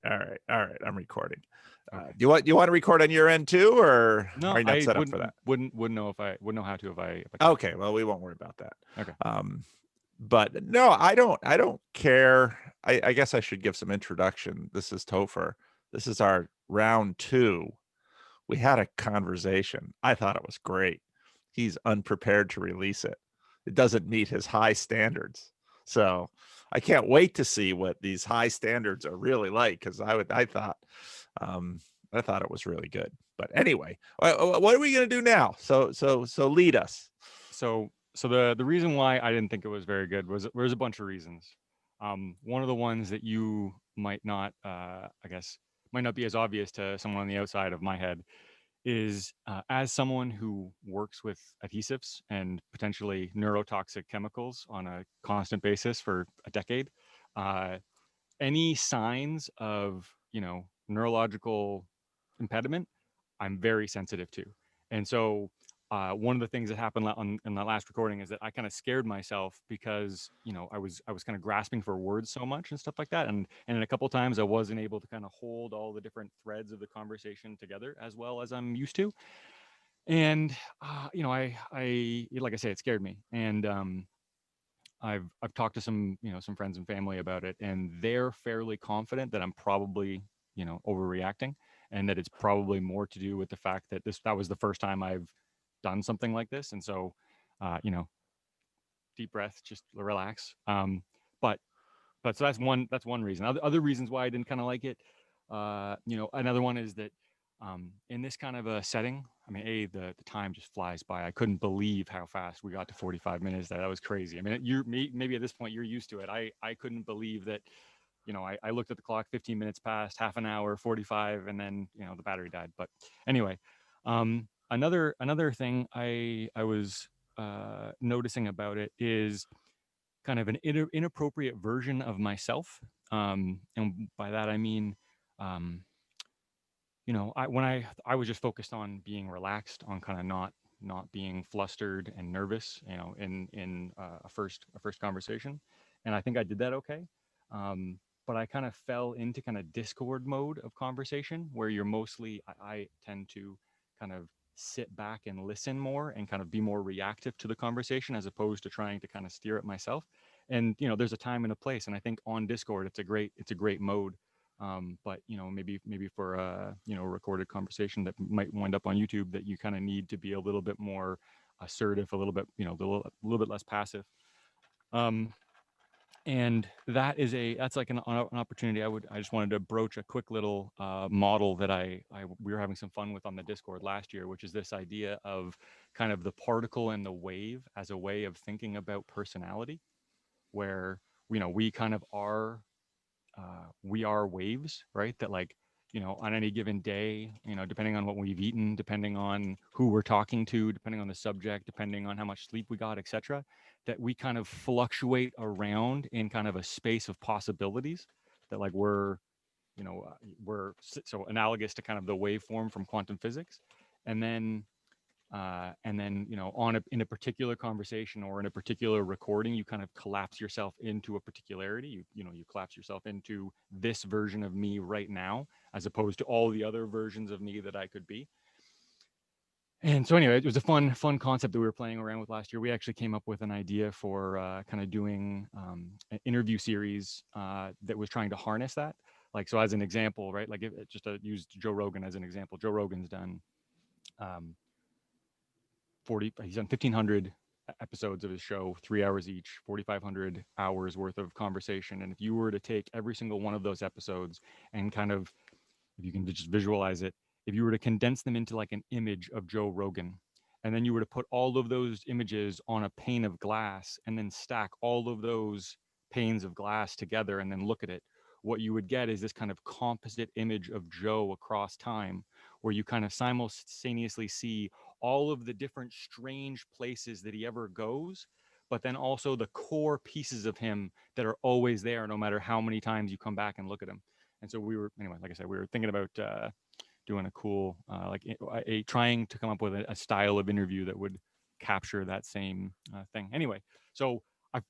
All right. I'm recording. Okay. Do you want to record on your end too, or No, are you not I set up for wouldn't that? wouldn't wouldn't know if I wouldn't know how to if I tried. Okay, well, we won't worry about that. Okay. Um, but no, I don't care. I guess I should give some introduction. This is Topher. This is our round two. We had a conversation. I thought it was great. He's unprepared to release it. It doesn't meet his high standards. So I can't wait to see what these high standards are really like, because um, I thought it was really good. But anyway, what are we gonna do now? So lead us. So the reason why I didn't think it was very good was a bunch of reasons. One of the ones that you might not, I guess, might not be as obvious to someone on the outside of my head is as someone who works with adhesives and potentially neurotoxic chemicals on a constant basis for a decade, uh, any signs of neurological impediment, I'm very sensitive to. And so one of the things that happened in the last recording is that I kind of scared myself because I was kind of grasping for words so much and stuff like that, and a couple times I wasn't able to kind of hold all the different threads of the conversation together as well as I'm used to. And I like I say, it scared me. And I've talked to some friends and family about it, and they're fairly confident that I'm probably overreacting, and that it's probably more to do with the fact that that was the first time I've done something like this, and so uh, you know deep breath, just relax. But so that's one reason. Other reasons why I didn't kind of like it. Another one is that in this kind of a setting, I mean, the time just flies by. I couldn't believe how fast we got to 45 minutes. That was crazy. I mean, maybe at this point you're used to it. I couldn't believe that. I looked at the clock, 15 minutes passed, half an hour, 45, and then the battery died. But anyway, another thing I was noticing about it is kind of an inappropriate version of myself. And by that I mean, um, when I was just focused on being relaxed, on kind of not being flustered and nervous, in a first conversation, and I think I did that okay. But I kind of fell into kind of Discord mode of conversation where you're mostly I tend to kind of sit back and listen more and kind of be more reactive to the conversation as opposed to trying to kind of steer it myself. And there's a time and a place, and I think on Discord it's a great mode. But maybe for a recorded conversation that might wind up on YouTube, that you kind of need to be a little bit more assertive, a little bit a little bit less passive. Um, and that's like an opportunity. I just wanted to broach a quick little model that we were having some fun with on the Discord last year, which is this idea of kind of the particle and the wave as a way of thinking about personality, where we kind of are we are waves, right? That, like, on any given day, depending on what we've eaten, depending on who we're talking to, depending on the subject, depending on how much sleep we got, etc., that we kind of fluctuate around in kind of a space of possibilities. That, like, we're so analogous to kind of the waveform from quantum physics. And then in a particular conversation or in a particular recording, you kind of collapse yourself into a particularity. You collapse yourself into this version of me right now, as opposed to all the other versions of me that I could be. And so anyway, it was a fun concept that we were playing around with last year. We actually came up with an idea for kind of doing an interview series that was trying to harness that. Like, so as an example, right? Like, just to use Joe Rogan as an example, Joe Rogan's done um, he's done 1,500 episodes of his show, 3 hours each, 4,500 hours worth of conversation. And if you were to take every single one of those episodes and kind of, if you can just visualize it, if you were to condense them into like an image of Joe Rogan, and then you were to put all of those images on a pane of glass and then stack all of those panes of glass together and then look at it, what you would get is this kind of composite image of Joe across time, where you kind of simultaneously see all of the different strange places that he ever goes, but then also the core pieces of him that are always there, no matter how many times you come back and look at him. And so anyway, like I said, we were thinking about doing a cool, trying to come up with a style of interview that would capture that same thing. Anyway, so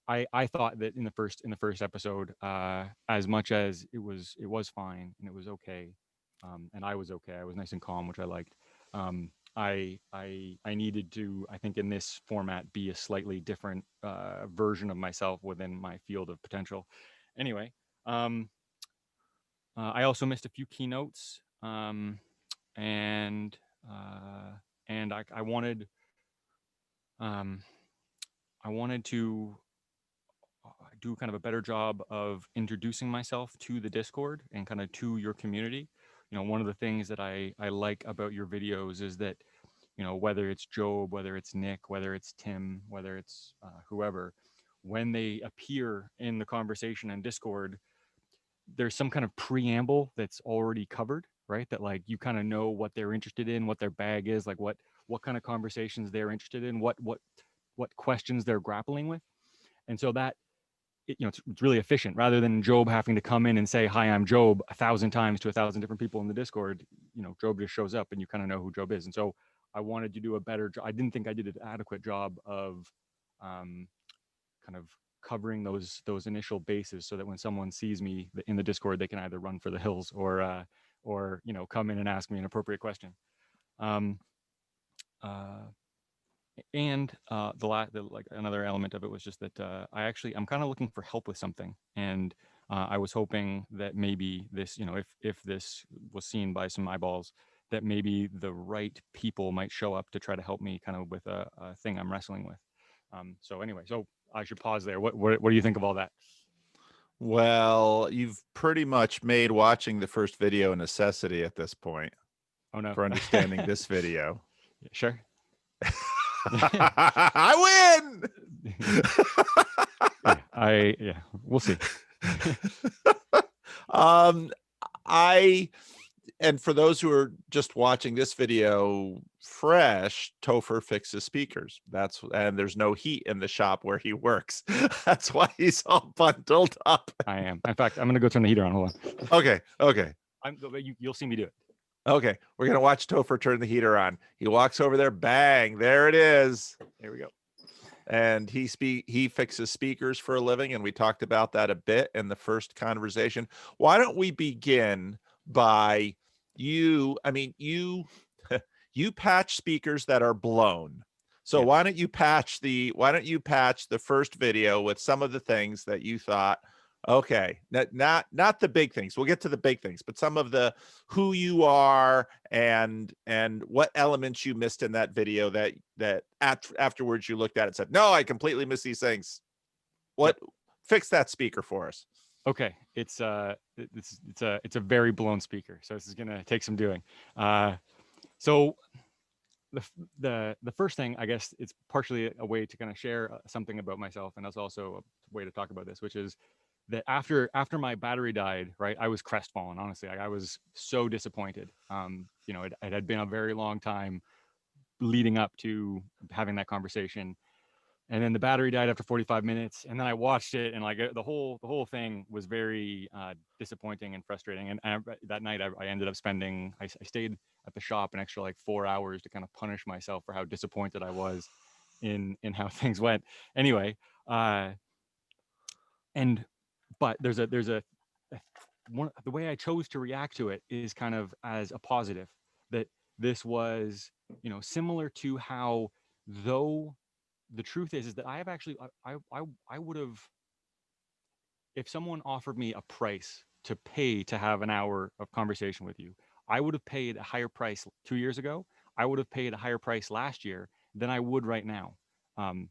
I thought that in the first episode, as much as it was fine and it was okay, and I was okay. I was nice and calm, which I liked. I needed to, I think, in this format, be a slightly different version of myself within my field of potential. Anyway, um, I also missed a few keynotes, and I wanted um, I wanted to do kind of a better job of introducing myself to the Discord and kind of to your community. You know, one of the things that I like about your videos is that, you know, whether it's Job, whether it's Nick, whether it's Tim, whether it's whoever, when they appear in the conversation on Discord, there's some kind of preamble that's already covered, right? That like you kind of know what they're interested in, what their bag is, like what kind of conversations they're interested in, what questions they're grappling with. And so that you know, it's really efficient rather than Job having to come in and say, "Hi, I'm Job" 1,000 times to 1,000 different people in the Discord. You know, Job just shows up and you kind of know who Job is. And so I wanted to do a better job. I didn't think I did an adequate job of um, kind of covering those initial bases so that when someone sees me in the Discord, they can either run for the hills or you know, come in and ask me an appropriate question. Um, uh, and like another element of it was just that I'm kind of looking for help with something, and I was hoping that maybe this, you know, if this was seen by some eyeballs, that maybe the right people might show up to try to help me kind of with a thing I'm wrestling with. So anyway, so I should pause there. What do you think of all that? Well, you've pretty much made watching the first video a necessity at this point Oh no. for understanding this video. Sure. I win. Yeah, we'll see. um, I and for those who are just watching this video fresh, Topher fixes speakers. And there's no heat in the shop where he works. That's why he's all bundled up. I am. In fact, I'm gonna go turn the heater on. Hold on. Okay. You'll see me do it. Okay, we're gonna watch Topher turn the heater on. He walks over there, bang, there it is. There we go. And he fixes speakers for a living, and we talked about that a bit in the first conversation. Why don't we begin by you? I mean, you you patch speakers that are blown. So Yes. why don't you patch the first video with some of the things that you thought, okay, not the big things. We'll get to the big things, but some of the who you are and what elements you missed in that video that afterwards you looked at it and said, no, I completely missed these things. What Yep. Fix that speaker for us. Okay, it's a very blown speaker, so this is gonna take some doing. So the first thing, I guess, it's partially a way to kind of share something about myself, and that's also a way to talk about this, which is that after my battery died, right, I was crestfallen. Honestly, I was so disappointed. You know, it had been a very long time leading up to having that conversation, and then the battery died after 45 minutes, and then I watched it, and like the whole thing was very disappointing and frustrating. And that night I ended up spending, I stayed at the shop an extra like 4 hours to kind of punish myself for how disappointed I was in how things went. Anyway, and but there's a one, the way I chose to react to it is kind of as a positive, that this was, you know, similar to how, though the truth is that I have actually I would have, if someone offered me a price to pay to have an hour of conversation with you, I would have paid a higher price 2 years ago. I would have paid a higher price last year than I would right now. Um,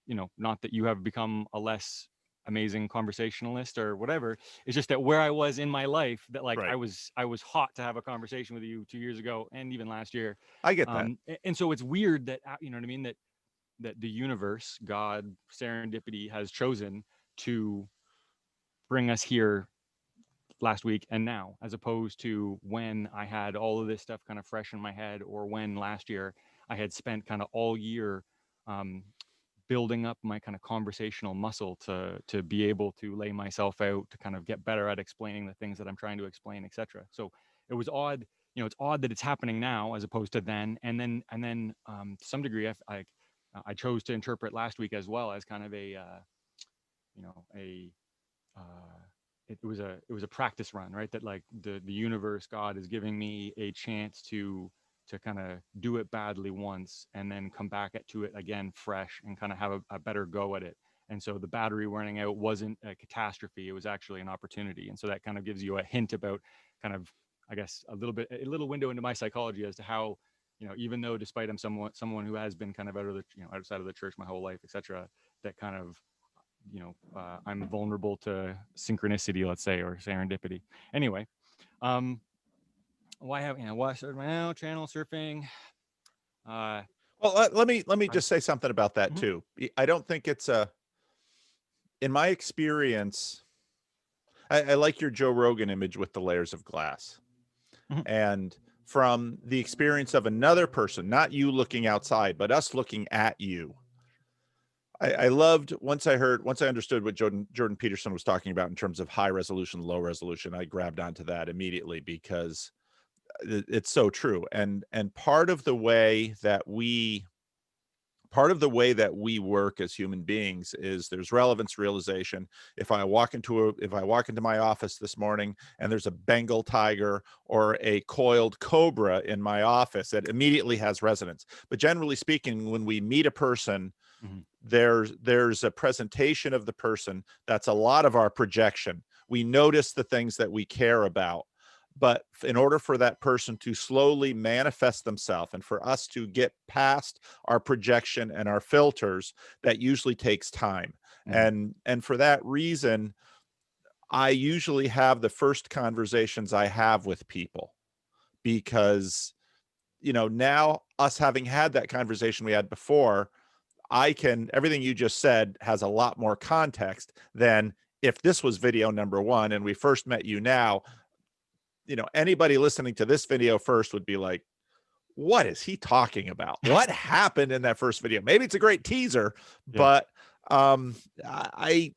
you know, not that you have become a less amazing conversationalist or whatever. It's just that where I was in my life, that like Right. I was hot to have a conversation with you 2 years ago and even last year. I get that. And so it's weird that, you know what I mean, that the universe, God, serendipity has chosen to bring us here last week and now, as opposed to when I had all of this stuff kind of fresh in my head, or when last year I had spent kind of all year um, building up my kind of conversational muscle to be able to lay myself out, to kind of get better at explaining the things that I'm trying to explain, etc. So it was odd, you know, it's odd that it's happening now as opposed to then. And then to some degree, I chose to interpret last week as well as kind of a it was a practice run, right? That like the universe, God is giving me a chance to kind of do it badly once and then come back to it again fresh and kind of have a better go at it. And so the battery running out wasn't a catastrophe; it was actually an opportunity. And so that kind of gives you a hint about kind of, I guess, a little window into my psychology as to how, even though despite I'm someone who has been kind of out of the, outside of the church my whole life, etc., that kind of, I'm vulnerable to synchronicity, let's say, or serendipity. Anyway, um, why started my own channel surfing? Uh, Well, let me I, just say something about that mhm, too. I don't think it's a, in my experience, I like your Joe Rogan image with the layers of glass. mhm, And from the experience of another person, not you looking outside, but us looking at you, I loved, once I understood what Jordan Peterson was talking about in terms of high resolution, low resolution, I grabbed onto that immediately because it's so true. And part of the way that we work as human beings is there's relevance realization. If I walk into my office this morning and there's a Bengal tiger or a coiled cobra in my office, it immediately has resonance. But generally speaking, when we meet a person, mhm, there's a presentation of the person that's a lot of our projection. We notice the things that we care about, but in order for that person to slowly manifest themselves and for us to get past our projection and our filters, that usually takes time. mhm, And for that reason, I usually have the first conversations I have with people, because now, us having had that conversation we had before, everything you just said has a lot more context than if this was video number one and we first met you now. Anybody listening to this video first would be like, what is he talking about? What happened in that first video? Maybe it's a great teaser, yeah, but I,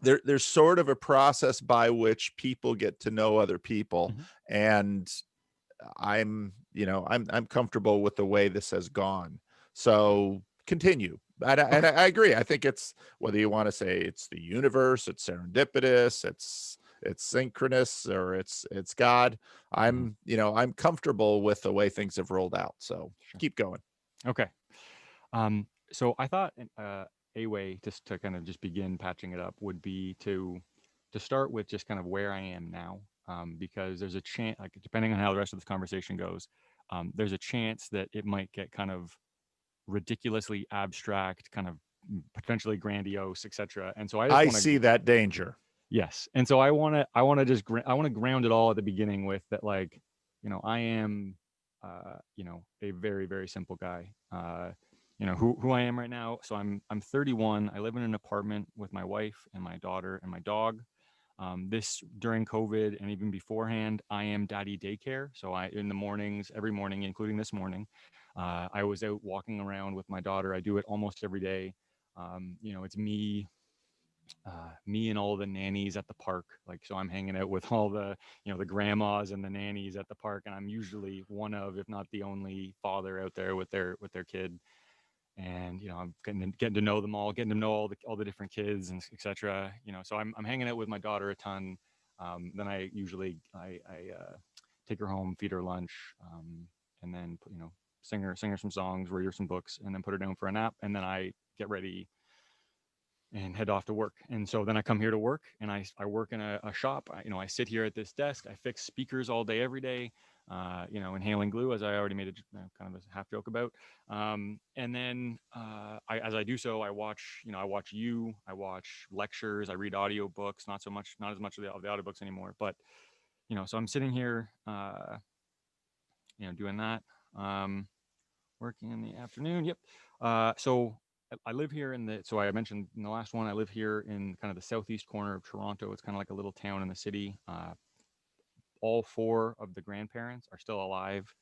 there's sort of a process by which people get to know other people. mhm, And I'm comfortable with the way this has gone. So continue. And okay, I agree. I think it's, whether you want to say it's the universe, it's serendipitous, it's synchronous, or it's God. mhm, I'm comfortable with the way things have rolled out. So sure, keep going. okay. So I thought a way just to kind of just begin patching it up would be to start with just kind of where I am now, because there's a chance, like depending on how the rest of this conversation goes, there's a chance that it might get kind of ridiculously abstract, kind of potentially grandiose, etc. And so I just I want to, see that danger. yes, and so I want to just I want to ground it all at the beginning with that, like, I am, a very very simple guy. Who I am right now. So I'm 31. I live in an apartment with my wife and my daughter and my dog. This during COVID and even beforehand, I am daddy daycare. So I, in the mornings, every morning, including this morning, I was out walking around with my daughter. I do it almost every day. It's me and all the nannies at the park. Like, so I'm hanging out with all the, the grandmas and the nannies at the park, and I'm usually one of, if not the only father out there with their kid. And I'm getting to know them all, getting to know all the different kids and etc. So I'm hanging out with my daughter a ton. Then I usually take her home, feed her lunch, and then sing her some songs, read her some books, and then put her down for a nap. And then I get ready and head off to work. And so then I come here to work, and I work in a shop. I sit here at this desk. I fix speakers all day, every day. Inhaling glue, as I already made a kind of a half joke about. And then as I do so, I watch, I watch lectures, I read audiobooks, not as much of the audiobooks anymore. But, so I'm sitting here, doing that. Um, Working in the afternoon. Yep. So I live here so I mentioned in the last one, I live here in kind of the southeast corner of Toronto. It's kind of like a little town in the city. All four of the grandparents are still alive,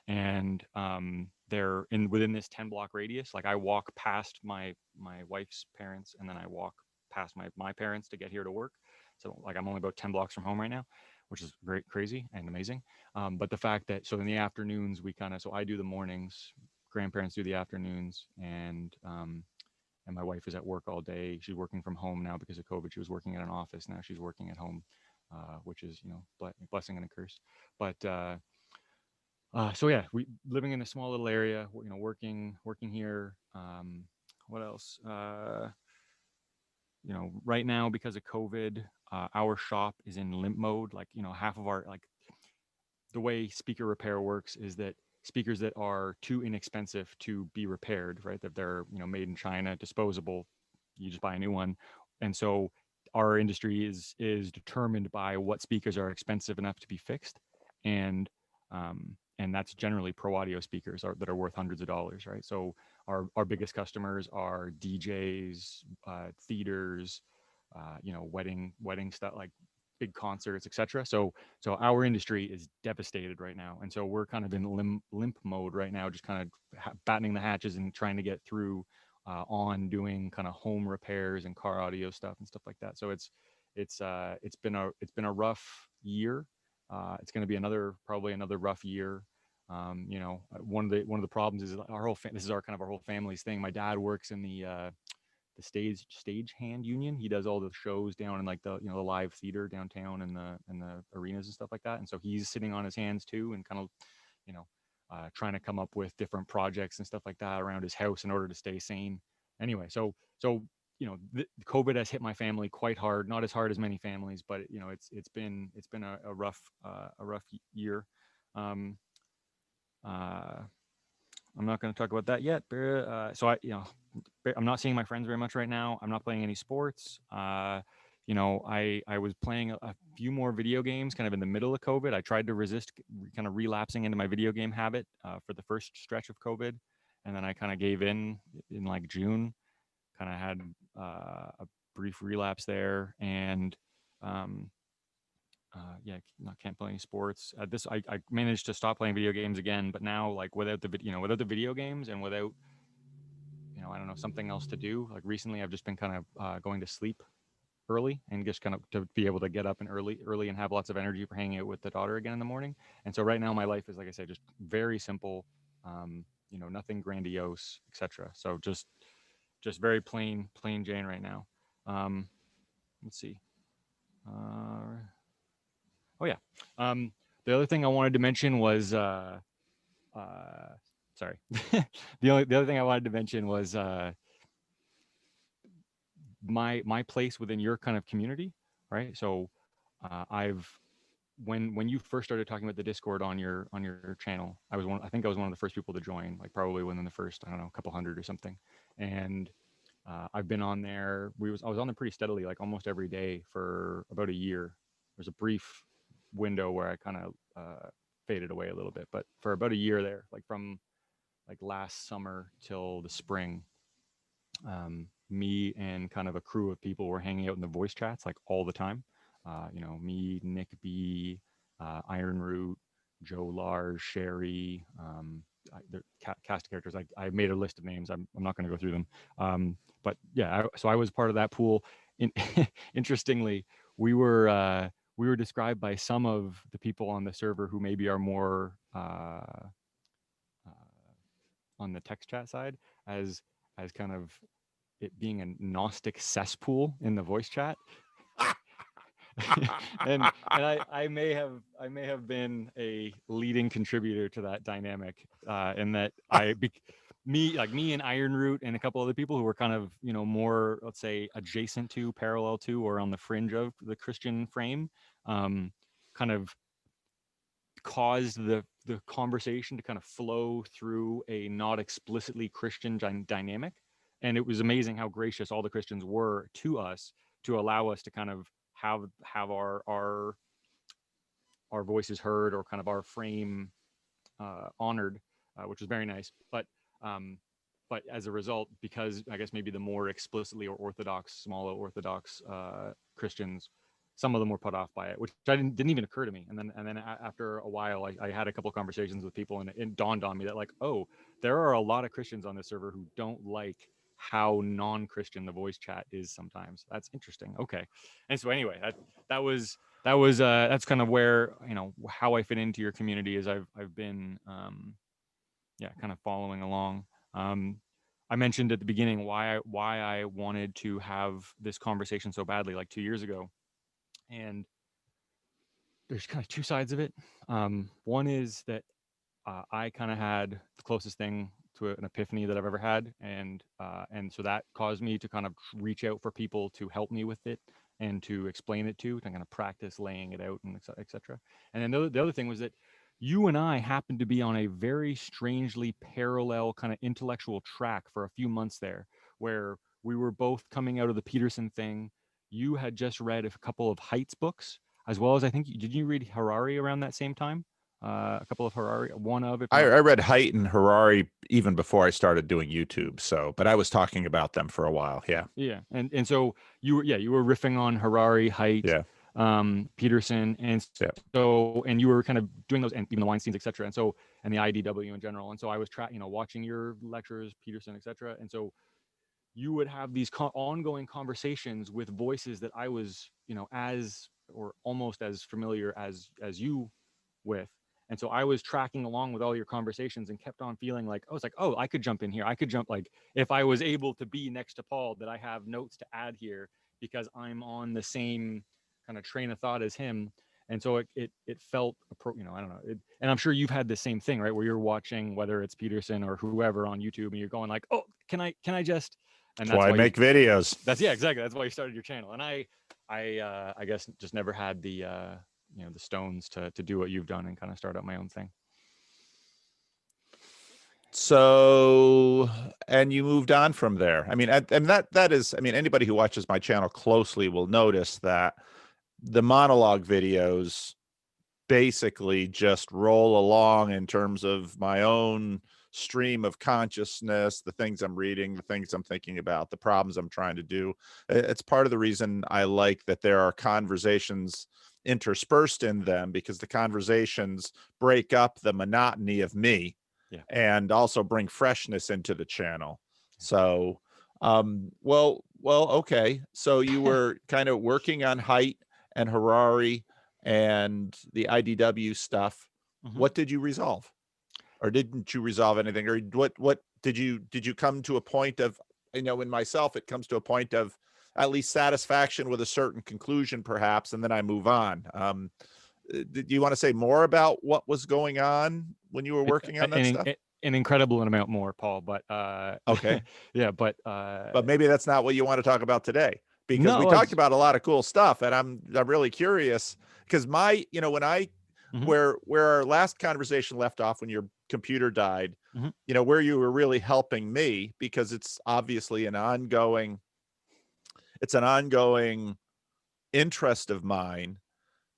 and they're within this 10-block radius. Like, I walk past my wife's parents, and then I walk past my parents to get here to work. So like, I'm only about 10 blocks from home right now, which is very crazy and amazing. But the fact that, so in the afternoons, so I do the mornings, grandparents do the afternoons, and my wife is at work all day. She's working from home now because of COVID. She was working at an office. Now she's working at home, which is, you know, blessing and a curse. But so yeah, we living in a small little area, you know, working here. What else? You know, right now because of COVID, our shop is in limp mode. Like, you know, half of our, like, the way speaker repair works is that speakers that are too inexpensive to be repaired, right? That they're, you know, made in China, disposable, you just buy a new one. And so our industry is determined by what speakers are expensive enough to be fixed, and that's generally pro audio speakers that are worth hundreds of dollars, right? So our biggest customers are DJs, theaters, you know, wedding stuff, like big concerts, etc. So our industry is devastated right now, and so we're kind of in limp mode right now, just kind of battening the hatches and trying to get through on doing kind of home repairs and car audio stuff and stuff like that. So it's been a rough year. It's going to be probably another rough year. You know, one of the problems is this is our kind of our whole family's thing. My dad works in the stage hand union. He does all the shows down in, like, the, you know, the live theater downtown and the arenas and stuff like that. And so he's sitting on his hands too, and kind of, you know, trying to come up with different projects and stuff like that around his house in order to stay sane. Anyway, so you know, COVID has hit my family quite hard. Not as hard as many families, but you know, it's been a rough year. Um, uh, I'm not going to talk about that yet. So I'm not seeing my friends very much right now. I'm not playing any sports. You know, I was playing a few more video games kind of in the middle of COVID. I tried to resist kind of relapsing into my video game habit for the first stretch of COVID, and then I kind of gave in like June. Kind of had a brief relapse there, and um, yeah, can't play any sports. I managed to stop playing video games again, but now, like, without without the video games and without, you know, I don't know, something else to do. Like recently, I've just been kind of going to sleep early and just kind of to be able to get up and early and have lots of energy for hanging out with the daughter again in the morning. And so right now, my life is, like I said, just very simple. You know, nothing grandiose, etc. So just very plain Jane right now. Let's see. Oh yeah. The other thing I wanted to mention was sorry. The other thing I wanted to mention was my place within your kind of community, right? So I've when you first started talking about the Discord on your channel, I think I was one of the first people to join, like probably within the first, I don't know, couple hundred or something. And I've been on there. I was on there pretty steadily, like almost every day for about a year. There's a brief window where I kind of faded away a little bit, but for about a year there, like from like last summer till the spring, me and kind of a crew of people were hanging out in the voice chats like all the time. You know, me, Nick B, Iron Root, Joe Lars, Sherry, cast of characters. I made a list of names. I'm not going to go through them. But yeah, so I was part of that pool. Interestingly, we were described by some of the people on the server who maybe are more on the text chat side as kind of it being a Gnostic cesspool in the voice chat. and I may have been a leading contributor to that dynamic, in that me and Iron Root and a couple other people who were kind of, you know, more, let's say, adjacent to, parallel to, or on the fringe of the Christian frame, kind of caused the conversation to kind of flow through a not explicitly Christian dynamic. And it was amazing how gracious all the Christians were to us to allow us to kind of have our voices heard, or kind of our frame honored, which was very nice. But as a result, because I guess maybe the more explicitly or orthodox, small orthodox Christians, some of them were put off by it, which didn't even occur to me. And then after a while, I had a couple conversations with people, and it dawned on me that, like, oh, there are a lot of Christians on this server who don't like how non-Christian the voice chat is sometimes. That's interesting. Okay. And so anyway, that's kind of where, you know, how I fit into your community is I've been yeah, kind of following along. I mentioned at the beginning why I wanted to have this conversation so badly, like 2 years ago, and there's kind of two sides of it. One is that I kind of had the closest thing to an epiphany that I've ever had, and so that caused me to kind of reach out for people to help me with it and to explain it to kind of practice laying it out and etc. And then the other thing was that you and I happened to be on a very strangely parallel kind of intellectual track for a few months there, where we were both coming out of the Peterson thing. You had just read a couple of Heights books, as well as I think did you read Harari around that same time? A couple of Harari, one of, if not. I read Haidt and Harari even before I started doing YouTube. So, but I was talking about them for a while. Yeah. Yeah, and so you were riffing on Harari, Haidt, Yeah. Peterson, and Yeah. so and you were kind of doing those, and even the Weinsteins, etc. And so and the IDW in general. And so I was watching your lectures, Peterson, etc. And so you would have these ongoing conversations with voices that I was as or almost as familiar as you with. And so I was tracking along with all your conversations and kept on feeling like, oh, I could jump in here. I could jump, like, if I was able to be next to Paul, that I have notes to add here because I'm on the same kind of train of thought as him. And so it felt, I don't know. And I'm sure you've had the same thing, right? Where you're watching, whether it's Peterson or whoever on YouTube, and you're going like, oh, can I just, and That's that's why I why make videos. yeah, exactly. That's why you started your channel. And I guess just never had the, the stones to do what you've done and kind of start up my own thing. So, and you moved on from there. I mean, and that is, I mean, anybody who watches my channel closely will notice that the monologue videos basically just roll along in terms of my own stream of consciousness, the things I'm reading, the things I'm thinking about, the problems I'm trying to do. It's part of the reason I like that there are conversations interspersed in them, because the conversations break up the monotony of me. Yeah. And also bring freshness into the channel. So, okay. So you were kind of working on Haidt and Harari and the IDW stuff. Mm-hmm. What did you resolve? Or didn't you resolve anything? Or what did you come to a point of, in myself, it comes to a point of at least satisfaction with a certain conclusion, perhaps, and then I move on. Do you want to say more about what was going on when you were working on that stuff? An incredible amount more, Paul, but okay. Yeah, but maybe that's not what you want to talk about today, because we talked about a lot of cool stuff, and I'm really curious, because when I mm-hmm. where our last conversation left off, when your computer died, mm-hmm. Where you were really helping me, because it's obviously an ongoing interest of mine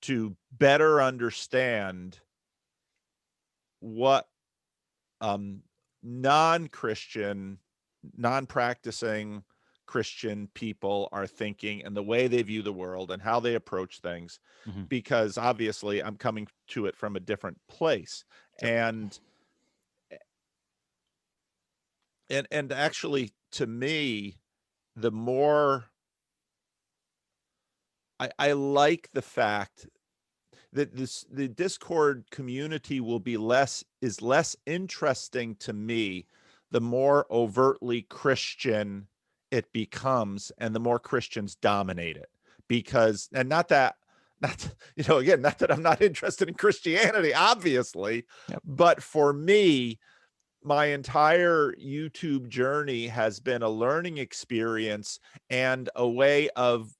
to better understand what non-Christian, non-practicing Christian people are thinking, and the way they view the world and how they approach things, because obviously I'm coming to it from a different place. Yep. And actually, to me, the more I like the fact that the Discord community is less interesting to me the more overtly Christian it becomes, and the more Christians dominate it. Because, and not that I'm not interested in Christianity, obviously, yep. But for me, my entire YouTube journey has been a learning experience and a way of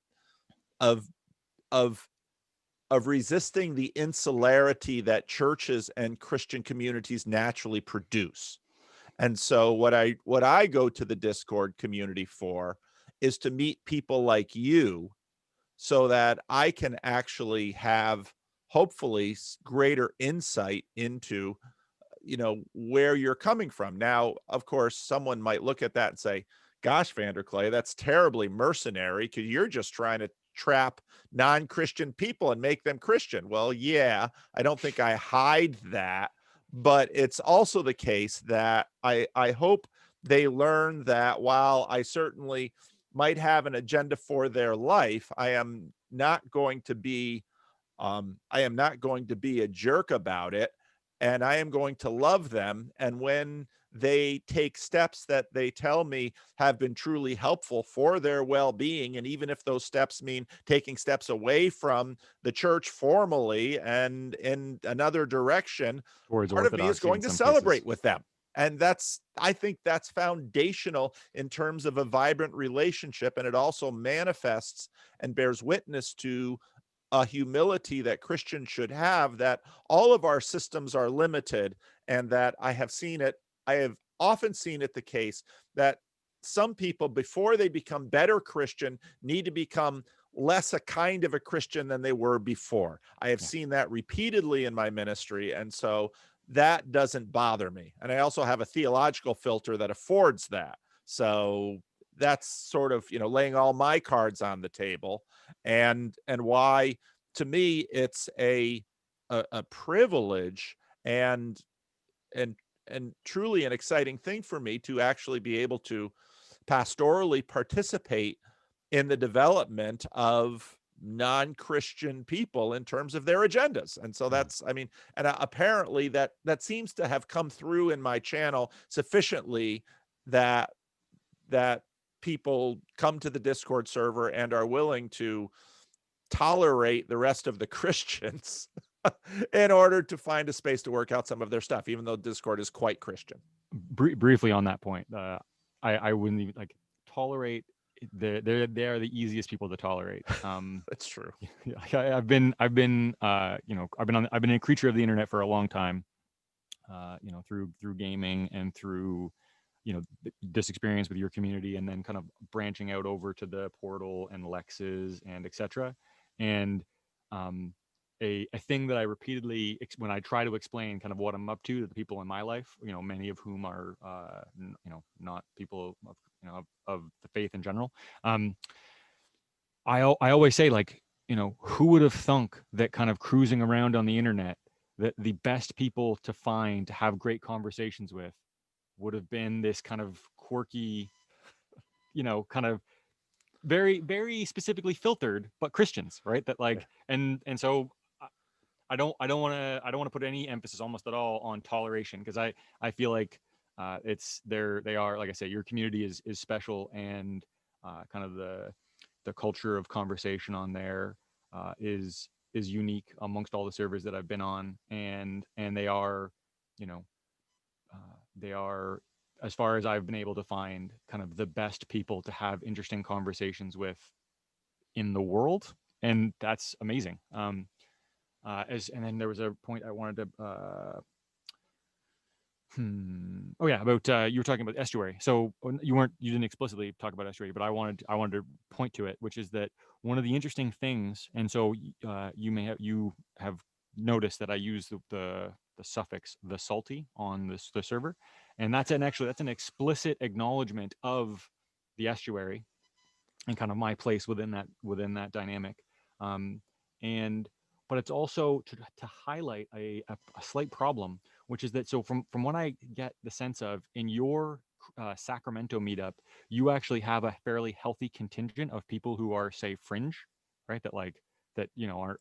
resisting the insularity that churches and Christian communities naturally produce. And so what I go to the Discord community for is to meet people like you, so that I can actually have, hopefully, greater insight into where you're coming from. Now, of course, someone might look at that and say, gosh, Vanderklay, that's terribly mercenary, because you're just trying to trap non-Christian people and make them Christian. Well, yeah, I don't think I hide that, but it's also the case that I hope they learn that while I certainly might have an agenda for their life, I am not going to be a jerk about it, and I am going to love them. And when they take steps that they tell me have been truly helpful for their well-being, and even if those steps mean taking steps away from the church formally and in another direction, Towards part of me is orthodoxy in going to some cases. celebrate with them. And that's, I think that's foundational in terms of a vibrant relationship, and it also manifests and bears witness to a humility that Christians should have, that all of our systems are limited, and that I have often seen it the case that some people, before they become better Christian, need to become less a kind of a Christian than they were before. I have Yeah. seen that repeatedly in my ministry. And so that doesn't bother me. And I also have a theological filter that affords that. So that's sort of, laying all my cards on the table, and why to me it's a privilege, and and and truly an exciting thing for me to actually be able to pastorally participate in the development of non-Christian people in terms of their agendas. And so Mm. that's, I mean, and apparently that seems to have come through in my channel sufficiently, that that people come to the Discord server and are willing to tolerate the rest of the Christians in order to find a space to work out some of their stuff, even though Discord is quite Christian. Briefly on that point, I wouldn't even like tolerate. They are the easiest people to tolerate. That's true. I've been I've been a creature of the internet for a long time. Through gaming and through this experience with your community, and then kind of branching out over to the portal and Lexes and etc. And um, a thing that I repeatedly, when I try to explain kind of what I'm up to the people in my life, many of whom are not people of of the faith in general. I always say, like, who would have thunk that kind of cruising around on the internet, that the best people to find to have great conversations with would have been this kind of quirky, kind of very, very specifically filtered, but Christians, right? That Yeah. like, and so I don't want to put any emphasis almost at all on toleration, because I feel like they are, like I say, your community is special, and kind of the culture of conversation on there is unique amongst all the servers that I've been on, and they are, you know, they are, as far as I've been able to find, kind of the best people to have interesting conversations with in the world, and that's amazing. And then there was a point I wanted to oh yeah, about you were talking about estuary. So you didn't explicitly talk about estuary, but I wanted to point to it, which is that one of the interesting things, and so you have noticed that I use the suffix the salty on the server, and that's an explicit acknowledgement of the estuary and kind of my place within that dynamic. Um, and but it's also to highlight a slight problem, which is that, so from what I get the sense of, in your Sacramento meetup, you actually have a fairly healthy contingent of people who are, say, fringe, right?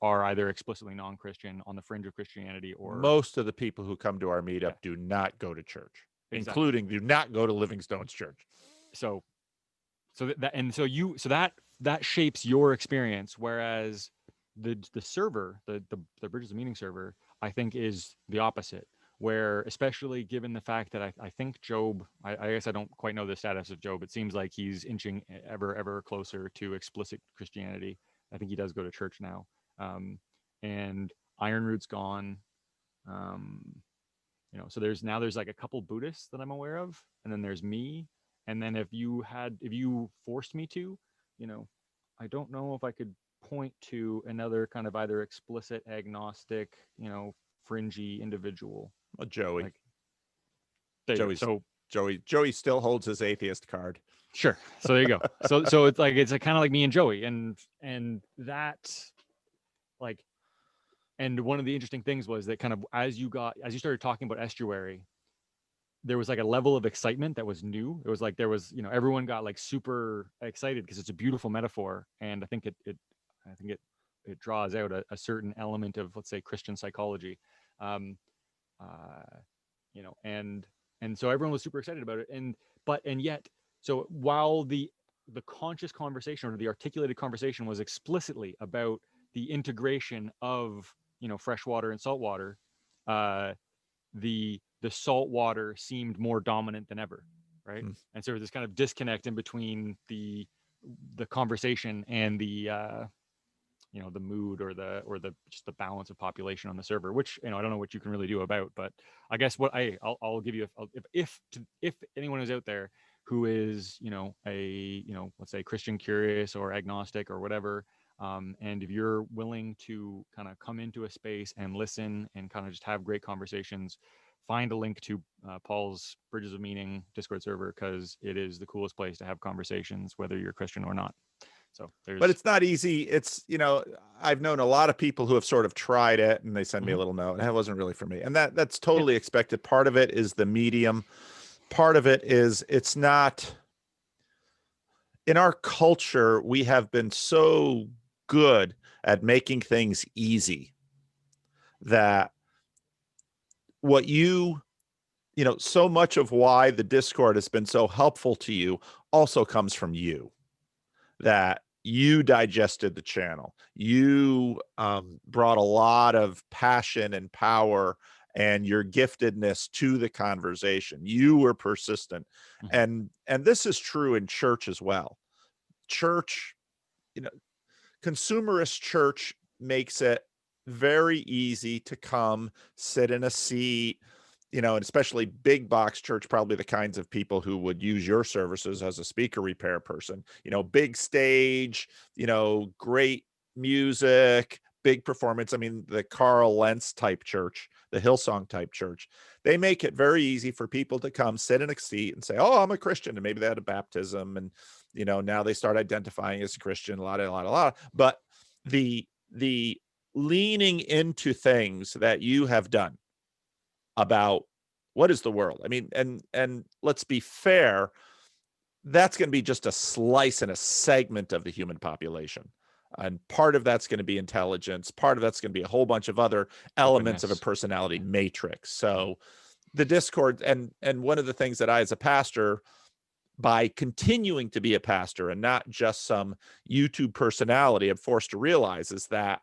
Are either explicitly non-Christian, on the fringe of Christianity, or Most of the people who come to our yeah, meetup do not go to church, exactly. including do not go to Livingstone's church. So that shapes your experience, whereas the server, the Bridges of Meaning server, I think is the opposite, where, especially given the fact that I think Job, I guess I don't quite know the status of Job, it seems like he's inching ever closer to explicit Christianity. I think he does go to church now. And Ironroot's gone. um, so there's like a couple Buddhists that I'm aware of, and then there's me. And then if you forced me to, you know I don't know if I could point to another kind of either explicit agnostic, fringy individual. Well, Joey, Like, there you go. Joey's So Joey still holds his atheist card. sure, so there you go. So it's kind of like me and Joey, and that, like, and one of the interesting things was that, kind of, as you started talking about estuary, there was like a level of excitement that was new. It was like there was, everyone got like super excited because it's a beautiful metaphor, and I think it draws out a certain element of, let's say, Christian psychology, um, and And so everyone was super excited about it. And yet, so while the conscious conversation or the articulated conversation was explicitly about the integration of, fresh water and salt water, the salt water seemed more dominant than ever, right? Mm. And so this kind of disconnect in between the conversation and the mood or the just the balance of population on the server, which I don't know what you can really do about. But I guess what I'll give you, if anyone is out there who is let's say Christian curious or agnostic or whatever, and if you're willing to kind of come into a space and listen and kind of just have great conversations, find a link to Paul's Bridges of Meaning Discord server, because it is the coolest place to have conversations, whether you're Christian or not. So but it's not easy. It's, I've known a lot of people who have sort of tried it and they send me a little note, and that wasn't really for me. And that's totally expected. Part of it is the medium. Part of it is it's not, in our culture, we have been so good at making things easy that so much of why the Discord has been so helpful to you also comes from you, that you digested the channel. You brought a lot of passion and power and your giftedness to the conversation. You were persistent. And this is true in church as well. Church, consumerist church makes it very easy to come sit in a seat, and especially big box church, probably the kinds of people who would use your services as a speaker repair person, big stage, great music, big performance. I mean, the Carl Lentz type church, the Hillsong type church, they make it very easy for people to come sit in a seat and say, oh, I'm a Christian. And maybe they had a baptism and, now they start identifying as a Christian, a lot. But the leaning into things that you have done about what is the world? I mean, and let's be fair, that's going to be just a slice and a segment of the human population. And part of that's going to be intelligence. Part of that's going to be a whole bunch of other elements of a personality matrix. So the Discord, and one of the things that I, as a pastor, by continuing to be a pastor and not just some YouTube personality, I'm forced to realize is that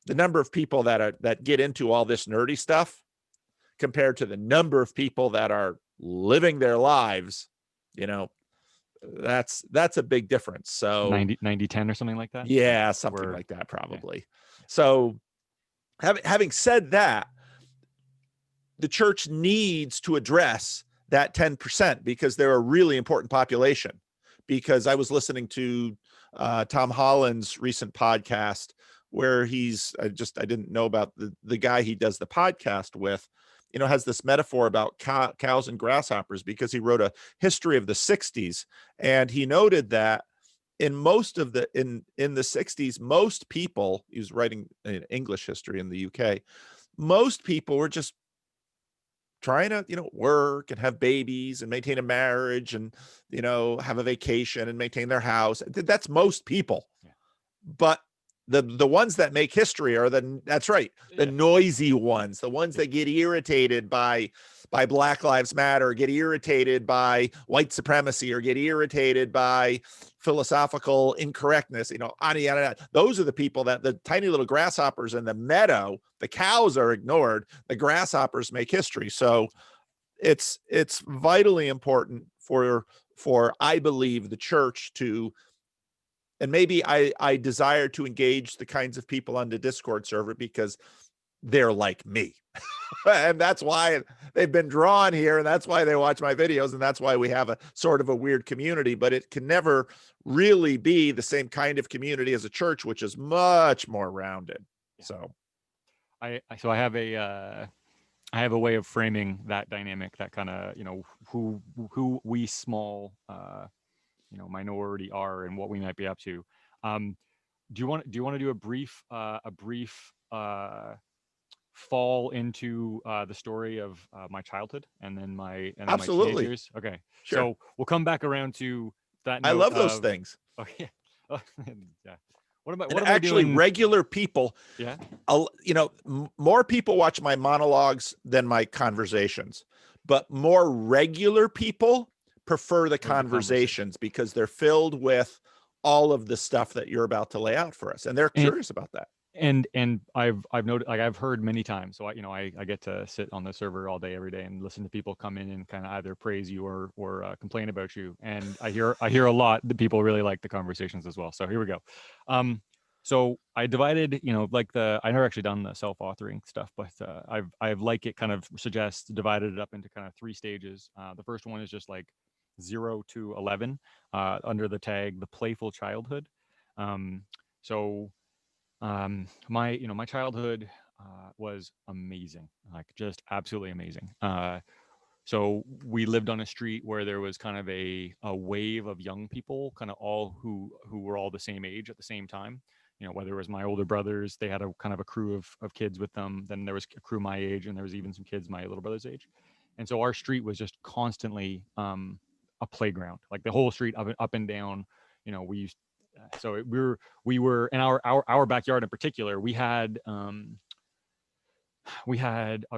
the number of people that get into all this nerdy stuff compared to the number of people that are living their lives, that's a big difference. So 90-10 or something like that. Yeah, something like that, probably. Yeah. So having said that, the church needs to address that 10% because they're a really important population. Because I was listening to Tom Holland's recent podcast where I didn't know about the guy he does the podcast with, has this metaphor about cows and grasshoppers, because he wrote a history of the 60s. And he noted that in most of in the 60s, most people, he was writing an English history in the UK, most people were just trying to, work and have babies and maintain a marriage and, have a vacation and maintain their house. That's most people. Yeah. But the ones that make history are that's right, the noisy ones, the ones that get irritated by Black Lives Matter, get irritated by white supremacy, or get irritated by philosophical incorrectness, those are the people that the tiny little grasshoppers in the meadow, the cows are ignored, the grasshoppers make history. So it's vitally important for I believe the church to, and maybe I desire to engage the kinds of people on the Discord server because they're like me. And that's why they've been drawn here. And that's why they watch my videos. And that's why we have a sort of a weird community, but it can never really be the same kind of community as a church, which is much more rounded. Yeah. So I have a way of framing that dynamic, that kind of, who we small, minority are and what we might be up to. Do you want to do a brief fall into the story of my childhood and then my Absolutely. my teenage years? Okay, sure. So we'll come back around to that. I love those things. Oh yeah. Yeah. What am I doing? Regular people, more people watch my monologues than my conversations, but more regular people prefer the Or the conversation. conversations because they're filled with all of the stuff that you're about to lay out for us, and they're And curious about that. and I've noted, like, I've heard many times. So I get to sit on the server all day every day and listen to people come in and kind of either praise you or complain about you. And I hear a lot that people really like the conversations as well. So here we go. Um, so I divided, like I never actually done the self-authoring stuff, but I've like it kind of suggests divided it up into kind of three stages. The first one is just like 0 to 11, under the tag the playful childhood. Um, so my childhood was amazing, like just absolutely amazing. So we lived on a street where there was kind of a wave of young people, kind of all who were all the same age at the same time. Whether it was my older brothers, they had a kind of a crew of kids with them. Then there was a crew my age, and there was even some kids my little brother's age. And so our street was just constantly a playground, like the whole street up and down. We used so it, we were in our backyard in particular. We had a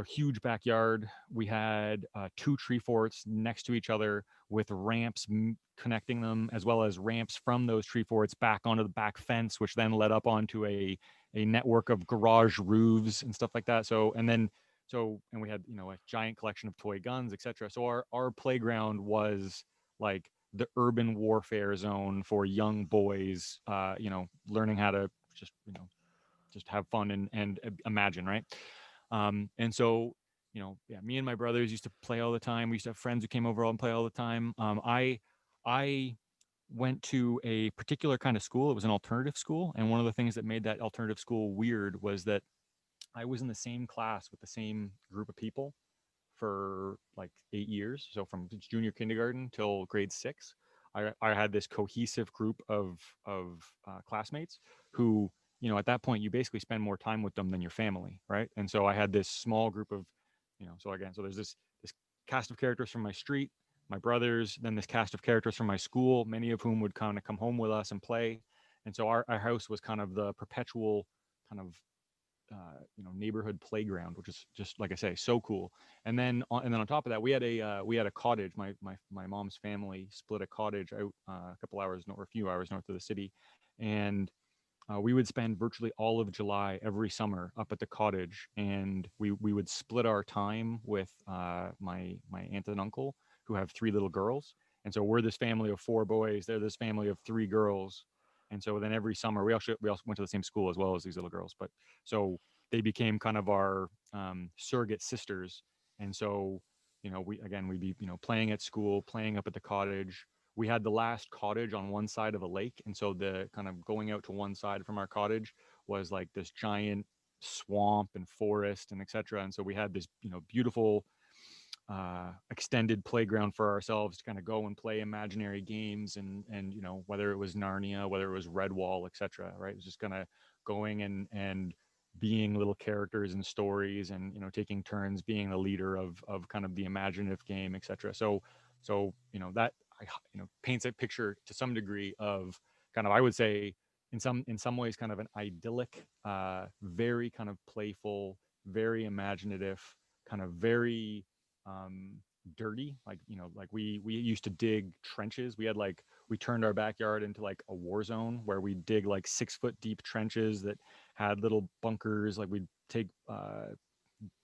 huge backyard. We had two tree forts next to each other with ramps connecting them, as well as ramps from those tree forts back onto the back fence, which then led up onto a network of garage roofs and stuff like that. And we had a giant collection of toy guns, etc. So our playground was like the urban warfare zone for young boys, learning how to just have fun and imagine, right? And so, yeah, me and my brothers used to play all the time. We used to have friends who came over and play all the time. I went to a particular kind of school. It was an alternative school, and one of the things that made that alternative school weird was that I was in the same class with the same group of people for like 8 years. So from junior kindergarten till grade six, I had this cohesive group of classmates who, at that point, you basically spend more time with them than your family, right? And so I had this small group of, so there's this cast of characters from my street, my brothers, then this cast of characters from my school, many of whom would kind of come home with us and play. And so our house was kind of the perpetual kind of neighborhood playground, which is just, like I say, so cool. And then on top of that, we had a cottage. My mom's family split a cottage out a couple hours or a few hours north of the city, and we would spend virtually all of July every summer up at the cottage, and we would split our time with my aunt and uncle, who have three little girls. And so we're this family of four boys. They're this family of three girls. And so then every summer we also went to the same school as well as these little girls. But so they became kind of our surrogate sisters. And so we'd be playing at school, playing up at the cottage. We had the last cottage on one side of a lake, and so the kind of going out to one side from our cottage was like this giant swamp and forest and etc. And so we had this beautiful extended playground for ourselves to kind of go and play imaginary games, and whether it was Narnia, whether it was Redwall, etc. Right, it was just kind of going and being little characters and stories, and taking turns being the leader of kind of the imaginative game, etc. So that paints a picture to some degree of kind of, I would say, in some ways, kind of an idyllic, very kind of playful, very imaginative, kind of very um dirty, like we used to dig trenches. We turned our backyard into like a war zone where we dig like 6 foot deep trenches that had little bunkers. Like we'd take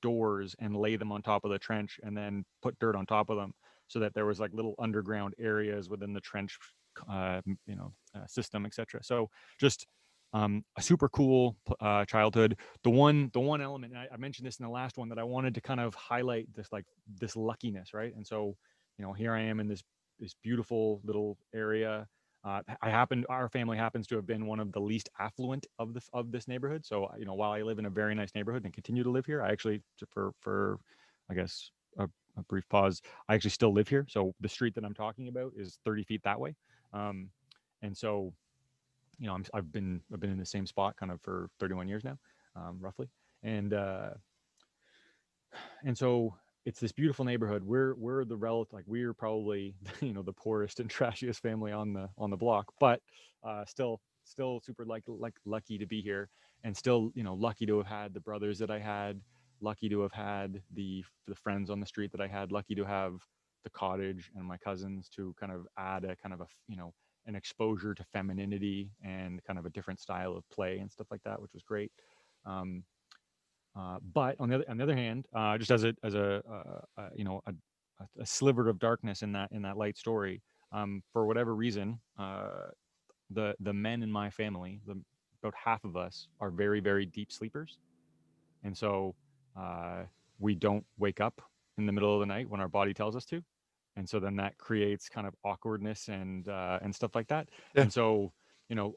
doors and lay them on top of the trench and then put dirt on top of them, so that there was like little underground areas within the trench system, etc. So just a super cool childhood. The one element, and I mentioned this in the last one, that I wanted to kind of highlight, this luckiness, right? And so here I am in this beautiful little area. Our family happens to have been one of the least affluent of this neighborhood. So while I live in a very nice neighborhood and continue to live here, I actually, for I guess a brief pause, I actually still live here. So the street that I'm talking about is 30 feet that way. Um, and so I've been in the same spot kind of for 31 years now, roughly. And uh, and so it's this beautiful neighborhood. We're the relative, like we're probably the poorest and trashiest family on the block, but still super like lucky to be here, and still lucky to have had the brothers that I had. lucky to have had the friends on the street that I had, lucky to have the cottage and my cousins to kind of add a kind of a, an exposure to femininity and kind of a different style of play and stuff like that, which was great. Um, but on the other hand, just as a sliver of darkness in that light story, for whatever reason, the men in my family, about half of us, are very very deep sleepers, and so uh, we don't wake up in the middle of the night when our body tells us to, and so then that creates kind of awkwardness and stuff like that. Yeah. And so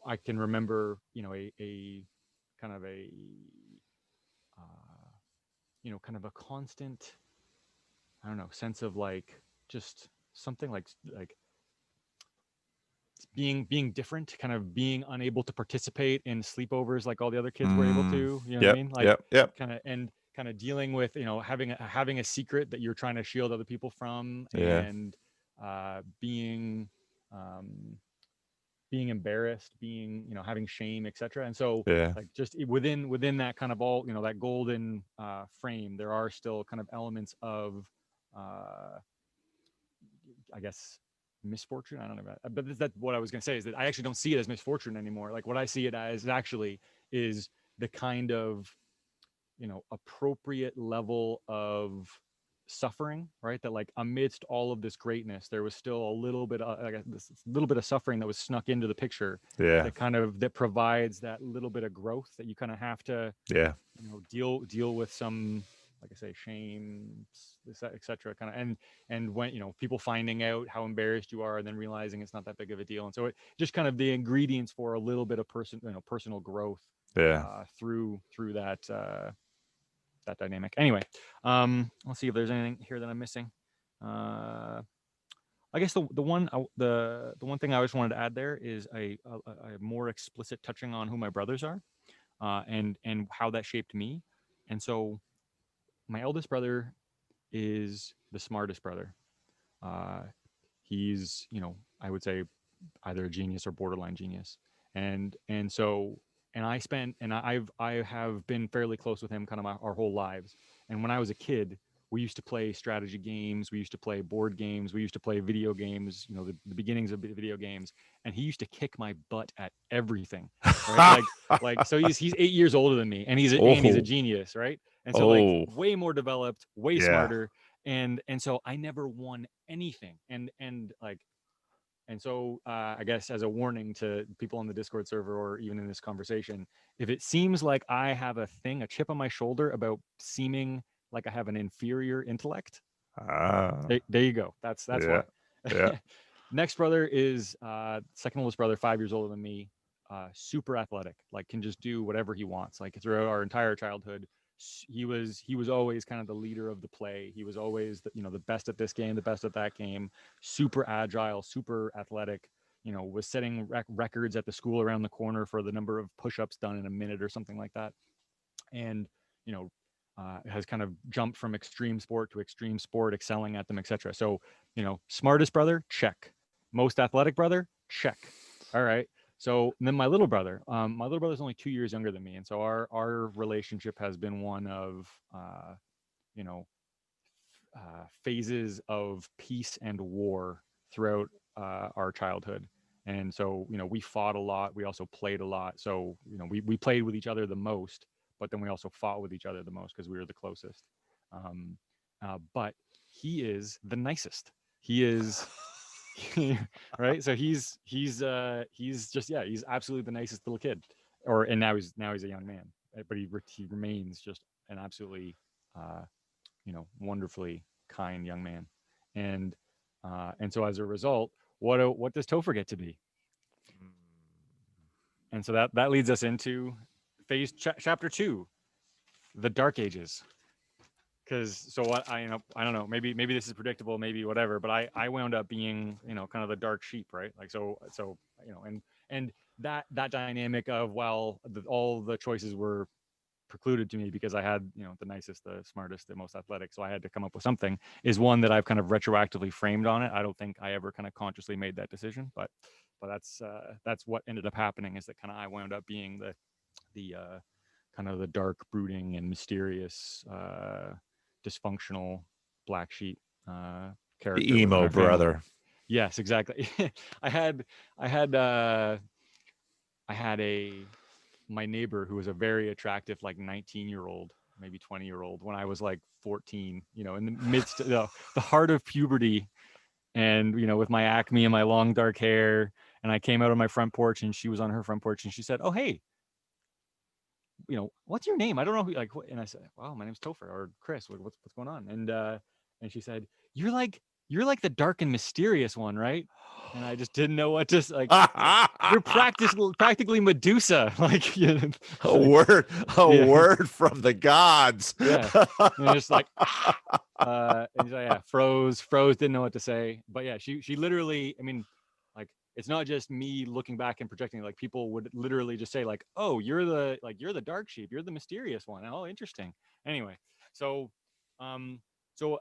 I can remember a kind of a uh, kind of a constant, I don't know, sense of like just something like being different, kind of being unable to participate in sleepovers like all the other kids were able Mm, to, you know what I yep. mean? Like Yep. Yep. kind of dealing with, having a secret that you're trying to shield other people from, Yeah. and being um being embarrassed, being, having shame, etc. And so Yeah. like just within that kind of all, that golden frame, there are still kind of elements of uh I guess misfortune. I don't know, but that's what I was going to say, is that I actually don't see it as misfortune anymore. Like what I see it as actually is the kind of appropriate level of suffering, right? That like amidst all of this greatness, there was still a little bit of like this little bit of suffering that was snuck into the picture, Yeah. that kind of that provides that little bit of growth that you kind of have to Yeah. deal with some, like I say, shame, etc. Kind of, and when people finding out how embarrassed you are, and then realizing it's not that big of a deal, and so it just kind of the ingredients for a little bit of personal growth Yeah. through that dynamic. Anyway, let's see if there's anything here that I'm missing. Uh, I guess the one thing I always wanted to add there is a more explicit touching on who my brothers are, and how that shaped me. And so my eldest brother is the smartest brother. Uh, he's, I would say either a genius or borderline genius. And so and I have been fairly close with him kind of our whole lives. And when I was a kid, we used to play strategy games, we used to play board games, we used to play video games, the beginnings of video games, and he used to kick my butt at everything, right? Like so he's 8 years older than me, and he's a Oh. genius, right? And so like Oh. way more developed, way Yeah. smarter, and so I never won anything. And so I guess as a warning to people on the Discord server or even in this conversation, if it seems like I have a chip on my shoulder about seeming like I have an inferior intellect, Ah. there you go. That's Yeah. why. Yeah. Next brother is second oldest brother, 5 years older than me. Super athletic, like can just do whatever he wants. Like throughout our entire childhood, he was always kind of the leader of the play. He was always the best at this game, the best at that game. Super agile, super athletic. Was setting records at the school around the corner for the number of push-ups done in a minute or something like that. And you know has kind of jumped from extreme sport to extreme sport, excelling at them, etc. So smartest brother, check. Most athletic brother, check. All right. So then my little brother's only 2 years younger than me, and so our relationship has been one of you know phases of peace and war throughout our childhood. And so, we fought a lot. We also played a lot. So, we played with each other the most, but then we also fought with each other the most because we were the closest. Um, but he is the nicest. He is right. So he's just, yeah, he's absolutely the nicest little kid. And now he's a young man, but he remains just an absolutely uh, wonderfully kind young man. And so as a result, what does Topher get to be? And so that leads us into chapter 2, the Dark Ages. Because so what I don't know, maybe this is predictable, maybe whatever, but I wound up being kind of the dark sheep, right? Like so and that dynamic of, well, all the choices were precluded to me because I had the nicest, the smartest, the most athletic, so I had to come up with something, is one that I've kind of retroactively framed on it. I don't think I ever kind of consciously made that decision, but that's what ended up happening, is that kind of I wound up being the kind of the dark, brooding, and mysterious, dysfunctional black sheep character The within emo our family. brother. Yes, exactly. I had I had uh I had a my neighbor who was a very attractive like 19-year-old, maybe 20-year-old when I was like 14, in the midst of the heart of puberty, and with my acne and my long dark hair, and I came out on my front porch and she was on her front porch and she said, "Oh, hey, what's your name? I don't know who like," and I said, "Wow, my name's Topher or Chris. What's going on?" And she said, "You're like the dark and mysterious one, right?" And I just didn't know what to like. You're practically Medusa, like, A like, word, a yeah, word from the gods. yeah. And it's like, and so, yeah, froze, didn't know what to say. But yeah, she literally, I mean, like, it's not just me looking back and projecting. Like, people would literally just say, like, "Oh, you're the dark sheep, you're the mysterious one." Oh, interesting. Anyway, so,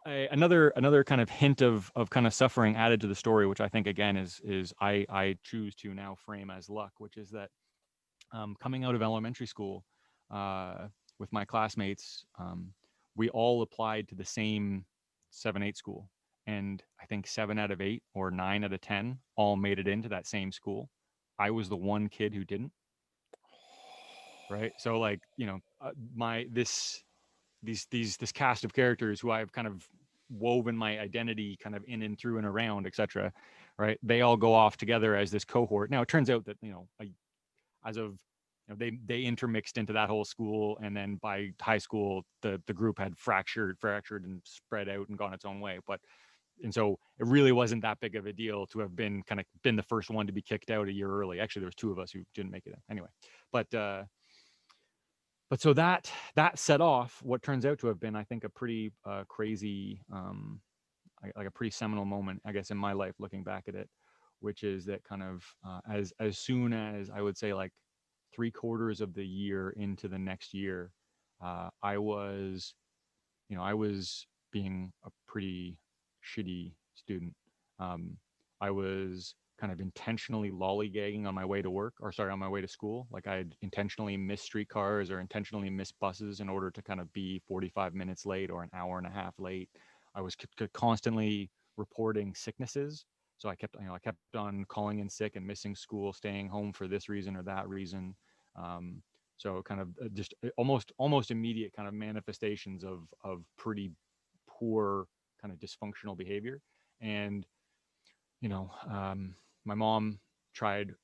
another kind of hint of kind of suffering added to the story, which I think again is I choose to now frame as luck, which is that, coming out of elementary school, with my classmates, we all applied to the same 7-8 school. And I think 7 out of 8 or 9 out of 10 all made it into that same school. I was the one kid who didn't. Right. So, like, my this cast of characters who I've kind of woven my identity kind of in and through and around, etc. Right. They all go off together as this cohort. Now, it turns out that, as of they intermixed into that whole school, and then by high school the group had fractured and spread out and gone its own way. And so it really wasn't that big of a deal to have been the first one to be kicked out a year early. Actually, there was two of us who didn't make it in anyway. But so that set off what turns out to have been, I think, a pretty crazy, like a pretty seminal moment, I guess, in my life, looking back at it, which is that kind of, as soon as I would say like 3/4 of the year into the next year, I was being a pretty shitty student. I was kind of intentionally lollygagging on my way to work, or sorry, on my way to school. Like, I'd intentionally miss streetcars or intentionally miss buses in order to kind of be 45 minutes late or an hour and a half late. I was constantly reporting sicknesses. So I kept on calling in sick and missing school, staying home for this reason or that reason. Um, so kind of, just almost immediate kind of manifestations of pretty poor kind of dysfunctional behavior. And my mom tried,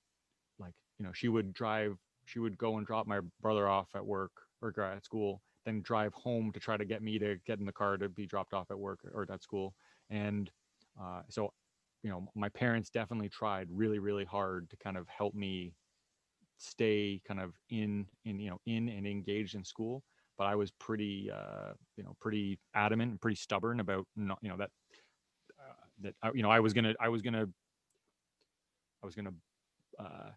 like, she would go and drop my brother off at work or at school, then drive home to try to get me to get in the car to be dropped off at work or at school. And so, my parents definitely tried really, really hard to kind of help me stay kind of in and engaged in school. But I was pretty pretty adamant and pretty stubborn about not that that I was gonna uh,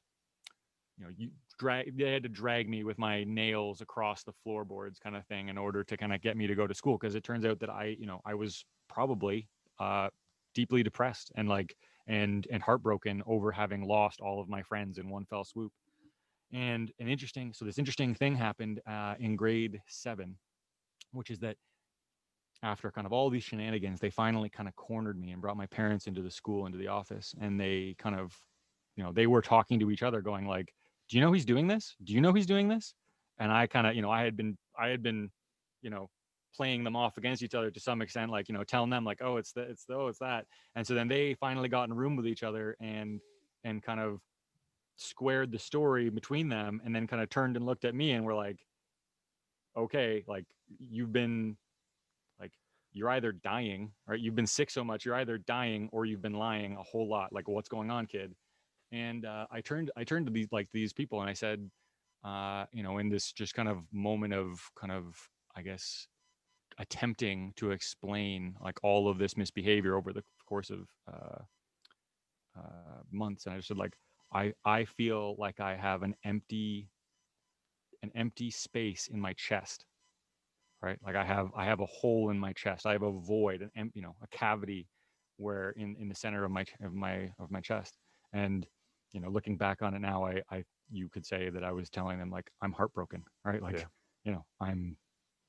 they had to drag me with my nails across the floorboards, kind of thing, in order to kind of get me to go to school, because it turns out that I was probably deeply depressed and and heartbroken over having lost all of my friends in one fell swoop. And this interesting thing happened in grade 7, which is that after kind of all these shenanigans, they finally kind of cornered me and brought my parents into the school, into the office, and they kind of, they were talking to each other, going like, "Do you know he's doing this? Do you know he's doing this?" And I kind of, I had been, you know, playing them off against each other to some extent, like, telling them like, "Oh, it's that." And so then they finally got in a room with each other and kind of squared the story between them, and then kind of turned and looked at me and were like, "Okay, like, you've been like, you're either dying, right? You've been sick so much, you're either dying or you've been lying a whole lot. Like, what's going on, kid?" And I turned to these people and I said, in this just kind of moment of kind of, I guess, attempting to explain like all of this misbehavior over the course of months, and I just said, like, I feel like I have an empty space in my chest, right? Like, I have a hole in my chest. I have a void, a cavity, where in the center of my chest. And looking back on it now, I you could say that I was telling them, like, I'm heartbroken, right? Like, Yeah. I'm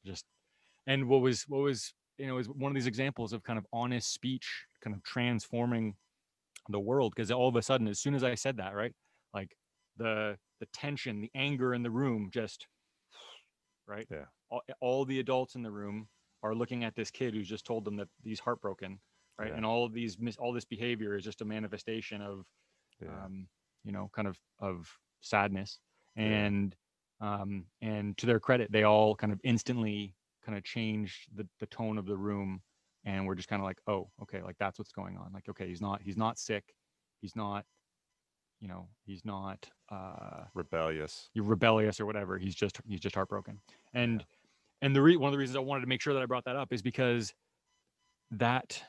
just, and what was is one of these examples of kind of honest speech kind of transforming the world, because all of a sudden, as soon as I said that, right, like the tension, the anger in the room just, right, Yeah. all the adults in the room are looking at this kid who's just told them that he's heartbroken, right, Yeah. and all this behavior is just a manifestation of Yeah. kind of sadness. Yeah. And to their credit, they all kind of instantly kind of changed the tone of the room, and we're just kind of like, oh, okay, like that's what's going on. Like, okay, he's not sick, he's not, he's not Rebellious. you're rebellious or whatever. He's just heartbroken. Yeah. And one of the reasons I wanted to make sure that I brought that up is because that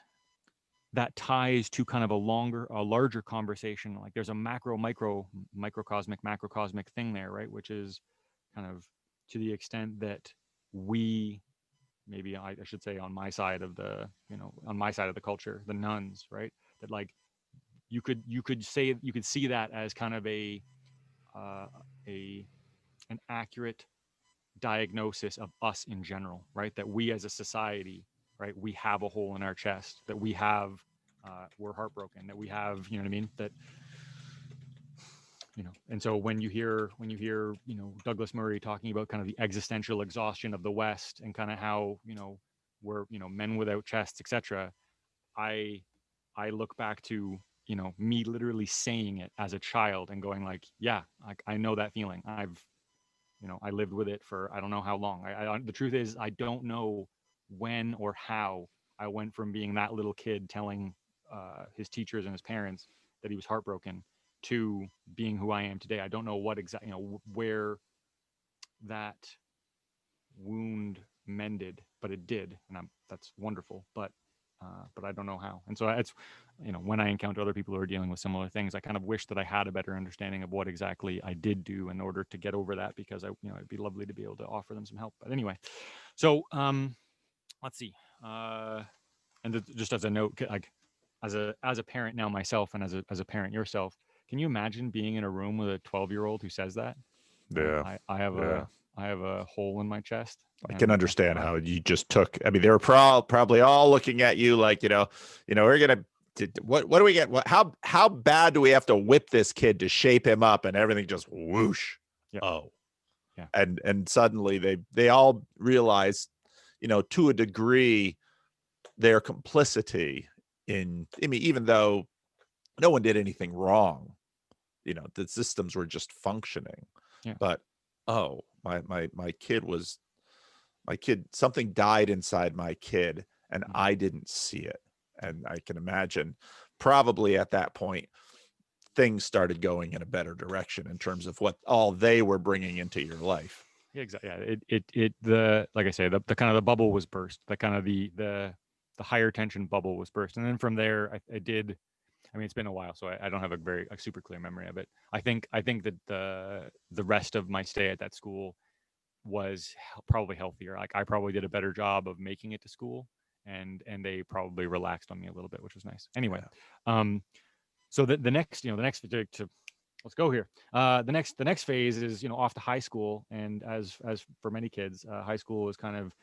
that ties to kind of a larger conversation. Like there's a microcosmic thing there, right? Which is kind of to the extent that we, maybe I should say on my side of the culture, the nuns, right? That like you could see that as kind of uh, a an accurate diagnosis of us in general, right? That we as a society, right, we have a hole in our chest, that we're heartbroken, that we have, you know what I mean? That, and so when you hear, Douglas Murray talking about kind of the existential exhaustion of the West and kind of how, we're, men without chests, etc. I I look back to, me literally saying it as a child and going like, yeah, I know that feeling. I lived with it for I don't know how long. The truth is I don't know when or how I went from being that little kid telling his teachers and his parents that he was heartbroken to being who I am today. I don't know what exactly, where that wound mended, but it did, and that's wonderful. But I don't know how. And so it's, when I encounter other people who are dealing with similar things, I kind of wish that I had a better understanding of what exactly I did do in order to get over that, because it'd be lovely to be able to offer them some help. But anyway, so let's see. And just as a note, like as a parent now myself, and as a parent yourself, can you imagine being in a room with a 12-year-old who says that? Yeah. I have Yeah. a hole in my chest, I can and understand how you just took. I mean, they were probably all looking at you like, we're gonna. What do we get? How bad do we have to whip this kid to shape him up? And everything just whoosh. yeah, Oh, yeah, and suddenly they all realize, to a degree, their complicity in. I mean, even though no one did anything wrong, the systems were just functioning. yeah. But oh, my kid, something died inside my kid and Mhm. I didn't see it. And I can imagine probably at that point things started going in a better direction in terms of what all they were bringing into your life. Yeah, exactly. Yeah, the like I say, the kind of the bubble was burst. The kind of the higher tension bubble was burst, and then from there, I did. I mean, it's been a while, so I don't have a super clear memory of it. I think that the rest of my stay at that school was probably healthier. Like I probably did a better job of making it to school, and they probably relaxed on me a little bit, which was nice. Anyway, Yeah. um, so the next, to let's go here. The next phase is, off to high school, and as for many kids, high school is kind of,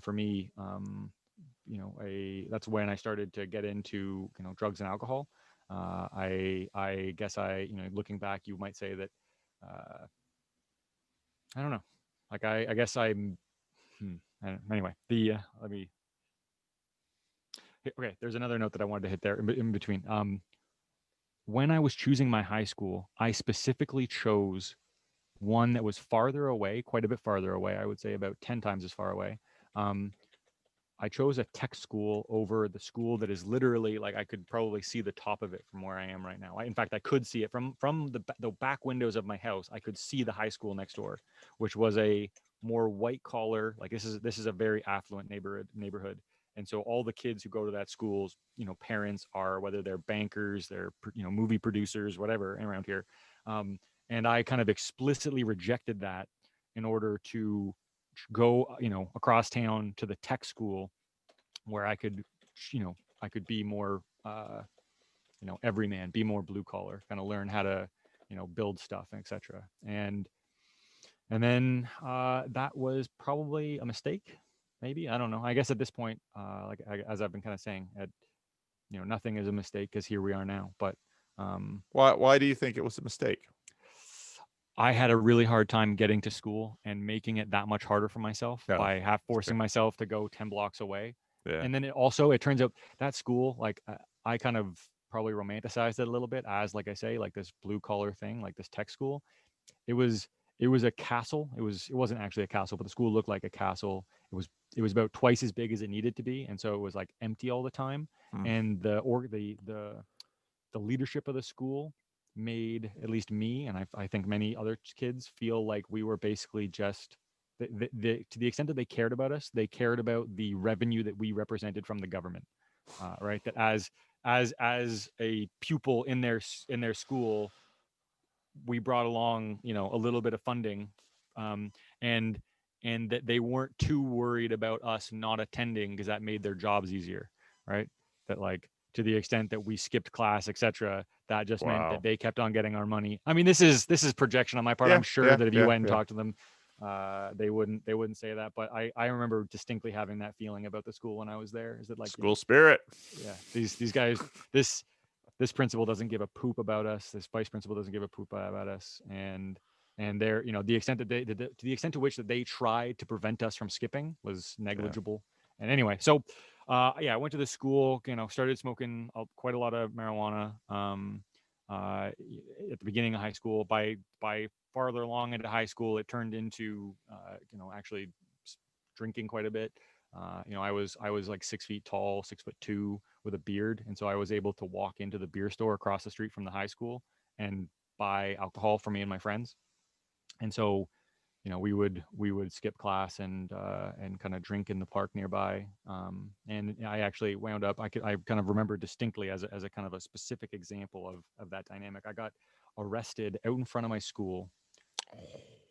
for me, a that's when I started to get into, drugs and alcohol. I guess looking back, you might say that, I don't know, like I guess I'm, I don't, anyway. Let me. Okay, there's another note that I wanted to hit there in between. When I was choosing my high school, I specifically chose one that was farther away, quite a bit farther away. I would say about 10 times as far away. Um, I chose a tech school over the school that is literally like I could probably see the top of it from where I am right now. In fact, I could see it from the back windows of my house. I could see the high school next door, which was a more white collar. Like this is a very affluent neighborhood. And so all the kids who go to that school's, parents are, whether they're bankers, they're, movie producers, whatever around here. Um, and I kind of explicitly rejected that in order to go, across town to the tech school where I could be more, everyman, be more blue collar, kind of learn how to, build stuff, etc. And And then that was probably a mistake. Maybe, I don't know. I guess at this point, as I've been kind of saying, nothing is a mistake because here we are now. But um, Why do you think it was a mistake? I had a really hard time getting to school and making it that much harder for myself Yeah. by half Okay. forcing myself to go 10 blocks away. Yeah. And then it turns out that school, like I kind of probably romanticized it a little bit as, like I say, like this blue collar thing, like this tech school. It was it was a castle. It wasn't actually a castle, but the school looked like a castle. It was about twice as big as it needed to be, and so it was like empty all the time. Hmm. And the leadership of the school made at least me, and I think many other kids, feel like we were basically just to the extent that they cared about us, they cared about the revenue that we represented from the government, right? That as a pupil in their school, we brought along a little bit of funding, um, and that they weren't too worried about us not attending because that made their jobs easier, right? That, like, to the extent that we skipped class, etc., that just meant that Wow. they kept on getting our money. I mean, this is projection on my part. Yeah. I'm sure Yeah. that if you Yeah. went and Yeah. talked to them, they wouldn't say that. But I remember distinctly having that feeling about the school when I was there. Is that, like, School spirit. yeah, these guys, this principal doesn't give a poop about us. This vice principal doesn't give a poop about us. And they're, the extent that to the extent to which that they tried to prevent us from skipping was Yeah. negligible. And anyway, so yeah, I went to the school, started smoking quite a lot of marijuana at the beginning of high school. By farther along into high school, it turned into actually drinking quite a bit. I was like 6 feet tall, 6'2", with a beard, and so I was able to walk into the beer store across the street from the high school and buy alcohol for me and my friends. And so, we would skip class and kind of drink in the park nearby. And I actually wound up. I kind of remember distinctly as a kind of a specific example of that dynamic. I got arrested out in front of my school,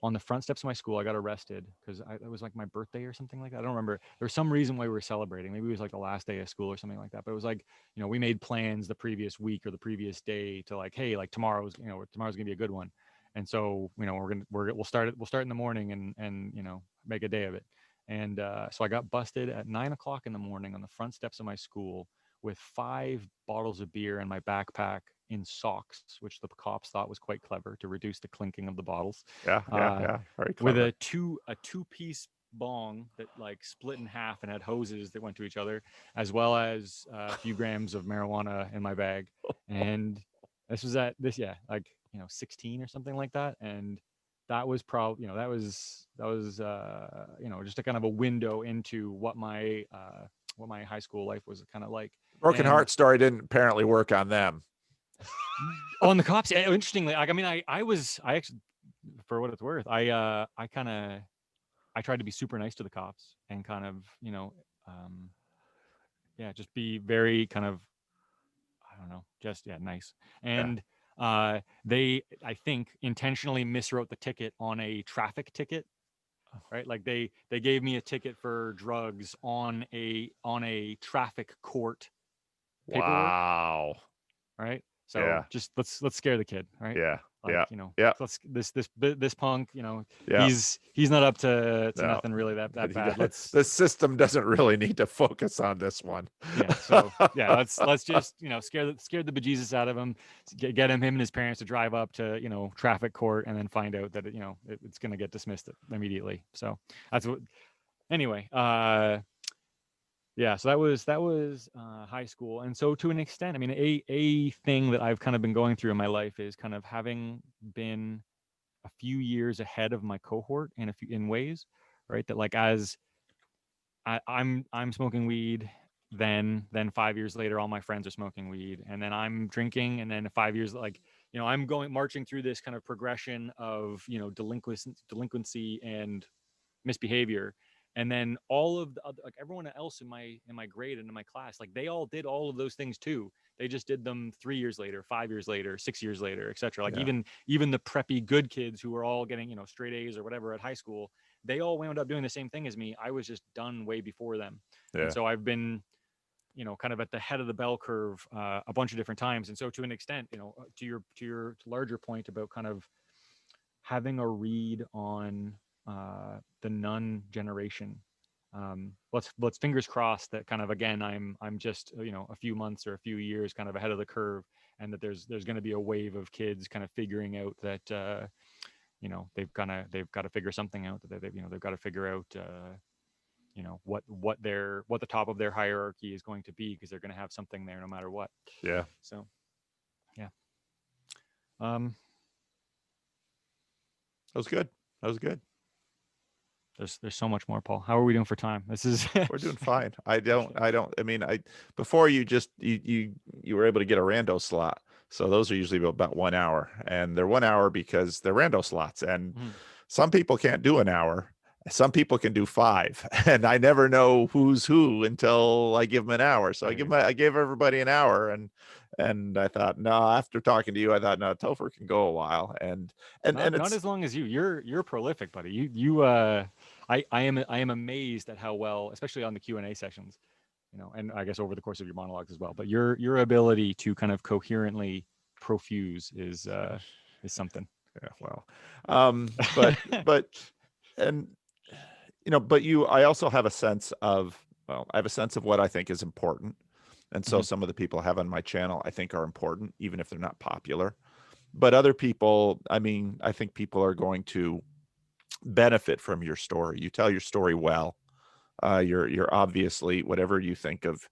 on the front steps of my school. I got arrested because it was like my birthday or something like that. I don't remember. There was some reason why we were celebrating. Maybe it was like the last day of school or something like that. But it was like, we made plans the previous week or the previous day to, like, hey, like tomorrow's gonna be a good one. And so, we'll start in the morning and make a day of it. And so I got busted at 9 o'clock in the morning on the front steps of my school with 5 bottles of beer in my backpack in socks, which the cops thought was quite clever to reduce the clinking of the bottles. Yeah. Yeah. Uh, Yeah. Very with clever. a two-piece bong that, like, split in half and had hoses that went to each other, as well as a few grams of marijuana in my bag. And this was at this yeah, like, 16 or something like that. And that was probably, that was just a kind of a window into what my high school life was kind of like. Broken And heart story didn't apparently work on them. on the cops, interestingly, like, I mean, I actually, for what it's worth, I tried to be super nice to the cops and kind of, um, yeah, just be very kind of, I don't know, just, yeah, nice. Yeah. And they, I think, intentionally miswrote the ticket on a traffic ticket, right? Like, they gave me a ticket for drugs on a traffic court paperwork, Wow. right? So Yeah. just let's scare the kid, right? Yeah. Like, Yeah. Yeah. let's this punk, Yeah. he's not up to No. nothing really that bad. Let's The system doesn't really need to focus on this one. Yeah. So yeah, let's just scare the bejesus out of him, get him and his parents to drive up to traffic court, and then find out that it's going to get dismissed immediately. So that's what. Anyway, yeah, so that was high school. And so, to an extent, I mean, a thing that I've kind of been going through in my life is kind of having been a few years ahead of my cohort in ways, right? That, like, as I'm smoking weed, then 5 years later, all my friends are smoking weed, and then I'm drinking, and then 5 years, like, I'm going marching through this kind of progression of delinquency and misbehavior. And then all of the other, like, everyone else in my grade and in my class, like, they all did all of those things too. They just did them 3 years later, 5 years later, 6 years later, etc. Like, Yeah. even the preppy good kids who were all getting straight A's or whatever at high school, they all wound up doing the same thing as me. I was just done way before them. And Yeah. so I've been kind of at the head of the bell curve a bunch of different times. And so, to an extent, to your larger point about kind of having a read on the nun generation. Let's fingers crossed that kind of again I'm just a few months or a few years kind of ahead of the curve, and that there's going to be a wave of kids kind of figuring out that they've got to figure something out, that they've got to figure out what the top of their hierarchy is going to be, because they're going to have something there no matter what. Yeah. So yeah. Um, That was good. That was good. there's so much more, Paul. How are we doing for time? This is We're doing fine. I mean, before you were able to get a rando slot. So those are usually about 1 hour, and they're 1 hour because they're rando slots. And some people can't do an hour. Some people can do 5, and I never know who's who until I give them an hour. So I gave everybody an hour, and I thought, no, after talking to you, I thought, no, Topher can go a while, and not it's as long as you. You're prolific, buddy. I am amazed at how well, especially on the Q&A sessions, and I guess over the course of your monologues as well. But your ability to kind of coherently profuse is something. yeah, well, but and but I also have a sense of, I have a sense of what I think is important. And so some of the people I have on my channel, I think are important, even if they're not popular. But other people, I mean, I think people are going to benefit from your story. You tell your story well. You're obviously, whatever you think of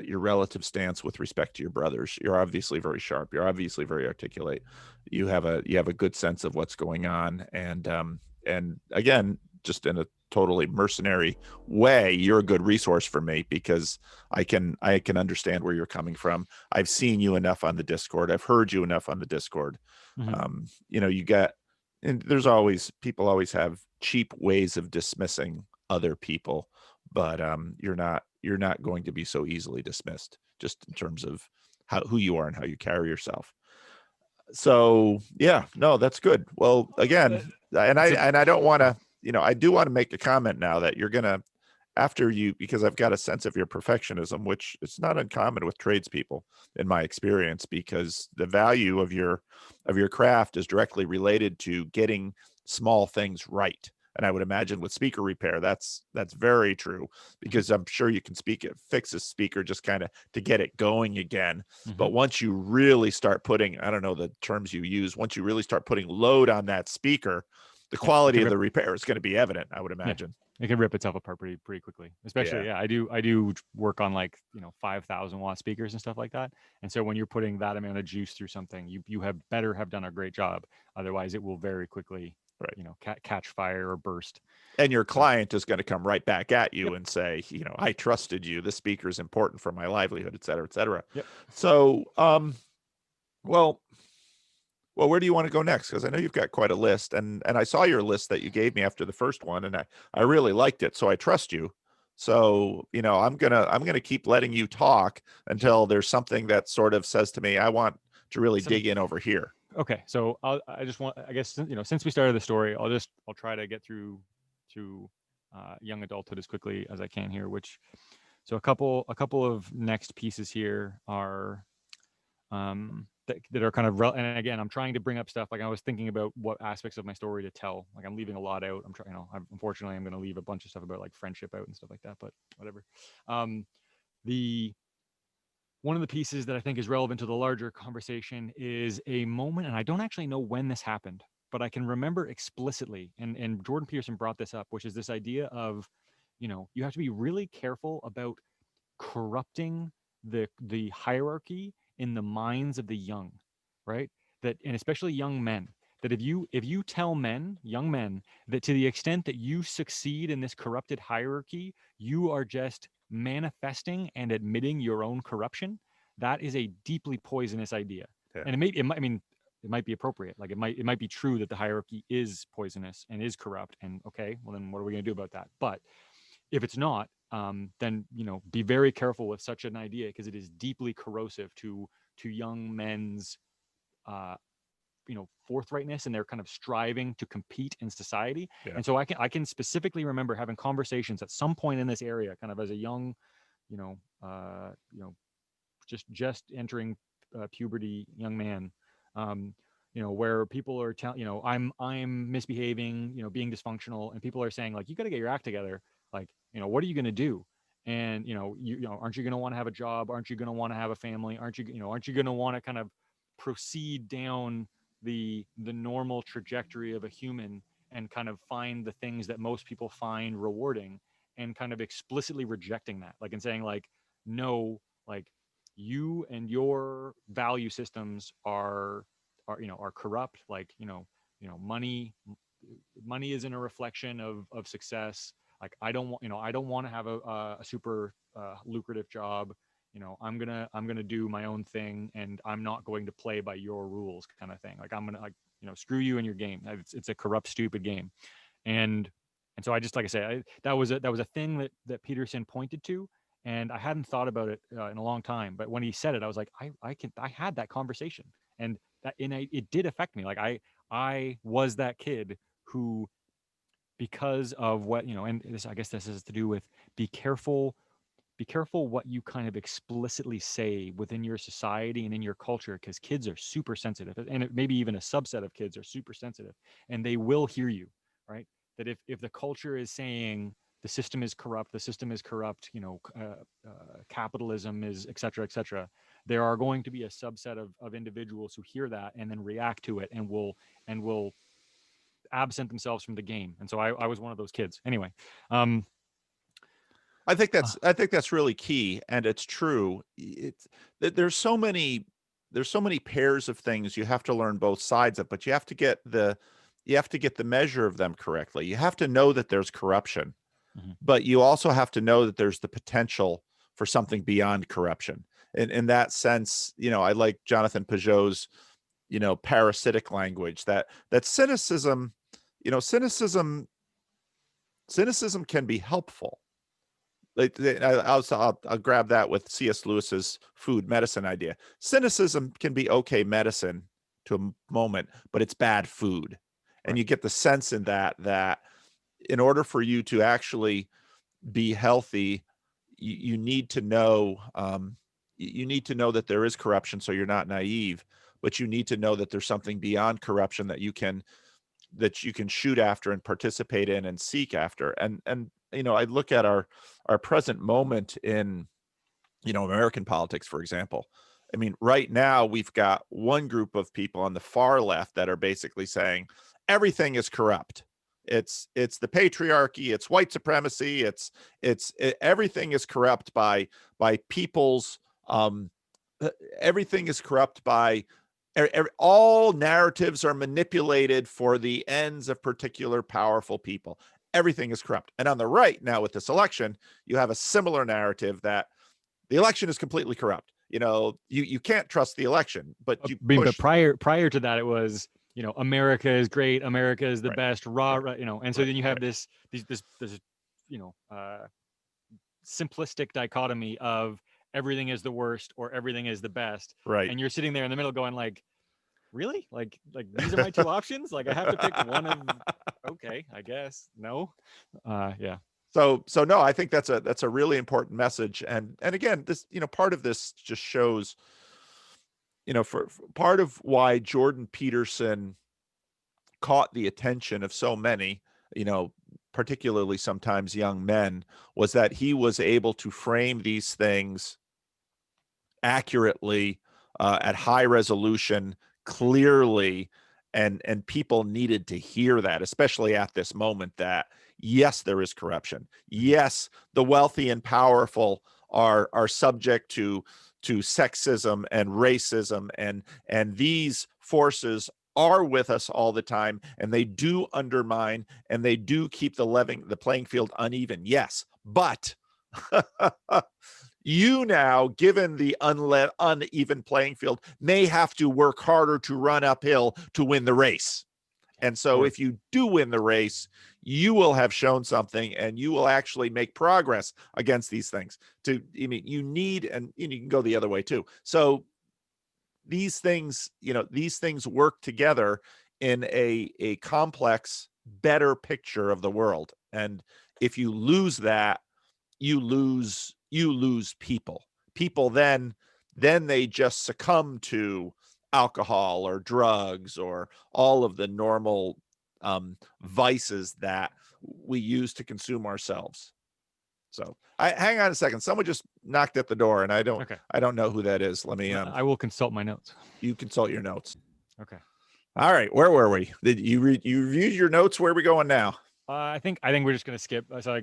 your relative stance with respect to your brothers, you're obviously very sharp. You're obviously very articulate. You have a good sense of what's going on, and again, just in a totally mercenary way, you're a good resource for me because I can understand where you're coming from. I've seen you enough on the Discord. I've heard you enough on the Discord. You get, and there's always, people always have cheap ways of dismissing other people, but you're not going to be so easily dismissed, just in terms of who you are and how you carry yourself. So yeah, no, that's good. Well, again, and I don't want to, I do want to make a comment now that you're gonna, after you, because I've got a sense of your perfectionism, which it's not uncommon with tradespeople in my experience, because the value of your craft is directly related to getting small things right. And I would imagine with speaker repair, that's very true, because I'm sure you can fix a speaker just kind of to get it going again. But once you really start putting, I don't know the terms you use, once you really start putting load on that speaker, the quality of the repair is going to be evident, I would imagine. It can rip itself apart pretty quickly. Especially, I do work on 5,000 watt speakers and stuff like that. And so when you're putting that amount of juice through something, you have better have done a great job. Otherwise, it will very quickly, catch fire or burst. And your client is going to come right back at you and say, I trusted you. This speaker is important for my livelihood, et cetera, et cetera. Yep. So, well, where do you want to go next? Because I know you've got quite a list, and I saw your list that you gave me after the first one, and I really liked it. So I trust you. So, I'm gonna keep letting you talk until there's something that sort of says to me, I want to really dig in over here. Okay, so I just want, I guess, since we started the story, I'll try to get through to young adulthood as quickly as I can here. So a couple of next pieces here are that are kind of and again, I'm trying to bring up stuff, like I was thinking about what aspects of my story to tell. Like I'm leaving a lot out. I'm trying, unfortunately, I'm going to leave a bunch of stuff about like friendship out and stuff like that. But whatever. The One of the pieces that I think is relevant to the larger conversation is a moment, and I don't actually know when this happened, but I can remember explicitly, and Jordan Peterson brought this up, which is this idea of, you have to be really careful about corrupting the hierarchy in the minds of the young, right? That, and especially young men, that if you tell young men, that to the extent that you succeed in this corrupted hierarchy, you are just manifesting and admitting your own corruption, that is a deeply poisonous idea. Yeah. And it might be appropriate. Like it might be true that the hierarchy is poisonous and is corrupt. And okay, well then what are we going to do about that? But if it's not, then be very careful with such an idea, because it is deeply corrosive to young men's forthrightness and their kind of striving to compete in society. Yeah. And so I can specifically remember having conversations at some point in this area, kind of as a young, just entering puberty young man, where people are telling, I'm misbehaving, being dysfunctional, and people are saying like, you got to get your act together. Like, what are you going to do? And aren't you going to want to have a job? Aren't you going to want to have a family? Aren't you going to want to kind of proceed down the normal trajectory of a human and kind of find the things that most people find rewarding, and kind of explicitly rejecting that, like, and saying like, no, like, you and your value systems are corrupt. Like, money isn't a reflection of success. Like, I don't want to have a super lucrative job. I'm gonna do my own thing, and I'm not going to play by your rules, kind of thing. Like, I'm gonna, like, screw you and your game. It's a corrupt, stupid game. And and so I just, like I say, that was a thing that Peterson pointed to, and I hadn't thought about it in a long time. But when he said it, I was like, I had that conversation, and it did affect me. Like, I was that kid who, because of what, and this, I guess this has to do with, be careful be careful what you kind of explicitly say within your society and in your culture, because kids are super sensitive, and maybe even a subset of kids are super sensitive, and they will hear you, right? That if the culture is saying the system is corrupt, capitalism is, et cetera, et cetera, there are going to be a subset of individuals who hear that and then react to it, and will absent themselves from the game. And so I was one of those kids. Anyway, um, I think that's really key, and it's true. There's so many pairs of things you have to learn both sides of, but you have to get the measure of them correctly. You have to know that there's corruption, mhm, but you also have to know that there's the potential for something beyond corruption. In that sense, I like Jonathan Peugeot's, parasitic language, that cynicism, you know, cynicism cynicism can be helpful. Like, I'll grab that with C.S. Lewis's food medicine idea. Cynicism can be okay medicine to a moment, but it's bad food. And right. you get the sense in that in order for you to actually be healthy, you need to know, you need to know that there is corruption, so you're not naive, but you need to know that there's something beyond corruption that you can shoot after and participate in and seek after. And I look at our present moment in, American politics, for example. I mean, right now we've got one group of people on the far left that are basically saying everything is corrupt. It's the patriarchy, it's white supremacy, everything is corrupt by people's, um everything is corrupt by, all narratives are manipulated for the ends of particular powerful people. Everything is corrupt. And on the right now, with this election, you have a similar narrative that the election is completely corrupt. You can't trust the election, but you But push. prior to that, it was, America is great, America is the Right, best, rah, right, rah, and so right, then you have right, this you know uh, simplistic dichotomy of everything is the worst or everything is the best, right. and you're sitting there in the middle going like, really, like these are my two options, like I have to pick one of, okay, I guess, no, yeah. So no, I think that's a really important message. And again, this, part of this just shows, for part of why Jordan Peterson caught the attention of so many, you know, particularly sometimes young men, was that he was able to frame these things accurately, at high resolution, clearly, and people needed to hear that, especially at this moment, that yes, there is corruption. Mhm. Yes, the wealthy and powerful are subject to sexism and racism, and these forces are with us all the time, and they do undermine and they do keep the playing field uneven. Yes, but you now, given the uneven playing field, may have to work harder to run uphill to win the race. And so, Or if you do win the race, you will have shown something and you will actually make progress against these things. I mean, you need, and you can go the other way too. So, these things work together in a complex, better picture of the world. And if you lose that, you lose people. People then they just succumb to alcohol or drugs or all of the normal vices that we use to consume ourselves. So hang on a second. Someone just knocked at the door, and Okay. I don't know who that is. Let me I will consult my notes. you consult your notes. Okay. All right, where were we? Did you you reviewed your notes? Where are we going now? I think we're just gonna skip. So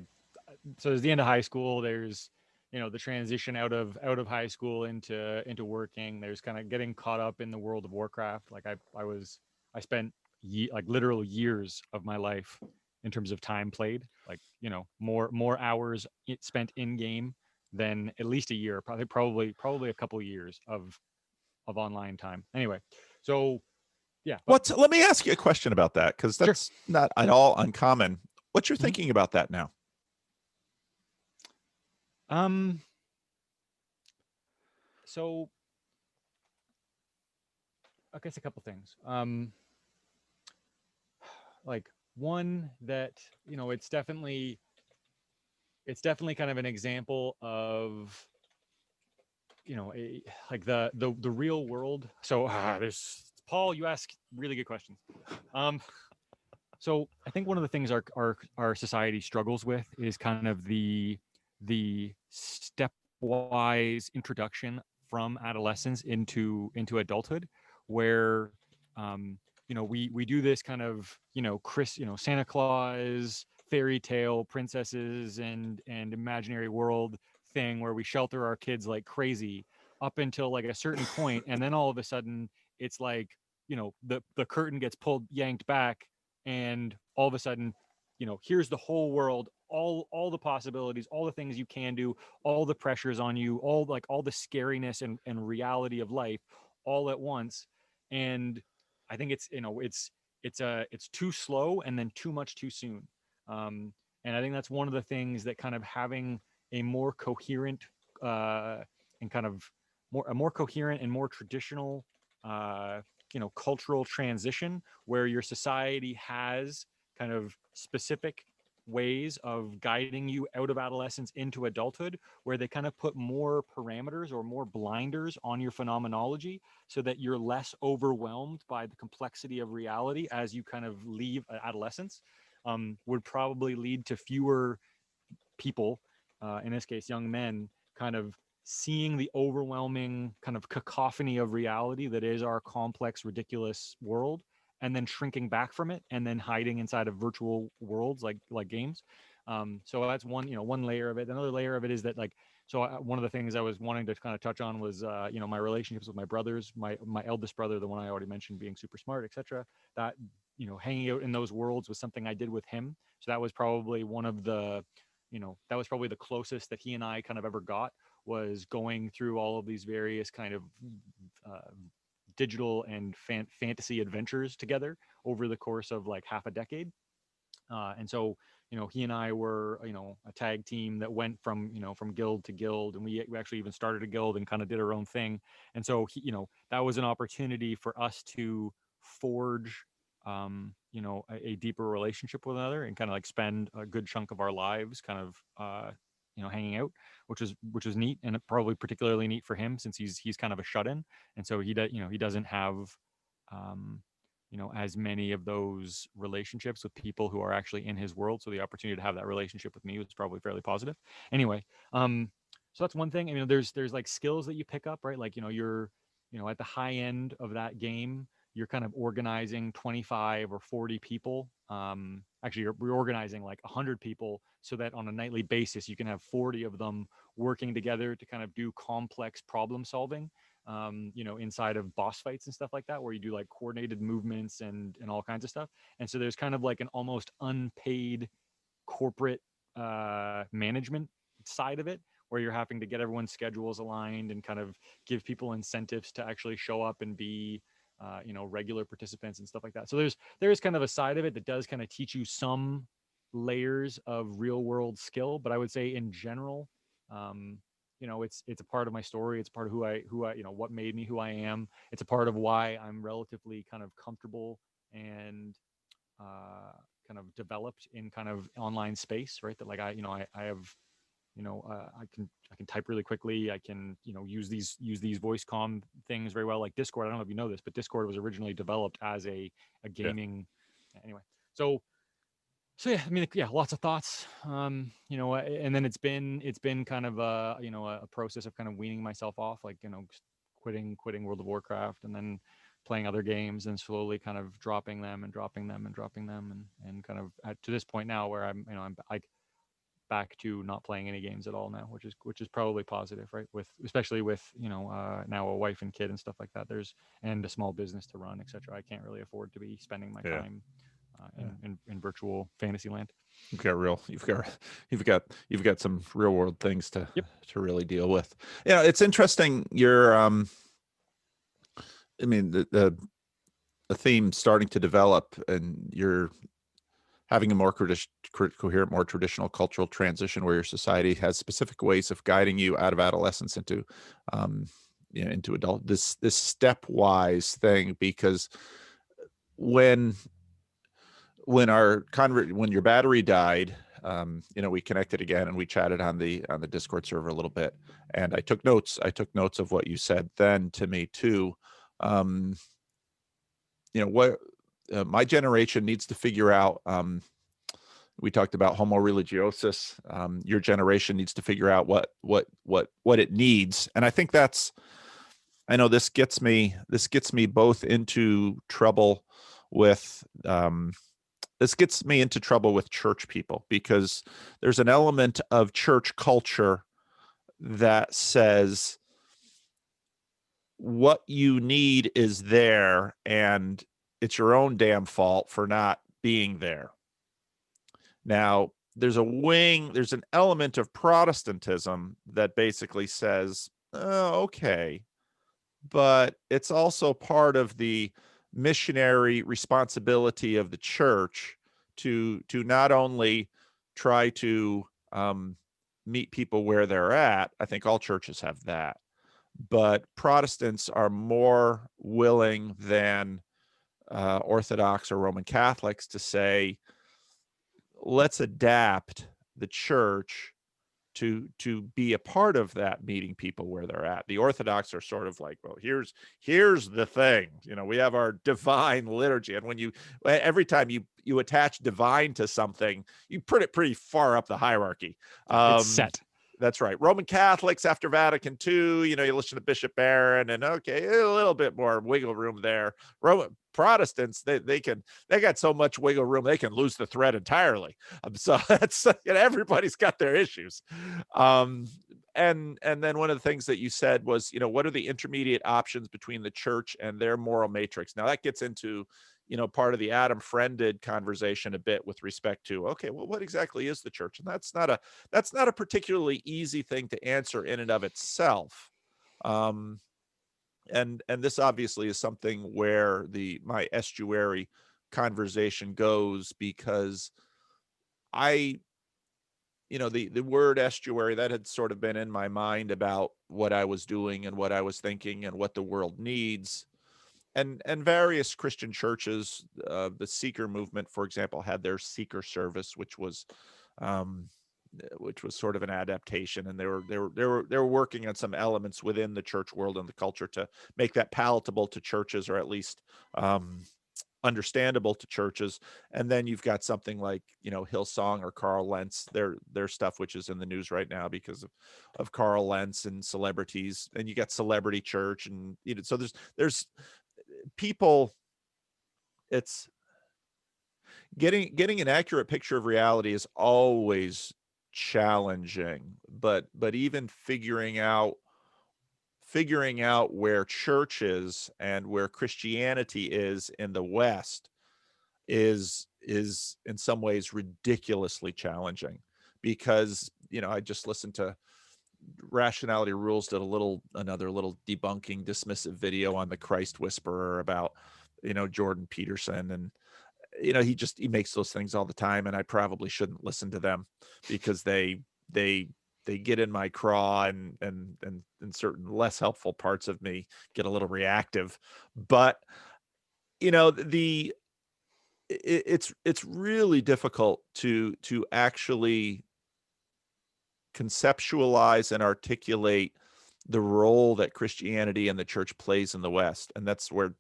there's the end of high school. There's the transition out of high school into working. There's kind of getting caught up in the world of Warcraft. Like I spent like literal years of my life in terms of time played. Like more hours spent in game than at least a year. Probably a couple years of online time. Anyway, so yeah, but Let me ask you a question about that, because sure. that's not at all uncommon. What you're Mhm. thinking about that now? Um. So I guess a couple things. Like one that it's definitely kind of an example of like the real world. So there's Paul. You ask really good questions. Um. So I think one of the things our society struggles with is kind of the stepwise introduction from adolescence into adulthood, where we do this kind of Santa Claus fairy tale princesses and imaginary world thing where we shelter our kids like crazy up until like a certain point, and then all of a sudden it's like the curtain gets pulled yanked back, and all of a sudden here's the whole world, all the possibilities, all the things you can do, all the pressures on you, all the scariness and reality of life all at once. And I think it's too slow and then too much too soon. And I think that's one of the things that kind of having a more coherent and kind of more coherent and more traditional cultural transition, where your society has kind of specific ways of guiding you out of adolescence into adulthood, where they kind of put more parameters or more blinders on your phenomenology so that you're less overwhelmed by the complexity of reality as you kind of leave adolescence, would probably lead to fewer people, in this case, young men, kind of seeing the overwhelming kind of cacophony of reality that is our complex, ridiculous world, and then shrinking back from it, and then hiding inside of virtual worlds like games. So that's one layer of it. Another layer of it is that one of the things I was wanting to kind of touch on was my relationships with my brothers, my eldest brother, the one I already mentioned, being super smart, etc. That hanging out in those worlds was something I did with him. So that was probably that was probably the closest that he and I kind of ever got, was going through all of these various kind of uh, digital and fantasy adventures together over the course of like half a decade. And so he and I were a tag team that went from guild to guild, and we actually even started a guild and kind of did our own thing. And so that was an opportunity for us to forge a deeper relationship with another, and kind of like spend a good chunk of our lives kind of hanging out, which was neat, and probably particularly neat for him since he's kind of a shut in, and so he doesn't have um, as many of those relationships with people who are actually in his world. So the opportunity to have that relationship with me was probably fairly positive. Anyway, so that's one thing. I mean, there's like skills that you pick up, right? Like you're at the high end of that game, you're kind of organizing 25 or 40 people. Actually, you're organizing like 100 people so that on a nightly basis you can have 40 of them working together to kind of do complex problem solving, inside of boss fights and stuff like that, where you do like coordinated movements and all kinds of stuff. And so there's kind of like an almost unpaid corporate management side of it, where you're having to get everyone's schedules aligned and kind of give people incentives to actually show up and be regular participants and stuff like that. So there is kind of a side of it that does kind of teach you some layers of real world skill, but I would say in general, um, it's a part of my story. It's part of who I what made me who I am. It's a part of why I'm relatively kind of comfortable and uh, kind of developed in kind of online space, right? That like I have I can type really quickly. I can, use these voice comm things very well, like Discord. I don't know if you know this, but Discord was originally developed as a Yeah. gaming. Anyway, so yeah, I mean, yeah, lots of thoughts. And then it's been kind of a process of kind of weaning myself off, like, quitting World of Warcraft, and then playing other games, and slowly kind of dropping them and dropping them and dropping them, and kind of to this point now where I'm like back to not playing any games at all now, which is probably positive, right? With especially with now a wife and kid and stuff like that. And a small business to run, etc. I can't really afford to be spending my Yeah. time in virtual fantasy land. You've got some real world things Yep. to really deal with. Yeah, it's interesting. I mean, the theme starting to develop, and you're having a more coherent, more traditional cultural transition where your society has specific ways of guiding you out of adolescence into, into adult. This stepwise thing, because when when your battery died, we connected again and we chatted on the Discord server a little bit, and I took notes. Of what you said then to me too. Um, what my generation needs to figure out. We talked about homo religiosus. Your generation needs to figure out what it needs, and I think that's. I know this gets me both into trouble with. This gets me into trouble with church people, because there's an element of church culture that says what you need is there, and it's your own damn fault for not being there. Now, there's an element of Protestantism that basically says, oh, okay, but it's also part of the missionary responsibility of the church to not only try to meet people where they're at. I think all churches have that, but Protestants are more willing than Orthodox or Roman Catholics to say, let's adapt the church to be a part of that, meeting people where they're at. The Orthodox are sort of like, well, here's the thing, we have our divine liturgy, and when every time you attach divine to something, you put it pretty far up the hierarchy. Yeah, it's set. That's right. Roman Catholics after Vatican II, you listen to Bishop Barron, and okay, a little bit more wiggle room there. Roman Protestants, they got so much wiggle room they can lose the thread entirely. So that's everybody's got their issues. And then one of the things that you said was, what are the intermediate options between the church and their moral matrix? Now that gets into part of the Adam Friended conversation a bit with respect to, okay, well, what exactly is the church? And that's not a particularly easy thing to answer in and of itself. And this obviously is something where my estuary conversation goes, because the word estuary, that had sort of been in my mind about what I was doing and what I was thinking and what the world needs. And various Christian churches, the Seeker movement, for example, had their Seeker service, which was sort of an adaptation, and they were working on some elements within the church world and the culture to make that palatable to churches, or at least understandable to churches. And then you've got something like Hillsong or Carl Lentz, their stuff, which is in the news right now because of Carl Lentz and celebrities, and you got Celebrity Church, and so there's people. It's getting an accurate picture of reality is always challenging, but even figuring out where church is and where Christianity is in the West is in some ways ridiculously challenging, because I just listened to Rationality Rules, did another little debunking dismissive video on the Christ Whisperer about Jordan Peterson, and he makes those things all the time, and I probably shouldn't listen to them because they get in my craw, and certain less helpful parts of me get a little reactive. But it's really difficult to actually conceptualize and articulate the role that Christianity and the church plays in the West. And that's where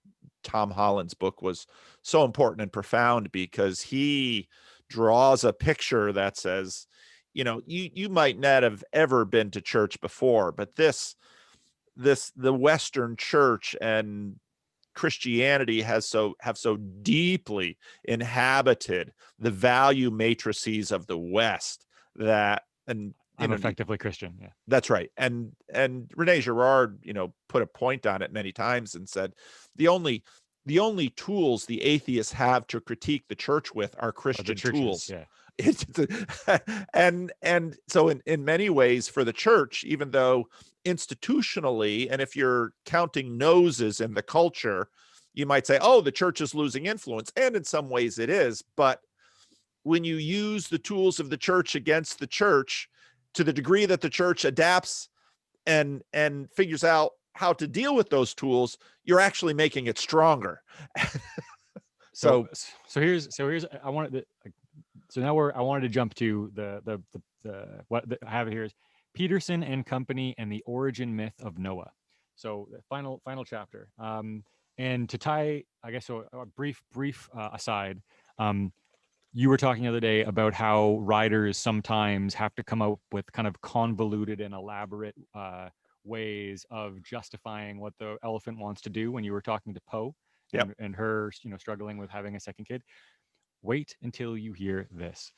Tom Holland's book was so important and profound, because he draws a picture that says, you might not have ever been to church before, but the Western church and Christianity have so deeply inhabited the value matrices of the West that, and I'm effectively Christian. Yeah, that's right. And Rene Girard, put a point on it many times and said the only tools the atheists have to critique the church with are or the Christian churches. tools. Yeah, And so in many ways, for the church, even though institutionally, and if you're counting noses in the culture, you might say, oh, the church is losing influence. And in some ways it is. But when you use the tools of the church against the church, to the degree that the church adapts and figures out how to deal with those tools, you're actually making it stronger. So here's I wanted to, so now I wanted to jump to the what I have here is Peterson and Company and the Origin Myth of Noah. So the final chapter. And to tie, I guess, so a brief aside. You were talking the other day about how writers sometimes have to come up with kind of convoluted and elaborate ways of justifying what the elephant wants to do. When you were talking to Poe and her, struggling with having a second kid. Wait until you hear this.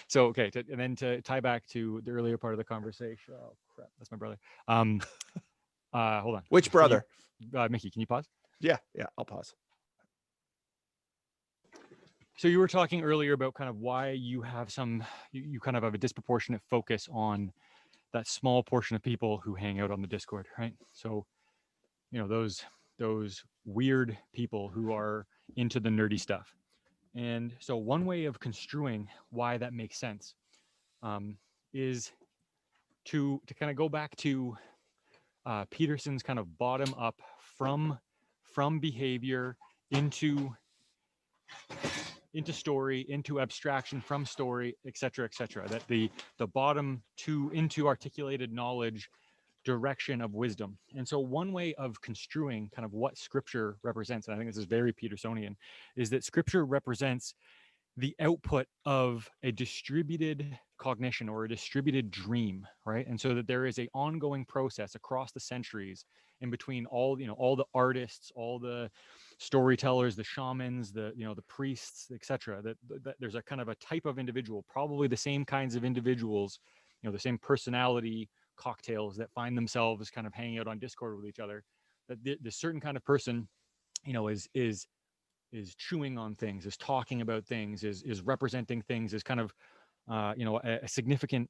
So, okay. And then to tie back to the earlier part of the conversation. Oh, crap. That's my brother. Hold on. Which brother? Mickey, can you pause? Yeah, I'll pause. So you were talking earlier about kind of why you have you kind of have a disproportionate focus on that small portion of people who hang out on the Discord, right? So, those weird people who are into the nerdy stuff. And so one way of construing why that makes sense is to kind of go back to Peterson's kind of bottom up from behavior into story, into abstraction, from story, et cetera, that the bottom into articulated knowledge direction of wisdom. And so one way of construing kind of what scripture represents, and I think this is very Petersonian, is that scripture represents the output of a distributed cognition or a distributed dream, right? And so that there is an ongoing process across the centuries in between all the artists, all the storytellers, the shamans, the priests, etc. That there's a kind of a type of individual, probably the same kinds of individuals, the same personality cocktails that find themselves kind of hanging out on Discord with each other. That the certain kind of person, is chewing on things, is talking about things, is representing things, is kind of a significant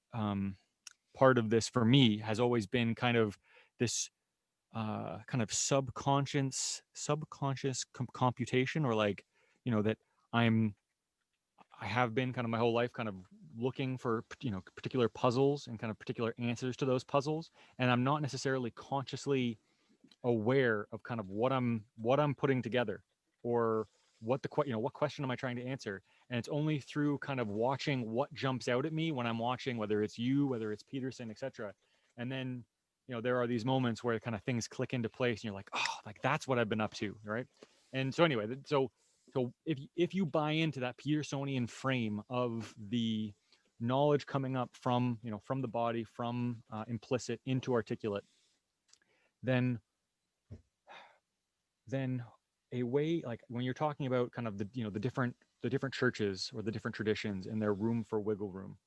part of this for me has always been kind of this kind of subconscious computation, or like that I have been kind of my whole life kind of looking for particular puzzles and kind of particular answers to those puzzles, and I'm not necessarily consciously aware of kind of what I'm putting together, or what what question am I trying to answer. And it's only through kind of watching what jumps out at me when I'm watching, whether it's you, whether it's Peterson, etc. And then there are these moments where kind of things click into place and you're like, oh, like that's what I've been up to, right? And so anyway, so if you buy into that Petersonian frame of the knowledge coming up from from the body, from implicit into articulate, then a way, like when you're talking about kind of the the different churches or the different traditions and their room for wiggle room,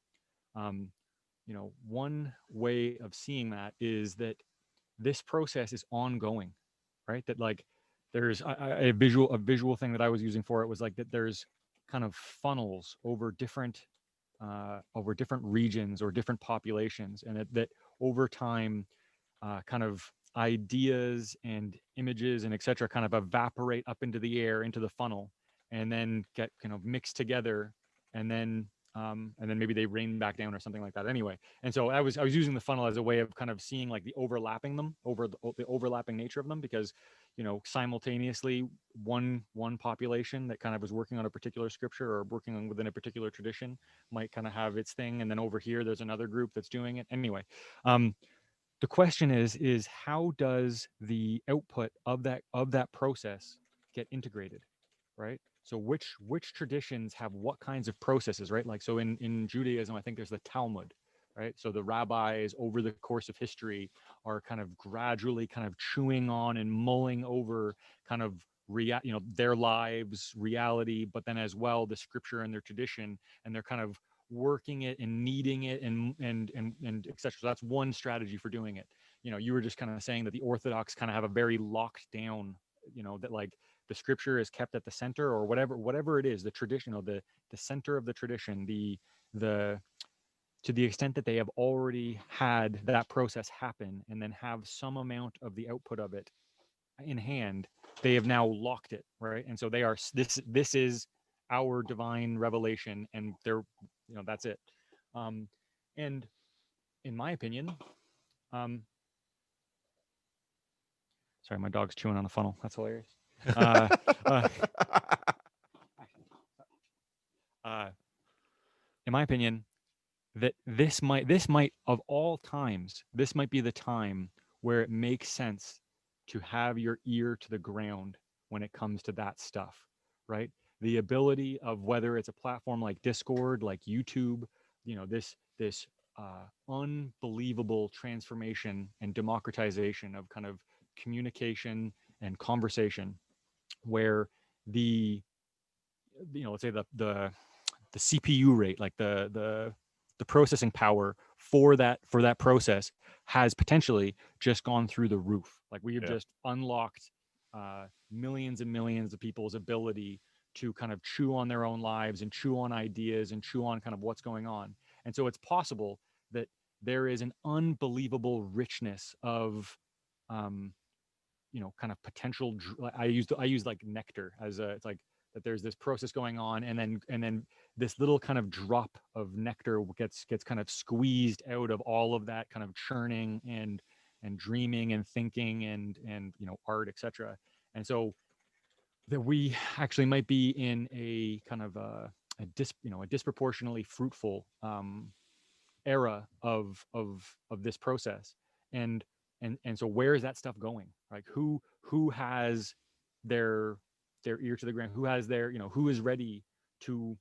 one way of seeing that is that this process is ongoing, right? That like there's a visual thing that I was using for it was like that there's kind of funnels over different regions or different populations, and that over time kind of ideas and images and etc. kind of evaporate up into the air, into the funnel, and then get kind of mixed together, and then and then maybe they rain back down or something like that. Anyway, and so I was using the funnel as a way of kind of seeing like the overlapping them over the overlapping nature of them, because simultaneously one population that kind of was working on a particular scripture or working on within a particular tradition might kind of have its thing, and then over here there's another group that's doing it. Anyway, the question is how does the output of that process get integrated, right? So which traditions have what kinds of processes, right? Like, so in Judaism, I think there's the Talmud, right? So the rabbis over the course of history are kind of gradually kind of chewing on and mulling over kind of their lives, reality, but then as well the scripture and their tradition, and they're kind of working it and kneading it and etc. So that's one strategy for doing it. You were just kind of saying that the Orthodox kind of have a very locked down, that like the scripture is kept at the center, or whatever it is, the traditional, the center of the tradition, the to the extent that they have already had that process happen and then have some amount of the output of it in hand, they have now locked it, right? And so they are this is our divine revelation, and they're that's it. um and in my opinion, um sorry, my dog's chewing on the funnel, that's hilarious. uh, uh, uh in my opinion, that this might of all times, this might be the time where it makes sense to have your ear to the ground when it comes to that stuff, right? The ability of, whether it's a platform like Discord, like YouTube, this unbelievable transformation and democratization of kind of communication and conversation, where the let's say the CPU rate, like the processing power for that process, has potentially just gone through the roof. Like, we have Yeah. just unlocked millions and millions of people's ability to kind of chew on their own lives and chew on ideas and chew on kind of what's going on. And so it's possible that there is an unbelievable richness of um, kind of potential. I use like nectar as a, it's like that there's this process going on, and then this little kind of drop of nectar gets kind of squeezed out of all of that kind of churning and dreaming and thinking and art, etc. And so that we actually might be in a kind of a disproportionately fruitful era of this process. And and and so where is that stuff going? Like, who has their ear to the ground, who has their, who is ready to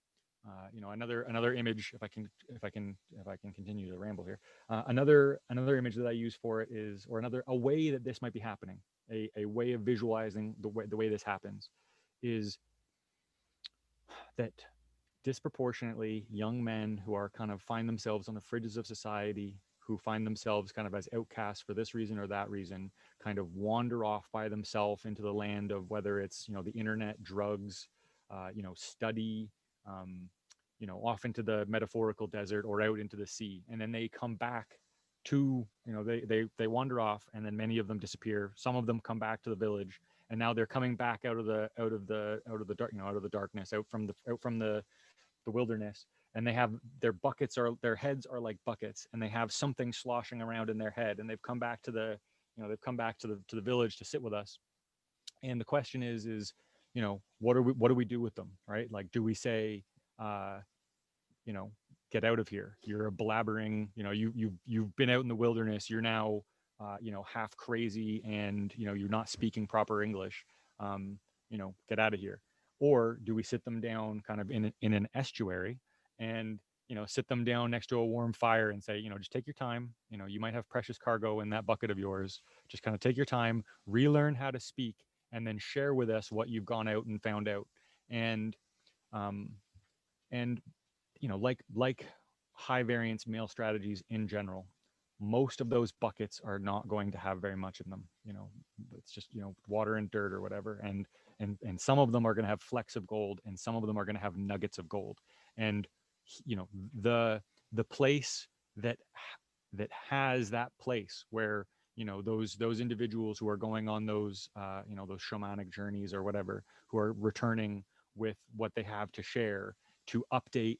another image, if I can continue to ramble here. Another image that I use for it is, or another a way that this might be happening, a way of visualizing the way this happens, is that disproportionately young men who are kind of find themselves on the fringes of society, who find themselves kind of as outcasts for this reason or that reason, kind of wander off by themselves into the land of, whether it's the internet, drugs, study, um, off into the metaphorical desert or out into the sea, and then they come back to, they wander off, and then many of them disappear. Some of them come back to the village, and now they're coming back out of the dark, out of the darkness, out from the wilderness, and they have their heads are like buckets, and they have something sloshing around in their head, and they've come back to the village to sit with us. And the question is, what do we do with them, right? Like, do we say, uh you know get out of here, you're a blabbering, you've been out in the wilderness, you're now half crazy, and you're not speaking proper English, get out of here? Or do we sit them down kind of in an estuary, and sit them down next to a warm fire and say, just take your time, you might have precious cargo in that bucket of yours, just kind of take your time, relearn how to speak, and then share with us what you've gone out and found out. And um and like high variance male strategies in general, most of those buckets are not going to have very much in them. It's just water and dirt or whatever, and some of them are going to have flecks of gold, and some of them are going to have nuggets of gold. And you know the place that has that place where those individuals who are going on those shamanic journeys or whatever, who are returning with what they have to share, to update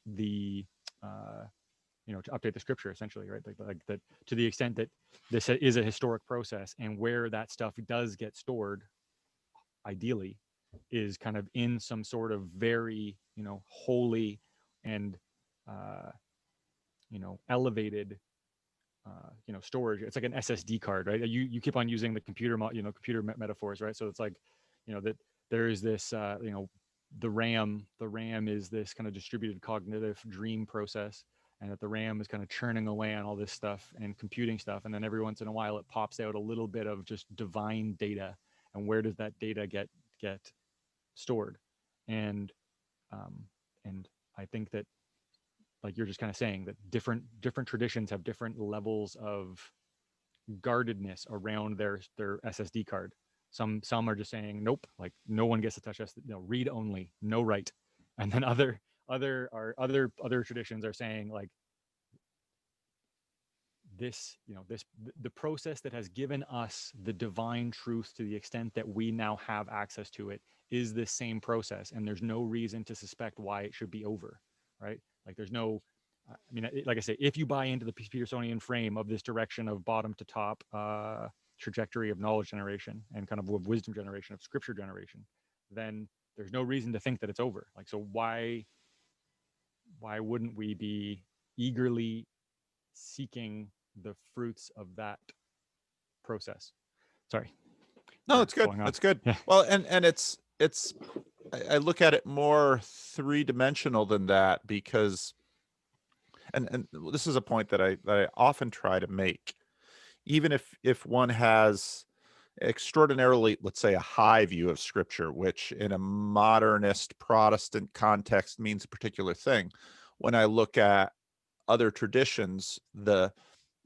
to update the scripture, essentially, right? Like that, to the extent that this is a historic process, and where that stuff does get stored, ideally, is kind of in some sort of very, holy and, uh, elevated, storage. It's like an SSD card, right? You keep on using the computer metaphors, right? So it's like, that there is this, the RAM is this kind of distributed cognitive dream process, and that the RAM is kind of churning away on all this stuff and computing stuff, and then every once in a while it pops out a little bit of just divine data, and where does that data get stored? And um, and I think that, like you're just kind of saying, that different traditions have different levels of guardedness around their SSD card. Some are just saying nope, like no one gets to touch us, read only, no write. And then other traditions are saying, like, the process that has given us the divine truth, to the extent that we now have access to it, is this same process, and there's no reason to suspect why it should be over, right? Like, there's no, I mean, like I say, if you buy into the Petersonian frame of this direction of bottom to top trajectory of knowledge generation, and kind of wisdom generation, of scripture generation, then there's no reason to think that it's over. Like, so why wouldn't we be eagerly seeking the fruits of that process? Sorry. No, it's good. It's good. Yeah. Well, and it's I look at it more three-dimensional than that, because and this is a point that I often try to make. Even if one has extraordinarily, let's say, a high view of scripture, which in a modernist Protestant context means a particular thing, when I look at other traditions, the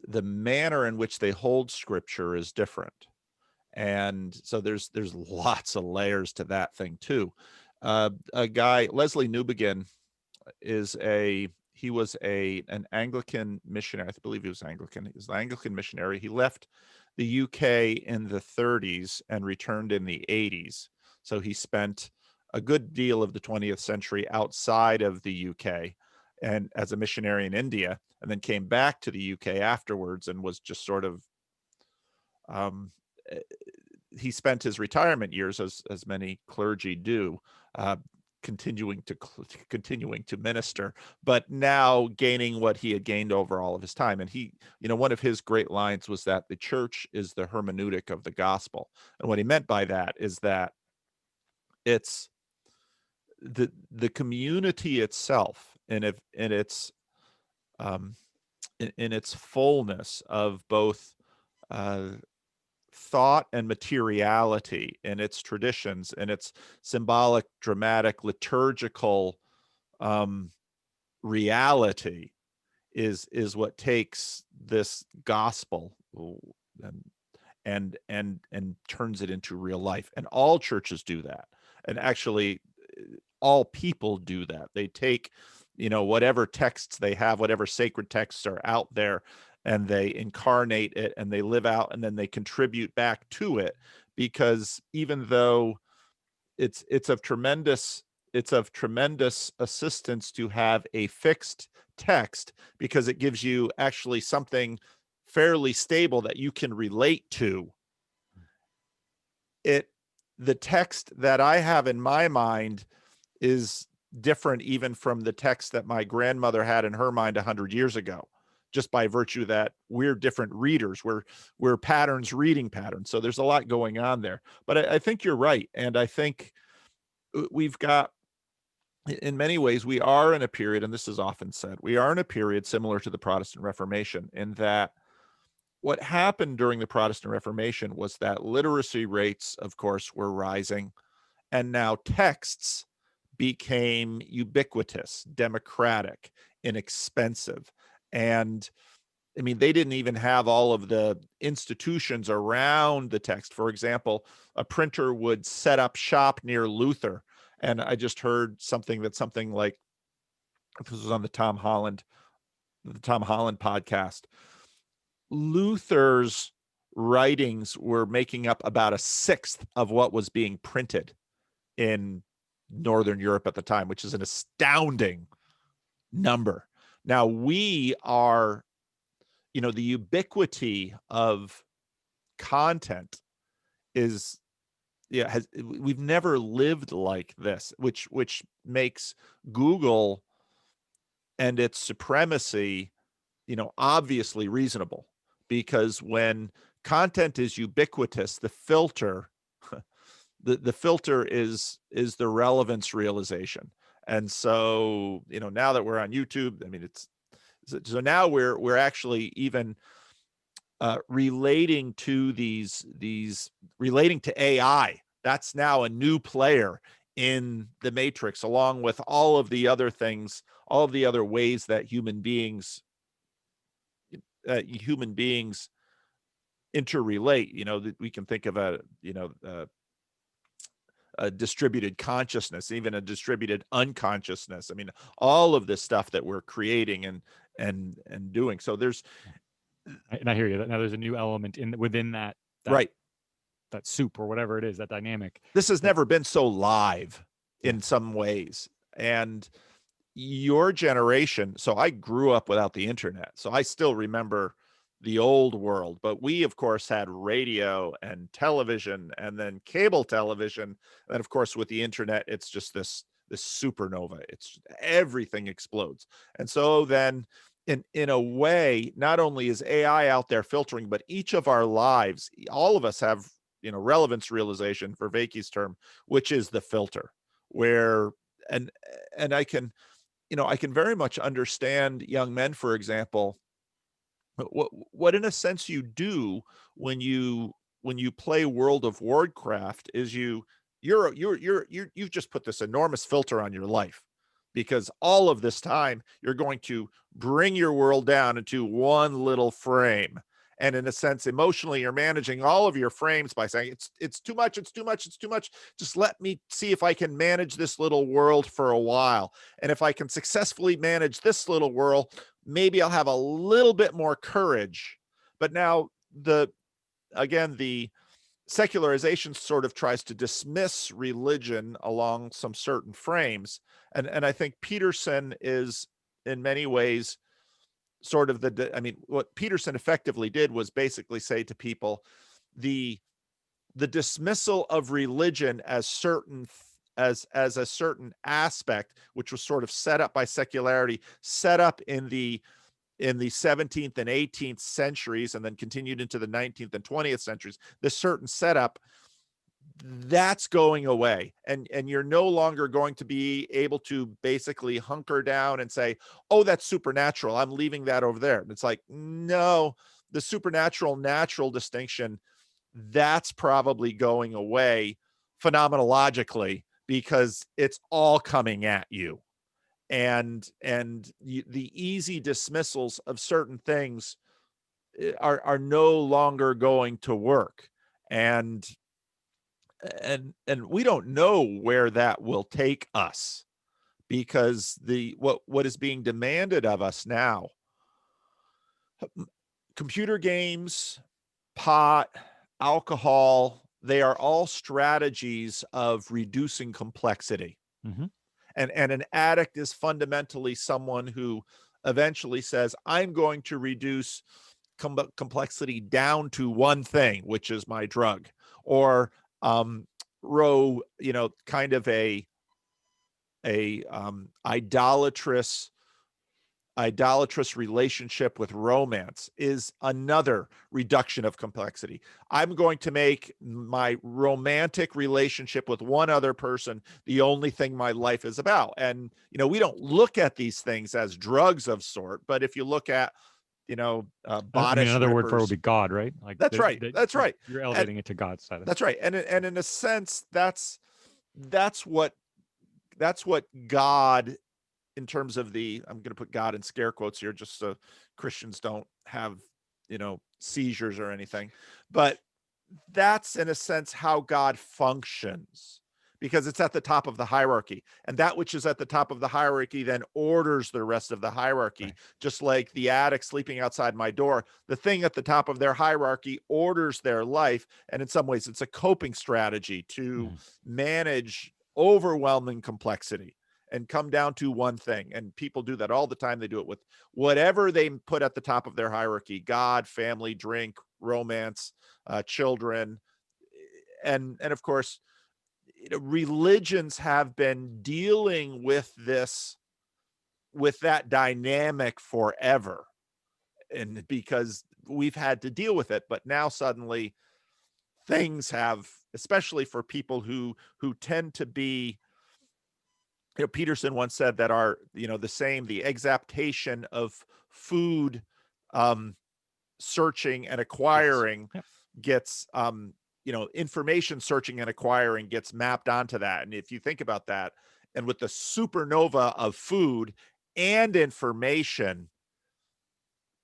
manner in which they hold scripture is different. And so there's lots of layers to that thing too. A guy, Leslie Newbegin, he was an Anglican missionary. I believe he was Anglican. He was an Anglican missionary. He left the UK in the 30s and returned in the 80s. So he spent a good deal of the 20th century outside of the UK and as a missionary in India, and then came back to the UK afterwards, and was just sort of he spent his retirement years, as many clergy do, uh, continuing to minister, but now gaining what he had gained over all of his time. And he, one of his great lines was that the church is the hermeneutic of the gospel. And what he meant by that is that it's the community itself, in its in its fullness of both thought and materiality, in its traditions, in its symbolic, dramatic, liturgical reality, is what takes this gospel and turns it into real life. And all churches do that. And actually, all people do that. They take, whatever texts they have, whatever sacred texts are out there, and they incarnate it, and they live out, and then they contribute back to it. Because even though it's of tremendous assistance to have a fixed text, because it gives you actually something fairly stable that you can relate to. The text that I have in my mind is different even from the text that my grandmother had in her mind 100 years ago, just by virtue that we're different readers. We're patterns, reading patterns. So there's a lot going on there. But I think you're right. And I think we've got, in many ways, we are in a period, and this is often said, we are in a period similar to the Protestant Reformation, in that what happened during the Protestant Reformation was that literacy rates, of course, were rising, and now texts became ubiquitous, democratic, inexpensive. And I mean, they didn't even have all of the institutions around the text. For example, a printer would set up shop near Luther. And I just heard something like, this was on the Tom Holland podcast. Luther's writings were making up about a sixth of what was being printed in Northern Europe at the time, which is an astounding number. Now we are, the ubiquity of content is, yeah, we've never lived like this, which makes Google and its supremacy, obviously reasonable, because when content is ubiquitous, the filter, the filter is the relevance realization. And so, now that we're on YouTube, I mean, so now we're actually even relating to relating to AI. That's now a new player in the matrix, along with all of the other things, all of the other ways that human beings interrelate. That we can think of a distributed consciousness, even a distributed unconsciousness. I mean, all of this stuff that we're creating and doing. So there's And I hear you. Now there's a new element within that right. that soup or whatever it is, that dynamic. This has That's never been so live yeah. in some ways. And your generation, so I grew up without the internet, so I still remember the old world, but we of course had radio and television and then cable television. And of course with the internet, it's just this supernova. It's everything explodes. And so then in a way, not only is AI out there filtering, but each of our lives, all of us have, relevance realization, for Vaki's term, which is the filter, where and and I can very much understand young men, for example, what in a sense you do when you play World of Warcraft is you've just put this enormous filter on your life, because all of this time you're going to bring your world down into one little frame. And in a sense, emotionally, you're managing all of your frames by saying it's too much, it's too much, it's too much. Just let me see if I can manage this little world for a while. And if I can successfully manage this little world, maybe I'll have a little bit more courage. But now the secularization sort of tries to dismiss religion along some certain frames. And I think Peterson is in many ways sort of I mean, what Peterson effectively did was basically say to people, the the dismissal of religion as certain as a certain aspect, which was sort of set up by secularity, set up in the 17th and 18th centuries, and then continued into the 19th and 20th centuries, this certain setup, that's going away. And you're no longer going to be able to basically hunker down and say, oh, that's supernatural, I'm leaving that over there. It's like, no, the supernatural natural distinction, that's probably going away phenomenologically, because it's all coming at you. The easy dismissals of certain things are no longer going to work. And and and we don't know where that will take us, because the what is being demanded of us now, computer games, pot, alcohol, they are all strategies of reducing complexity. Mm-hmm. And an addict is fundamentally someone who eventually says, I'm going to reduce complexity down to one thing, which is my drug. Or row, kind of a idolatrous relationship with romance is another reduction of complexity. I'm going to make my romantic relationship with one other person the only thing my life is about. And, we don't look at these things as drugs of sort, but if you look at, I mean, bodice another word for it would rippers, be God, right? Like that's right. That's right. you're And elevating it to God status. that's right. And in a sense, that's what God, in terms of I'm going to put God in scare quotes here, just so Christians don't have, seizures or anything. But that's in a sense how God functions, because it's at the top of the hierarchy. And that which is at the top of the hierarchy then orders the rest of the hierarchy. Right. Just like the addict sleeping outside my door, the thing at the top of their hierarchy orders their life. And in some ways, it's a coping strategy to Mm-hmm. manage overwhelming complexity. and come down to one thing. And people do that all the time. They do it with whatever they put at the top of their hierarchy: God, family, drink, romance, children. And of course, religions have been dealing with this, with that dynamic forever. And because we've had to deal with it, but now suddenly things have, especially for people who tend to be, Peterson once said that our, the exaptation of food, um, searching and Yes. acquiring Yep. gets, information searching and acquiring gets mapped onto that. And if you think about that, and with the supernova of food and information,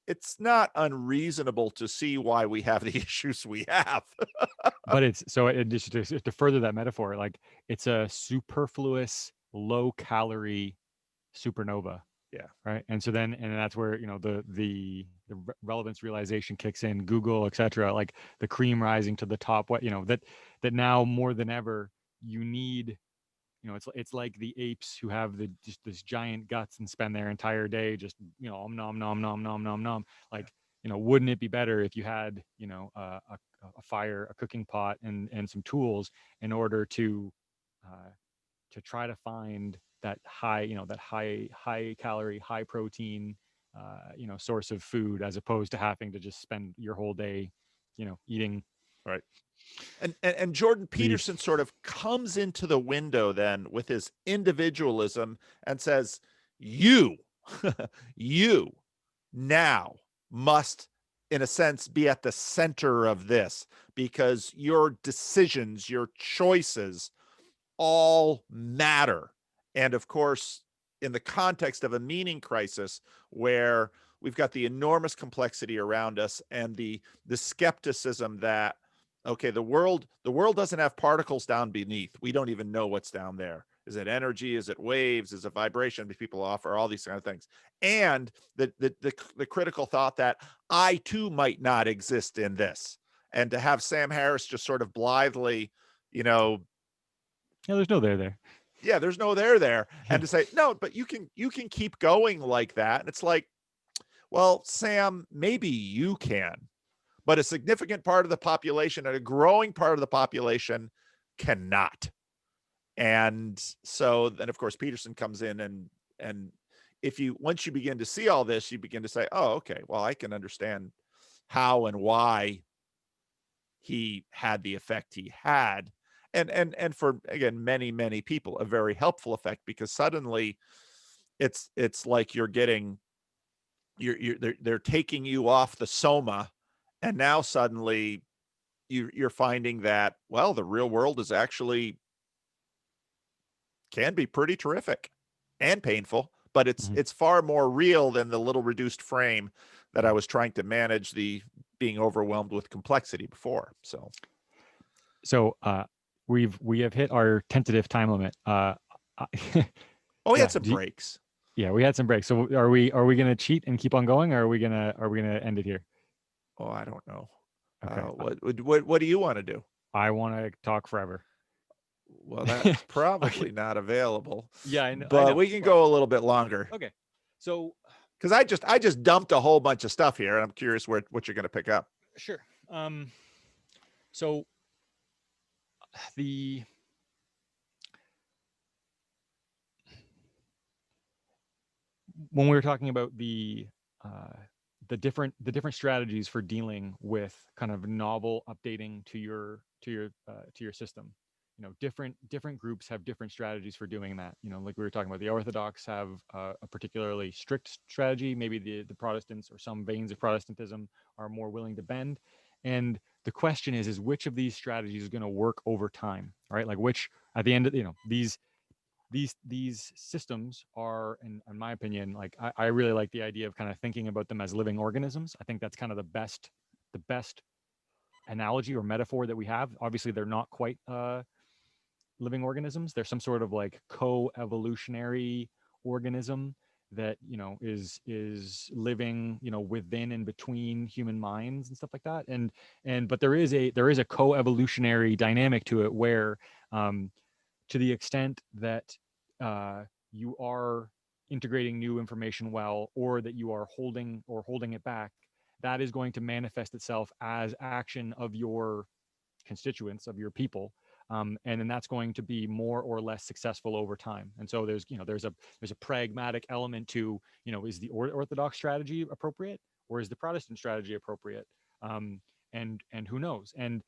it's not unreasonable to see why we have the issues we have. But it's so it just to further that metaphor, like it's a superfluous, low calorie supernova, Yeah, right? And so then, and that's where the relevance realization kicks in. Google, etc. Like the cream rising to the top. What that now more than ever you need. It's like the apes who have just this giant guts and spend their entire day just nom nom nom nom nom nom. yeah, Like wouldn't it be better if you had a fire, a cooking pot, and some tools in order to try to find that high calorie, high protein source of food, as opposed to having to just spend your whole day eating right. And Jordan leaf. Peterson sort of comes into the window then with his individualism and says, you, you now must, in a sense, be at the center of this, because your decisions, your choices all matter. And of course, in the context of a meaning crisis where we've got the enormous complexity around us and the skepticism that, okay, the world doesn't have particles down beneath. We don't even know what's down there. Is it energy? Is it waves? Is it vibration? People offer all these kind of things. And the critical thought that I too might not exist in this. And to have Sam Harris just sort of blithely, you know, Yeah, there's no there. yeah, there's no there, Yeah. and to say no, but you can keep going like that. And it's like, well, Sam, maybe you can, but a significant part of the population and a growing part of the population cannot. And so then of course Peterson comes in, and if you once you begin to see all this, you begin to say, oh, okay, well, I can understand how and why he had the effect he had. And for, again, many people, a very helpful effect, because suddenly it's like you're getting, they're taking you off the soma, and now suddenly you're finding that, well, the real world is actually, can be pretty terrific and painful, but it's Mhm. it's far more real than the little reduced frame that I was trying to manage, the being overwhelmed with complexity before. So we have hit our tentative time limit. Oh, we had Yeah. some breaks. Yeah, we had some breaks. So are we gonna cheat and keep on going, or are we gonna end it here? Oh, I don't know. Okay. What do you want to do? I want to talk forever. Well, that's Okay. probably not available, Yeah, I know. I but know. we can Well, go a little bit longer, okay. So because I just dumped a whole bunch of stuff here, and I'm curious what you're going to pick up. sure. So the when we were talking about uh, the different strategies for dealing with kind of novel updating to your system, different groups have different strategies for doing that. Like we were talking about, the Orthodox have a particularly strict strategy. Maybe the Protestants, or some veins of Protestantism, are more willing to bend. And the question is which of these strategies is going to work over time, right? Like which, at the end of, these systems are, in my opinion, like I really like the idea of kind of thinking about them as living organisms. I think that's kind of the best analogy or metaphor that we have. Obviously they're not quite living organisms. They're some sort of like co-evolutionary organism that is living within and between human minds and stuff like that. And but there is a co-evolutionary dynamic to it, where to the extent that uh, you are integrating new information well, or that you are holding it back, that is going to manifest itself as action of your constituents, of your people, and then that's going to be more or less successful over time. And so there's a pragmatic element to, is the Orthodox strategy appropriate, or is the Protestant strategy appropriate? um, and who knows? And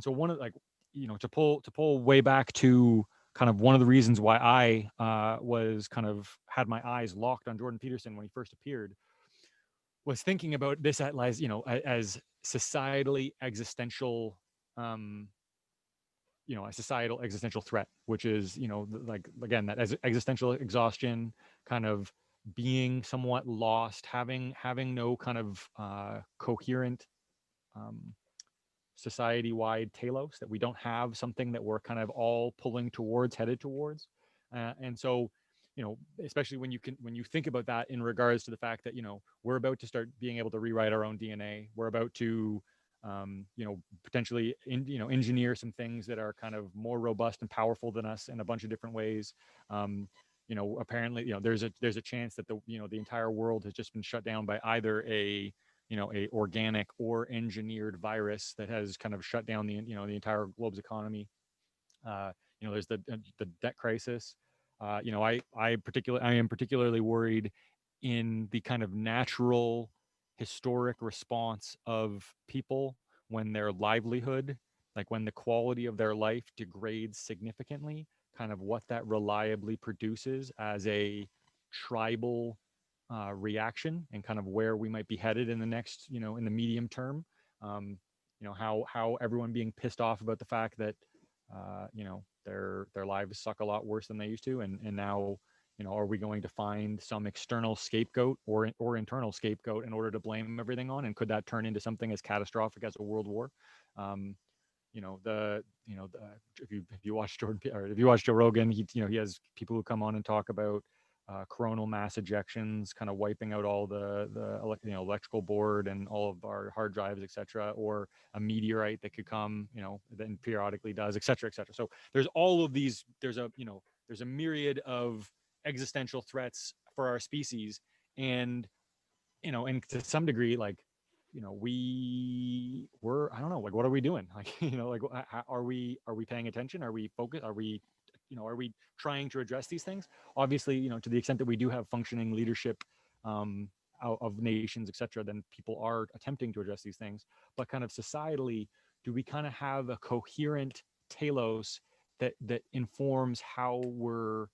so one of, like, to pull way back to kind of one of the reasons why I was kind of had my eyes locked on Jordan Peterson when he first appeared, was thinking about this as societally existential, um, a societal existential threat, which is, like, again, that as existential exhaustion, kind of being somewhat lost, having no kind of coherent, um, society-wide telos, that we don't have something that we're kind of all pulling towards, headed towards. And so, especially when you think about that in regards to the fact that, we're about to start being able to rewrite our own DNA. We're about to, potentially engineer some things that are kind of more robust and powerful than us in a bunch of different ways. Apparently, there's a chance that the entire world has just been shut down by either a organic or engineered virus that has kind of shut down the entire globe's economy. There's the debt crisis. I am particularly worried in the kind of natural historic response of people when their livelihood, like when the quality of their life degrades significantly, kind of what that reliably produces as a tribal reaction, and kind of where we might be headed in the next, in the medium term. How everyone being pissed off about the fact that, their lives suck a lot worse than they used to, and now, are we going to find some external scapegoat or internal scapegoat in order to blame everything on, and could that turn into something as catastrophic as a world war? um, if you watch or if you watch Joe Rogan, he has people who come on and talk about coronal mass ejections, kind of wiping out all the electrical board and all of our hard drives, etc., or a meteorite that could come, then periodically does, etc., etc. So there's all of these. There's a myriad of existential threats for our species, and and to some degree, like, I don't know, like, what are we doing? Like, like, are we paying attention? Are we focused? Are we trying to address these things? Obviously, to the extent that we do have functioning leadership, um, of nations, etc., then people are attempting to address these things. But kind of societally, do we kind of have a coherent telos that informs how we're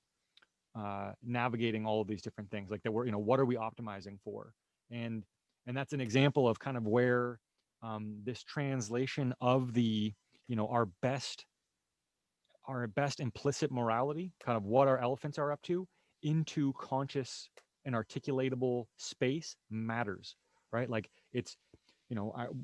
navigating all of these different things, like that we're, what are we optimizing for? And and that's an example of kind of where, this translation of the, our best implicit morality, kind of what our elephants are up to, into conscious and articulatable space matters, right? Like, it's,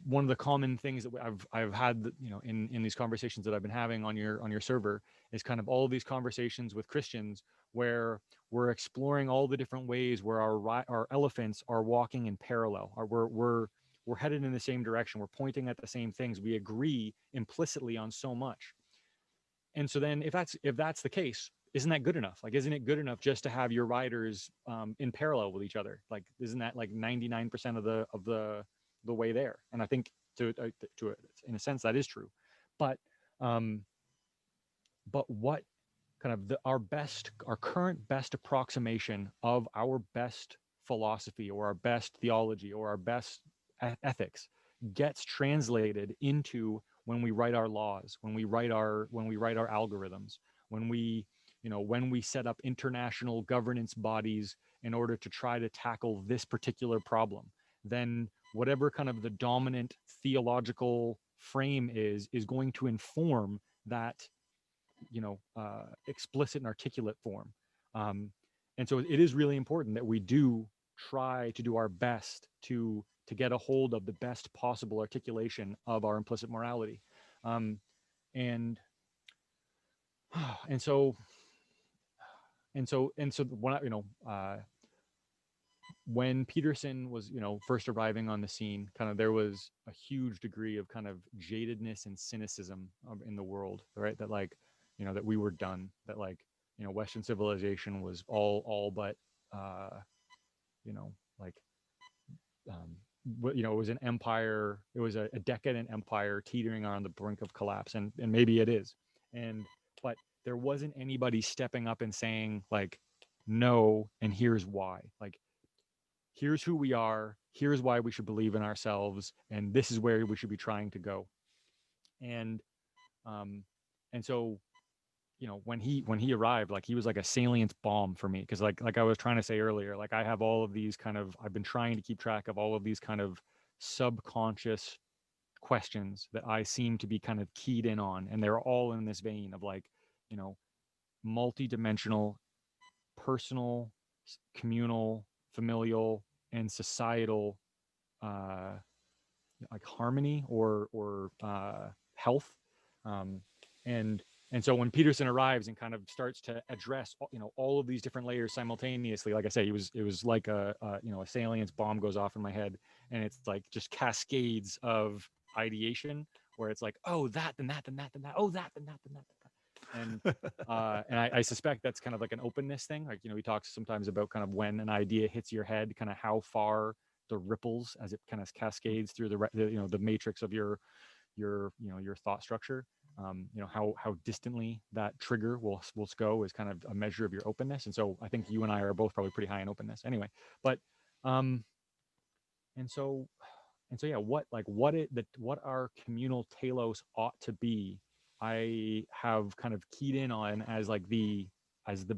one of the common things that I've had, in these conversations that I've been having on your server, is kind of all of these conversations with Christians, where we're exploring all the different ways where our elephants are walking in parallel, or we're headed in the same direction, we're pointing at the same things, we agree implicitly on so much. And so then, if that's the case, isn't that good enough? Like, isn't it good enough just to have your riders, in parallel with each other? Like, isn't that like 99% of the way there? And I think, in a sense, that is true. But um, what kind of our current best approximation of our best philosophy, or our best theology, or our best ethics, gets translated into when we write our laws, when we write our algorithms, when we set up international governance bodies in order to try to tackle this particular problem. Then whatever kind of the dominant theological frame is going to inform that, explicit and articulate form. Um, and so it is really important that we do try to do our best to get a hold of the best possible articulation of our implicit morality. Um, and and so when when Peterson was, first arriving on the scene, kind of there was a huge degree of kind of jadedness and cynicism, in the world, right? That, like, that we were done, that, like, Western civilization was all but, like, it was an empire. It was a decadent empire teetering on the brink of collapse, and maybe it is. But there wasn't anybody stepping up and saying, like, no, and here's why. Like, here's who we are. Here's why we should believe in ourselves, and this is where we should be trying to go. And um, and so, when he arrived, like, he was like a salient bomb for me, because like I was trying to say earlier, like, I have all of these kind of, I've been trying to keep track of all of these kind of subconscious questions that I seem to be kind of keyed in on, and they're all in this vein of, like, you know multi-dimensional, personal, communal, familial, and societal, uh like, harmony, or health. um and and so when Peterson arrives and kind of starts to address, all of these different layers simultaneously, like I say, it was like a salience bomb goes off in my head, and it's like just cascades of ideation, where it's like, oh, that, then that, then that, then that, oh, that, then that, then that, then that. And I suspect that's kind of like an openness thing. Like, he talks sometimes about kind of when an idea hits your head, kind of how far the ripples as it kind of cascades through the matrix of your thought structure. How distantly that trigger will go is kind of a measure of your openness. And so I think you and I are both probably pretty high in openness anyway. But um and so yeah, what our communal telos ought to be, I have kind of keyed in on as like the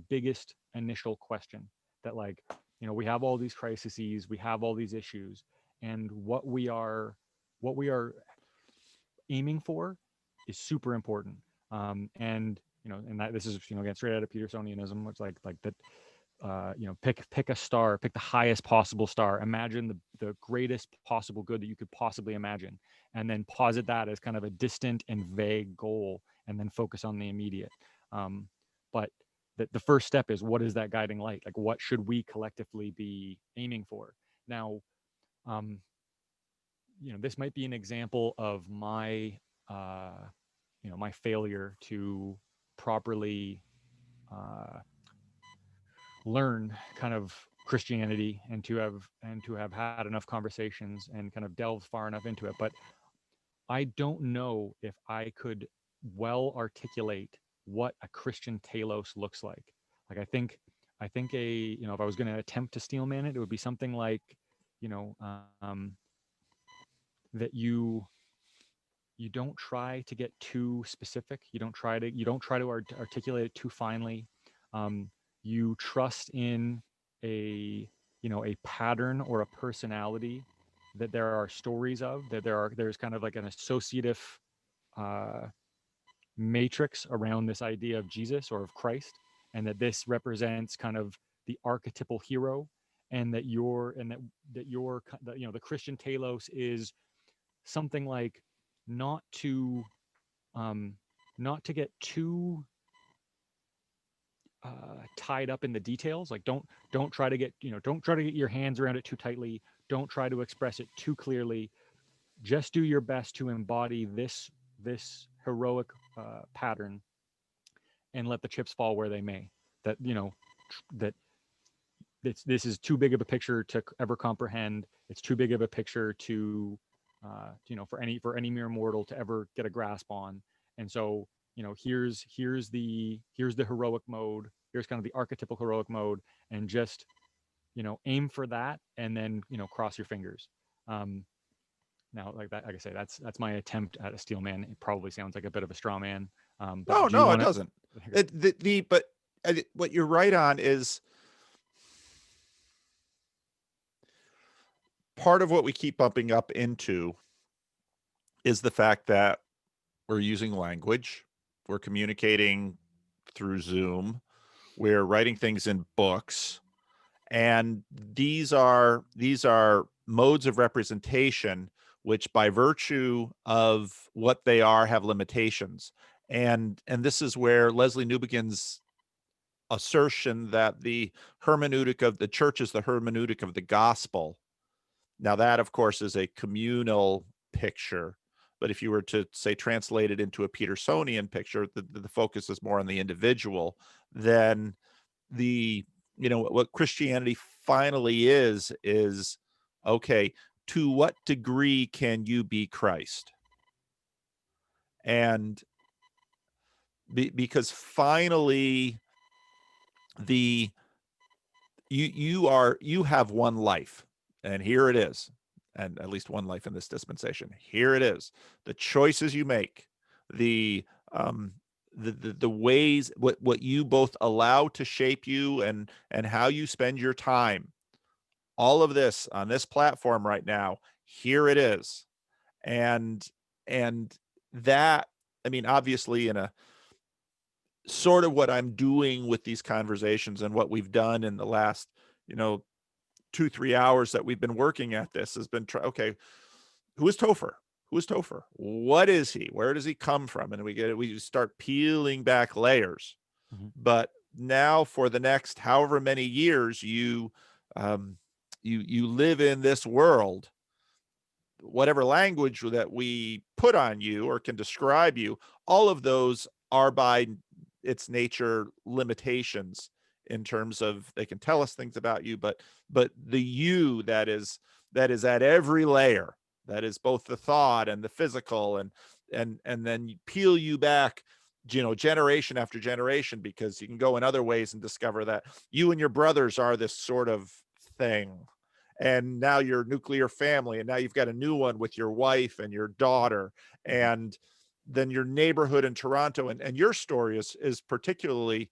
biggest initial question. That, like, we have all these crises, we have all these issues, and what we are aiming for is super important. And that, this is, again, straight out of Petersonianism, which, like that, pick a star, pick the highest possible star, imagine the greatest possible good that you could possibly imagine, and then posit that as kind of a distant and vague goal, and then focus on the immediate. But the first step is, what is that guiding light? Like, what should we collectively be aiming for? Now, um, this might be an example of my failure to properly uh, learn kind of Christianity, and to have had enough conversations and kind of delved far enough into it. But I don't know if I could well articulate what a Christian telos looks like. Like, I think if I was going to attempt to steelman it, it would be something like, you know, um, that you don't try to get too specific. You don't try to articulate it too finely. Um, you trust in a pattern or a personality that there are stories of, that there's kind of like an associative uh, matrix around this idea of Jesus or of Christ, and that this represents kind of the archetypal hero, and the Christian telos is something like, not to um, not to get too tied up in the details. Like, don't try to get don't try to get your hands around it too tightly. Don't try to express it too clearly. Just do your best to embody this heroic pattern, and let the chips fall where they may. That that this is too big of a picture to ever comprehend. It's too big of a picture to for any mere mortal to ever get a grasp on. And so, here's the heroic mode. Here's kind of the archetypal heroic mode, and just aim for that, and then cross your fingers. Now, like that, like I say, that's my attempt at a steel man. It probably sounds like a bit of a straw man. But do you No, it want to? doesn't. But what you're right on is part of what we keep bumping up into is the fact that we're using language, we're communicating through Zoom, we're writing things in books, and these are modes of representation which, by virtue of what they are, have limitations. And this is where Leslie Newbegin's assertion that the hermeneutic of the church is the hermeneutic of the gospel. Now, that, of course, is a communal picture, But if you were to say translate it into a Petersonian picture, the focus is more on the individual. Then the what Christianity finally is okay. To what degree can you be Christ? And because finally the you have one life, and here it is, and at least one life in this dispensation. Here it is. The choices you make, the um the ways what you both allow to shape you, and how you spend your time. All of this on this platform right now. Here it is. And and that, I mean, obviously in a sort of what I'm doing with these conversations and what we've done in the last, you know, 2-3 hours that we've been working at this has been okay, who is Topher? Who is Topher? What is he? Where does he come from? And we start peeling back layers. Mhm. But now for the next however many years um you live in this world, whatever language that we put on you or can describe you, all of those are by its nature limitations in terms of they can tell us things about you, but the you that is at every layer, that is both the thought and the physical, and then you peel you back, generation after generation, because you can go in other ways and discover that you and your brothers are this sort of thing, and now your nuclear family, and now you've got a new one with your wife and your daughter, Mhm. and then your neighborhood in Toronto, and your story is particularly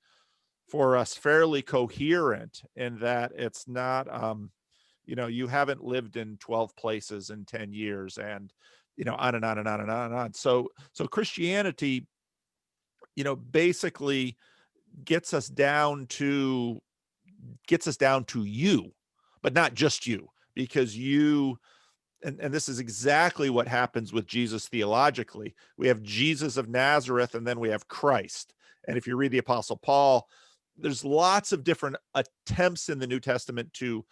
for us fairly coherent in that it's not you haven't lived in 12 places in 10 years, and on and on and on and on and on. So Christianity, basically gets us down to you, but not just you, because and this is exactly what happens with Jesus theologically. We have Jesus of Nazareth, and then we have Christ. And if you read the Apostle Paul, there's lots of different attempts in the New Testament to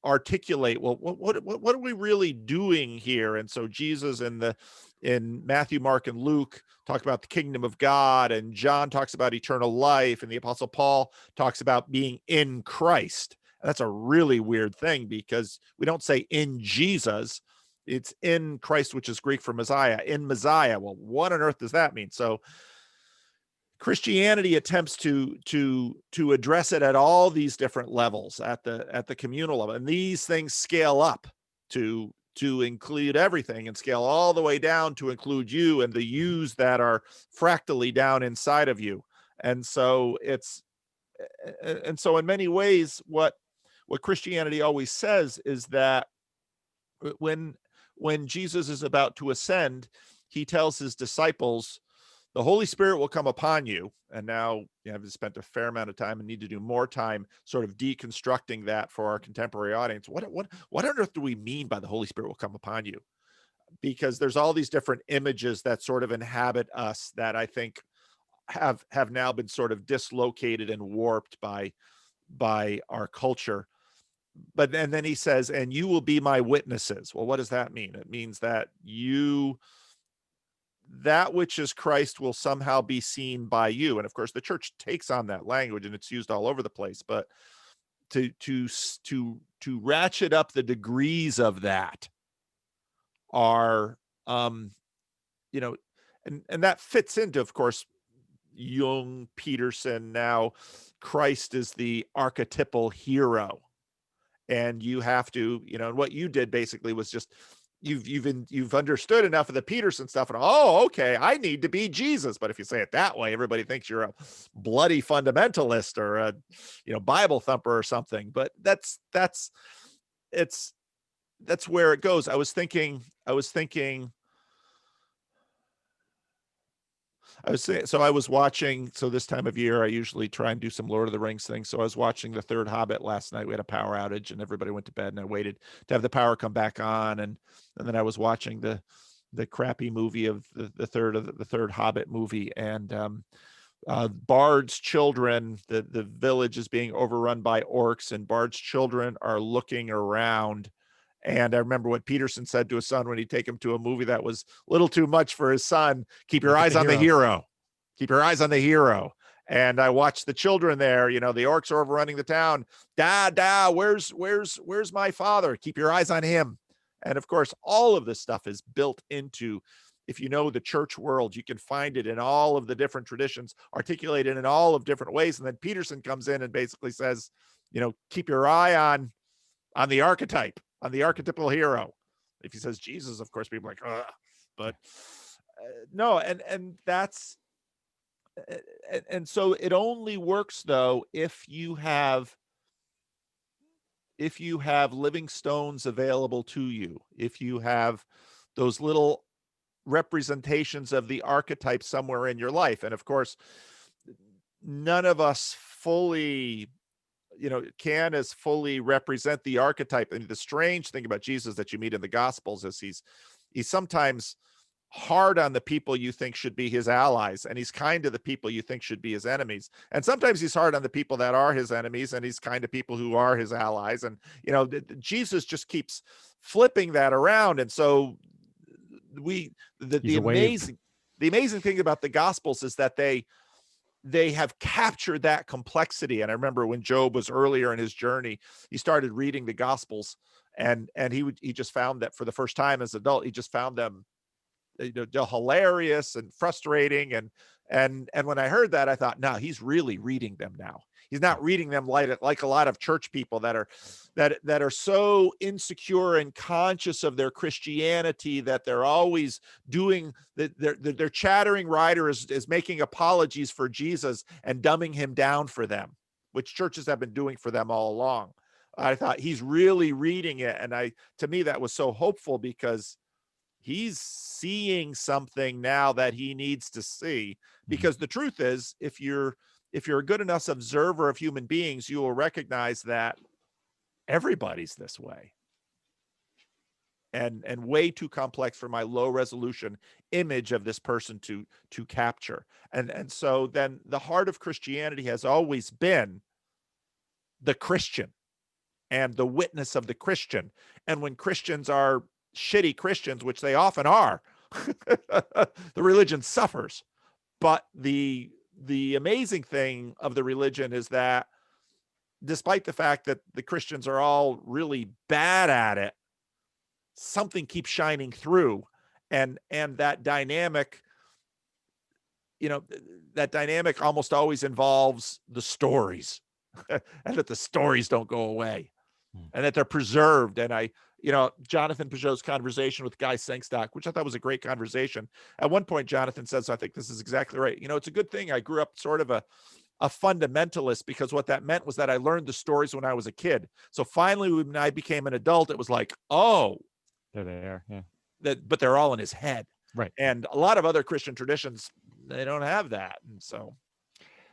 articulate, well, what are we really doing here? And so Jesus in Matthew, Mark, and Luke talk about the kingdom of God, and John talks about eternal life, and the Apostle Paul talks about being in Christ. And that's a really weird thing, because we don't say in Jesus, it's in Christ, which is Greek for Messiah, in Messiah. Well, what on earth does that mean? So Christianity attempts to address it at all these different levels, at the communal level, and these things scale up to include everything, and scale all the way down to include you and the yous that are fractally down inside of you. And so in many ways, what Christianity always says is that when when Jesus is about to ascend, he tells his disciples, the Holy Spirit will come upon you. And now, I've spent a fair amount of time and need to do more time sort of deconstructing that for our contemporary audience. What on earth do we mean by the Holy Spirit will come upon you? Because there's all these different images that sort of inhabit us that I think have now been sort of dislocated and warped by our culture. But and then he says, and you will be my witnesses. Well, what does that mean? It means that that which is Christ will somehow be seen by you. And of course, the church takes on that language, and it's used all over the place. But to ratchet up the degrees of that are, you know, and that fits into, of course, Jung, Peterson. Now, Christ is the archetypal hero, and you have to, and what you did basically was just you've understood enough of the Peterson stuff, and okay, I need to be Jesus. But if you say it that way, everybody thinks you're a bloody fundamentalist or a Bible thumper or something. But it's that's where it goes. I was thinking I was saying, so I was watching. So this time of year, I usually try and do some Lord of the Rings things. So I was watching the third Hobbit last night. We had a power outage, and everybody went to bed, and I waited to have the power come back on, and then I was watching the crappy movie of the third Hobbit movie, and Bard's children. The village is being overrun by orcs, and Bard's children are looking around, And I remember what Peterson said to his son when he'd take him to a movie that was a little too much for his son: keep your Look at eyes the on the hero. hero. Keep your eyes on the hero. And I watched the children there, the orcs are overrunning the town. Dad, where's my father? Keep your eyes on him. And of course, all of this stuff is built into, if you know the church world, you can find it in all of the different traditions, articulated in all of different ways. And then Peterson comes in and basically says, keep your eye on the archetype, on the archetypal hero. If he says Jesus, of course, people are like, ugh. But no, and that's, and so it only works though if you have living stones available to you, if you have those little representations of the archetype somewhere in your life. And of course, none of us fully can as fully represent the archetype. And the strange thing about Jesus that you meet in the Gospels is he's sometimes hard on the people you think should be his allies, and he's kind to the people you think should be his enemies. And sometimes he's hard on the people that are his enemies, and he's kind to people who are his allies. And Jesus just keeps flipping that around. And so He's a wave. The amazing thing about the Gospels is that they have captured that complexity. And I remember when Job was earlier in his journey, he started reading the Gospels, and he just found that for the first time as an adult, he just found them hilarious and frustrating. And when I heard that, I thought, no, he's really reading them now. He's not reading them like a lot of church people that are so insecure and conscious of their Christianity that they're always doing that. Their chattering writer is making apologies for Jesus and dumbing him down for them, which churches have been doing for them all along. I thought he's really reading it. And to me, that was so hopeful, because he's seeing something now that he needs to see. Because the truth is, if you're a good enough observer of human beings, you will recognize that everybody's this way, and way too complex for my low resolution image of this person to capture. And so then the heart of Christianity has always been the Christian and the witness of the Christian. And when Christians are shitty Christians, which they often are, the religion suffers. But the amazing thing of the religion is that despite the fact that the Christians are all really bad at it, something keeps shining through. And that dynamic, that dynamic almost always involves the stories, and that the stories don't go away, and that they're preserved. And Jonathan Peugeot's conversation with Guy Sengstock, which I thought was a great conversation. At one point, Jonathan says, I think this is exactly right. It's a good thing I grew up sort of a fundamentalist, because what that meant was that I learned the stories when I was a kid. So finally, when I became an adult, it was like, oh, There they are. Yeah. but they're all in his head. Right. And a lot of other Christian traditions, they don't have that. And so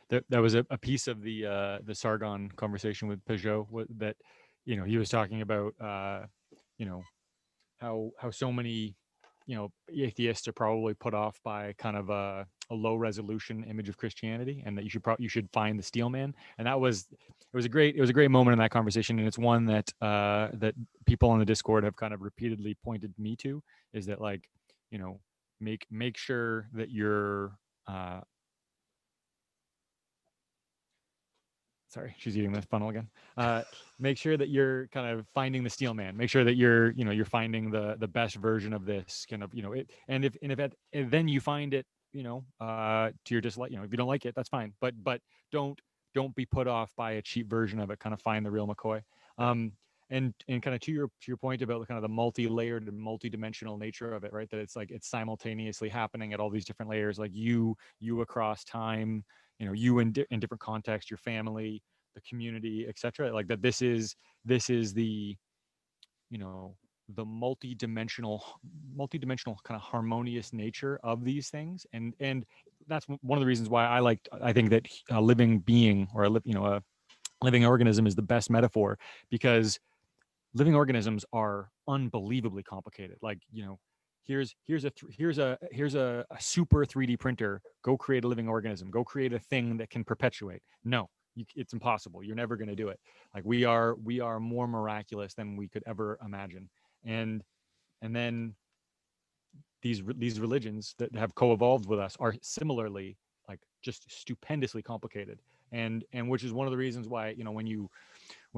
that was a piece of the Sargon conversation with Peugeot, that he was talking about how so many atheists are probably put off by kind of a low resolution image of Christianity, and that you should find the steel man. And it was a great moment in that conversation, and it's one that that people on the Discord have kind of repeatedly pointed me to, is that, like, make sure that you're sorry, she's eating this funnel again. Make sure that you're kind of finding the steel man. Make sure that you're finding the best version of this kind of, and then you find it, to your dislike. If you don't like it, that's fine. But don't be put off by a cheap version of it. Kind of find the real McCoy. And kind of to your point about kind of the multi-layered and multi-dimensional nature of it, right? That it's like it's simultaneously happening at all these different layers, like you across time, you in different contexts, your family, the community, etc. Like that. This is the the multi-dimensional kind of harmonious nature of these things, and that's one of the reasons why I think that a living being, or a living organism, is the best metaphor, because living organisms are unbelievably complicated. Like, here's a super 3D printer. Go create a living organism. Go create a thing that can perpetuate. No, it's impossible. You're never going to do it. Like, we are more miraculous than we could ever imagine. and then these religions that have co-evolved with us are similarly like just stupendously complicated, and which is one of the reasons why, you know, when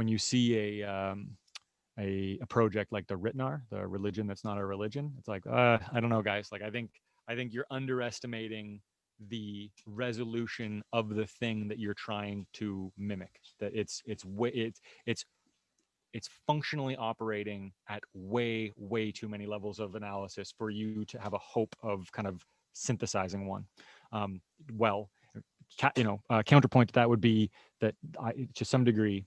you see a project like the Ritnar, the religion that's not a religion, it's like, I don't know, guys. Like, I think you're underestimating the resolution of the thing that you're trying to mimic. That it's functionally operating at way too many levels of analysis for you to have a hope of kind of synthesizing one. Um, well, counterpoint to that would be that to some degree,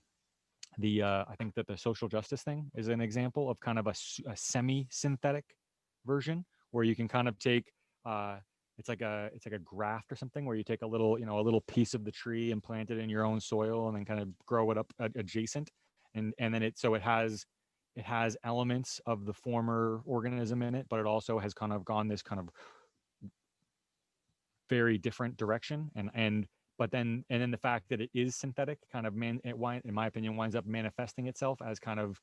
I think that the social justice thing is an example of kind of a semi-synthetic version where you can kind of take it's like a graft or something where you take a little, you know, a little piece of the tree and plant it in your own soil and then kind of grow it up adjacent, and then it has elements of the former organism in it, but it also has kind of gone this kind of very different direction, and but then and then the fact that it is synthetic kind of in my opinion winds up manifesting itself as kind of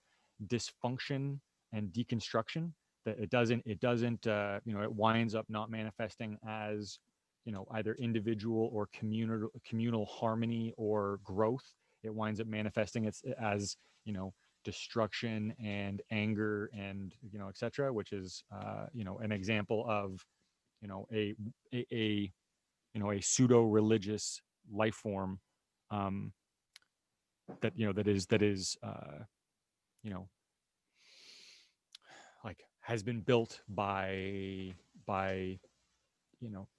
dysfunction and deconstruction. That it doesn't it winds up not manifesting as, you know, either individual or communal harmony or growth. It winds up manifesting it as, you know, destruction and anger and, you know, etc., which is an example of, you know, a a pseudo religious life form, um, that is you know like has been built by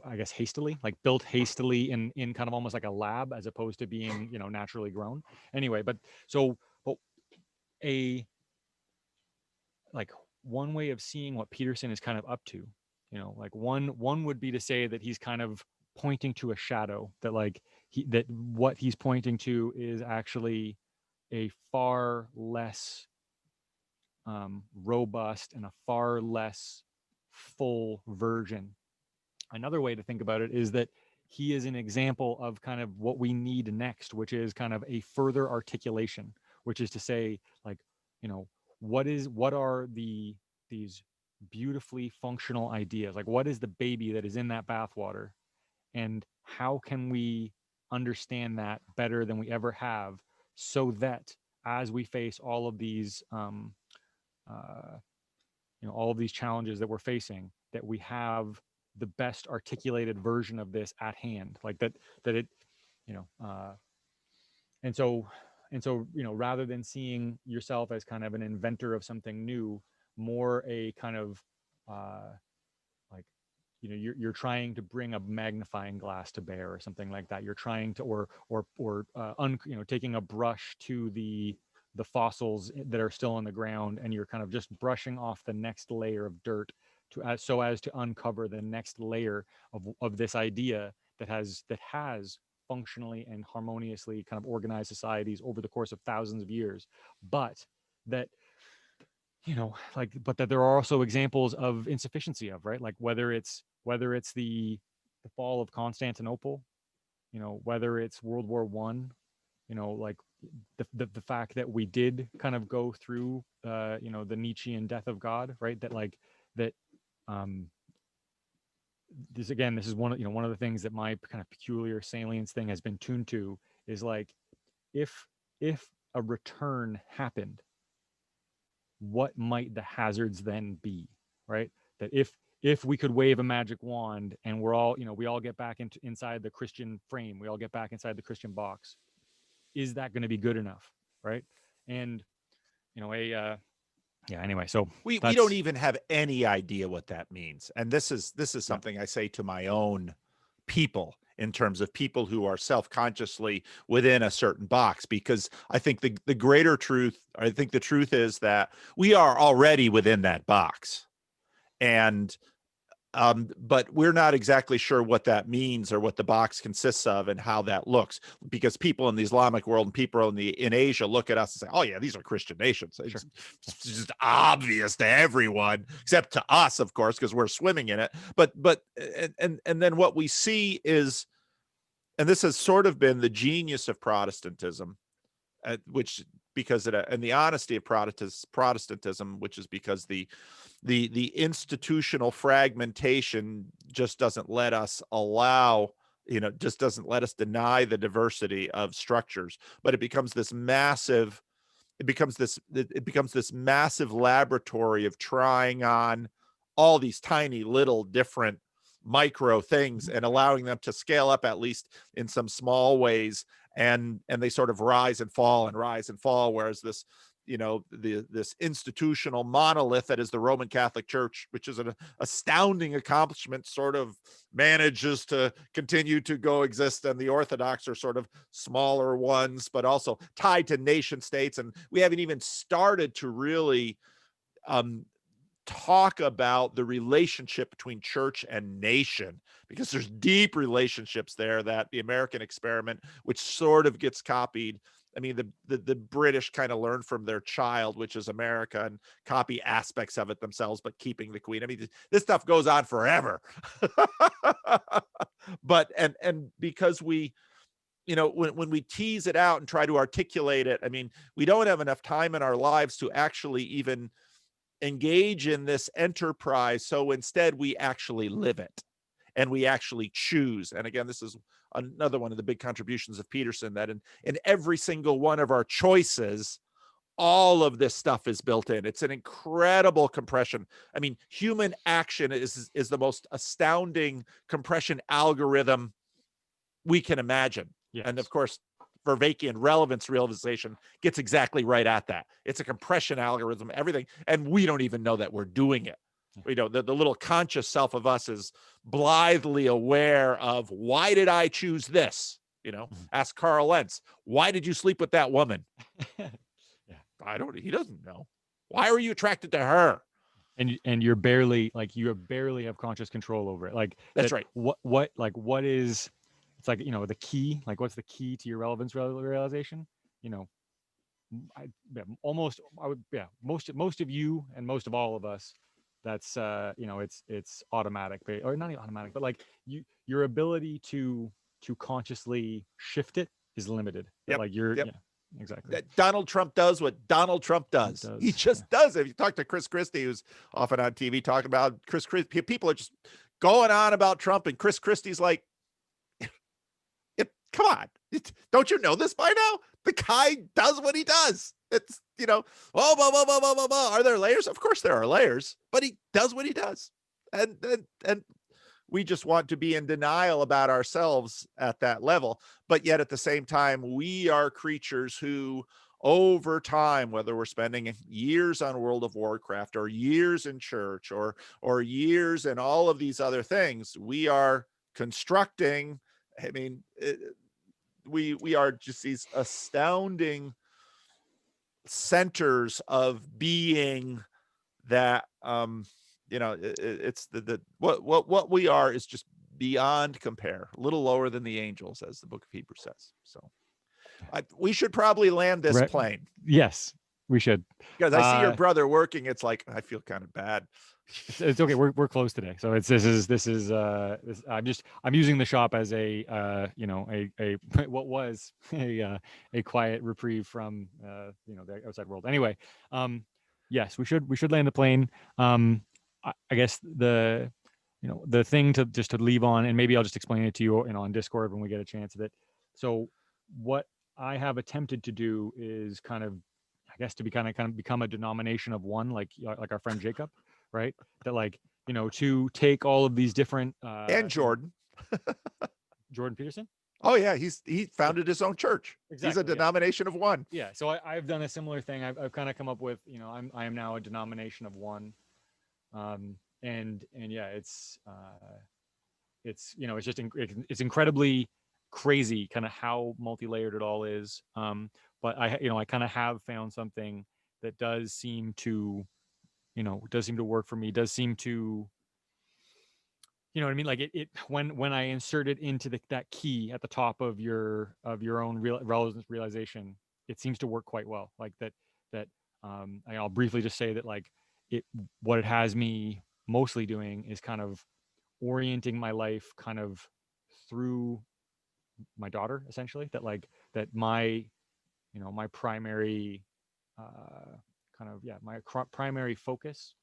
I guess hastily, like built hastily in kind of almost like a lab as opposed to being, you know, naturally grown. Anyway, but a like one way of seeing what Peterson is kind of up to, you know, like one would be to say that he's kind of pointing to a shadow, that like that what he's pointing to is actually a far less robust and a far less full version. Another way to think about it is that he is an example of kind of what we need next, which is kind of a further articulation, which is to say, like, you know, what are these beautifully functional ideas? Like, what is the baby that is in that bathwater? And how can we understand that better than we ever have, so that as we face all of these uh, all of these challenges that we're facing, that we have the best articulated version of this at hand, like that it you know and so rather than seeing yourself as kind of an inventor of something new, more a kind of uh like you're trying to bring a magnifying glass to bear or something like that. You're trying to taking a brush to the fossils that are still in the ground, and you're kind of just brushing off the next layer of dirt so as to uncover the next layer of this idea that has functionally and harmoniously kind of organized societies over the course of thousands of years, but that but that there are also examples of insufficiency of, right? Like whether it's the fall of Constantinople, whether it's World War One, like the fact that we did kind of go through the Nietzschean death of God, right? That like that um this is one of the things that my kind of peculiar salience thing has been tuned to, is like if a return happened, what might the hazards then be, right? That if we could wave a magic wand and we're all, we all get back inside the Christian frame, we all get back inside the Christian box, is that going to be good enough, right? And yeah, anyway, so We don't that's even have any idea what that means. And this is yeah, something I say to my own people, in terms of people who are self-consciously within a certain box, because I think the greater truth, I think the truth is that we are already within that box. And but we're not exactly sure what that means or what the box consists of and how that looks, because people in the Islamic world and people in Asia look at us and say, "Oh yeah, these are Christian nations." sure. It's just obvious to everyone, except to us, of course, because we're swimming in it. But and then what we see is, and this has sort of been the genius of Protestantism, which because and the honesty of Protestantism, which is because the institutional fragmentation just doesn't let us allow, just doesn't let us deny the diversity of structures, but it becomes this massive, it becomes this massive laboratory of trying on all these tiny little different micro things and allowing them to scale up, at least in some small ways, and they sort of rise and fall and rise and fall, whereas this, this institutional monolith that is the Roman Catholic Church, which is an astounding accomplishment, sort of manages to continue to go exist, and the Orthodox are sort of smaller ones, but also tied to nation states. And we haven't even started to really um, talk about the relationship between church and nation, because there's deep relationships there that the American experiment, which sort of gets copied. I mean, the British kind of learn from their child, which is America, and copy aspects of it themselves, but keeping the queen. I mean, this stuff goes on forever. But and because we, when we tease it out and try to articulate it, I mean, we don't have enough time in our lives to actually even engage in this enterprise. So instead, we actually live it, and we actually choose. And again, this is another one of the big contributions of Peterson, that in every single one of our choices, all of this stuff is built in. It's an incredible compression. I mean, human action is the most astounding compression algorithm we can imagine. Yes. And of course, Vervaekean relevance realization gets exactly right at that. It's a compression algorithm, everything, and we don't even know that we're doing it. The little conscious self of us is blithely aware of, why did I choose this? Ask Carl Lentz, why did you sleep with that woman? He doesn't know. Why are you attracted to her? And you're barely, you barely have conscious control over it. That's right. What is, it's the key, what's the key to your relevance realization? Most of you and most of all of us, that's it's automatic, or not even automatic, but your ability to consciously shift it is limited. Yep. Yeah, exactly. That Donald Trump does what Donald Trump does. He just does. If you talk to Chris Christie, who's often on TV talking about Chris Christie, people are just going on about Trump, and Chris Christie's like, come on, don't you know this by now? The guy does what he does. It's, blah, blah, blah, blah, blah, blah. Are there layers? Of course there are layers, but he does what he does. And we just want to be in denial about ourselves at that level. But yet at the same time, we are creatures who, over time, whether we're spending years on World of Warcraft, or years in church, or years in all of these other things, we are constructing. I mean, we are just these astounding centers of being that, it's what we are is just beyond compare, a little lower than the angels, as the book of Hebrews says. So we should probably land this plane. Yes, we should. Because I see your brother working. It's like, I feel kind of bad. It's okay. We're closed today, so this is I'm using the shop as a what was a quiet reprieve from the outside world. Anyway, yes, we should land the plane. I guess the thing to just to leave on, and maybe I'll just explain it to you on Discord when we get a chance of it. So what I have attempted to do is kind of, I guess, to be kind of become a denomination of one, like our friend Jacob. Right, that to take all of these different and Jordan Peterson. Oh yeah, he founded his own church. Exactly, he's a denomination of one. Yeah, so I've done a similar thing. I've kind of come up with, I am now a denomination of one, and yeah, it's just it's incredibly crazy, kind of how multi-layered it all is. But I kind of have found something that does seem to work for me, does seem to, you know what I mean? Like it when I insert it into that key at the top of your own relevance realization, it seems to work quite well. Like that I'll briefly just say that what it has me mostly doing is kind of orienting my life kind of through my daughter, essentially, that my my primary kind of, yeah, my primary focus.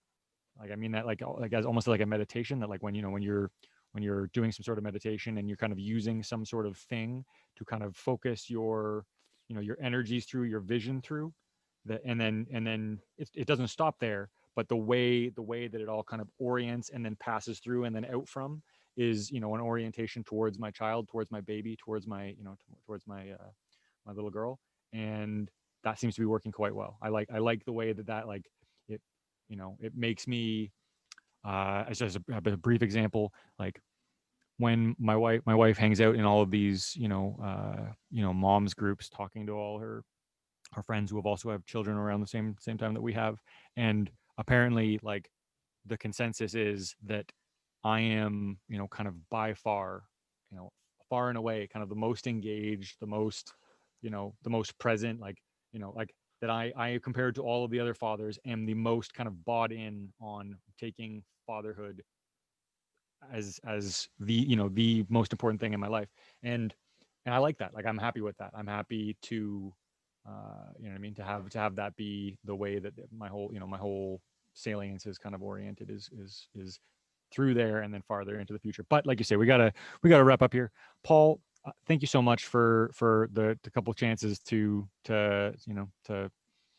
Like, I mean that like as almost like a meditation, that like when you're doing some sort of meditation and you're kind of using some sort of thing to kind of focus your, your energies through, your vision through that, and then it doesn't stop there, but the way that it all kind of orients and then passes through and then out from is, an orientation towards my child, towards my baby, towards my, towards my little girl. And that seems to be working quite well. I like the way that like it, it makes me, as a brief example, like when my wife hangs out in all of these, moms groups, talking to all her friends who have children around the same time that we have. And apparently, like, the consensus is that I am, kind of by far, far and away, kind of the most engaged, the most present, like that I compared to all of the other fathers, am the most kind of bought in on taking fatherhood as the, the most important thing in my life. And I like that. Like, I'm happy with that. I'm happy to, you know what I mean, to have that be the way that my whole salience is kind of oriented, is through there and then farther into the future. But like you say, we gotta wrap up here. Paul, thank you so much for the couple chances to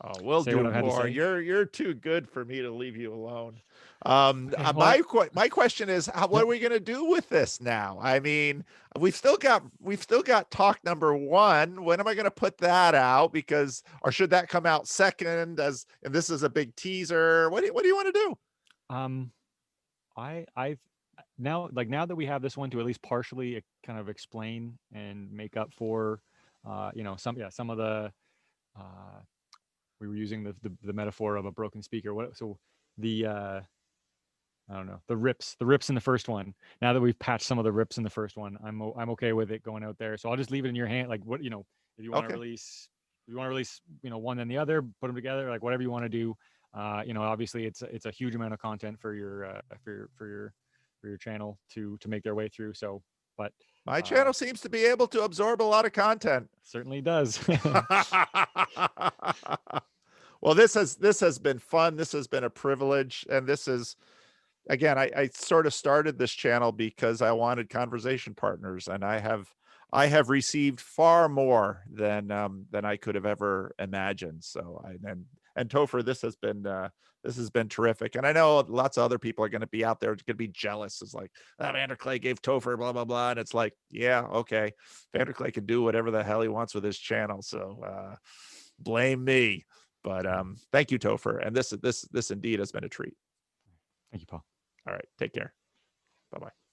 Oh, we'll say what do I've had to more. say. You're too good for me to leave you alone. Okay, well, My question is, what yep. are we going to do with this now? I mean, we've still got talk number one. When am I going to put that out? Because, or should that come out second? And this is a big teaser. What do you want to do? Um, I've now that we have this one to at least partially kind of explain and make up for, some of the, uh, we were using the metaphor of a broken speaker. What so the I don't know, the rips in the first one. Now that we've patched some of the rips in the first one, I'm okay with it going out there. So I'll just leave it in your hand. Like, what, if you want to Okay. release, one then the other, put them together, like whatever you want to do. Obviously it's a huge amount of content for your channel to make their way through. So, but My uh, channel seems to be able to absorb a lot of content. certainly does. Well, this has been fun. This has been a privilege, and this is, again, I sort of started this channel because I wanted conversation partners, and I have received far more than I could have ever imagined. So and Topher, this has been terrific, and I know lots of other people are going to be out there, going to be jealous. It's like, oh, Vanderclay gave Topher blah blah blah, and it's like, yeah, okay, Vanderclay can do whatever the hell he wants with his channel, so blame me. But thank you, Topher, and this indeed has been a treat. Thank you, Paul. All right, take care. Bye bye.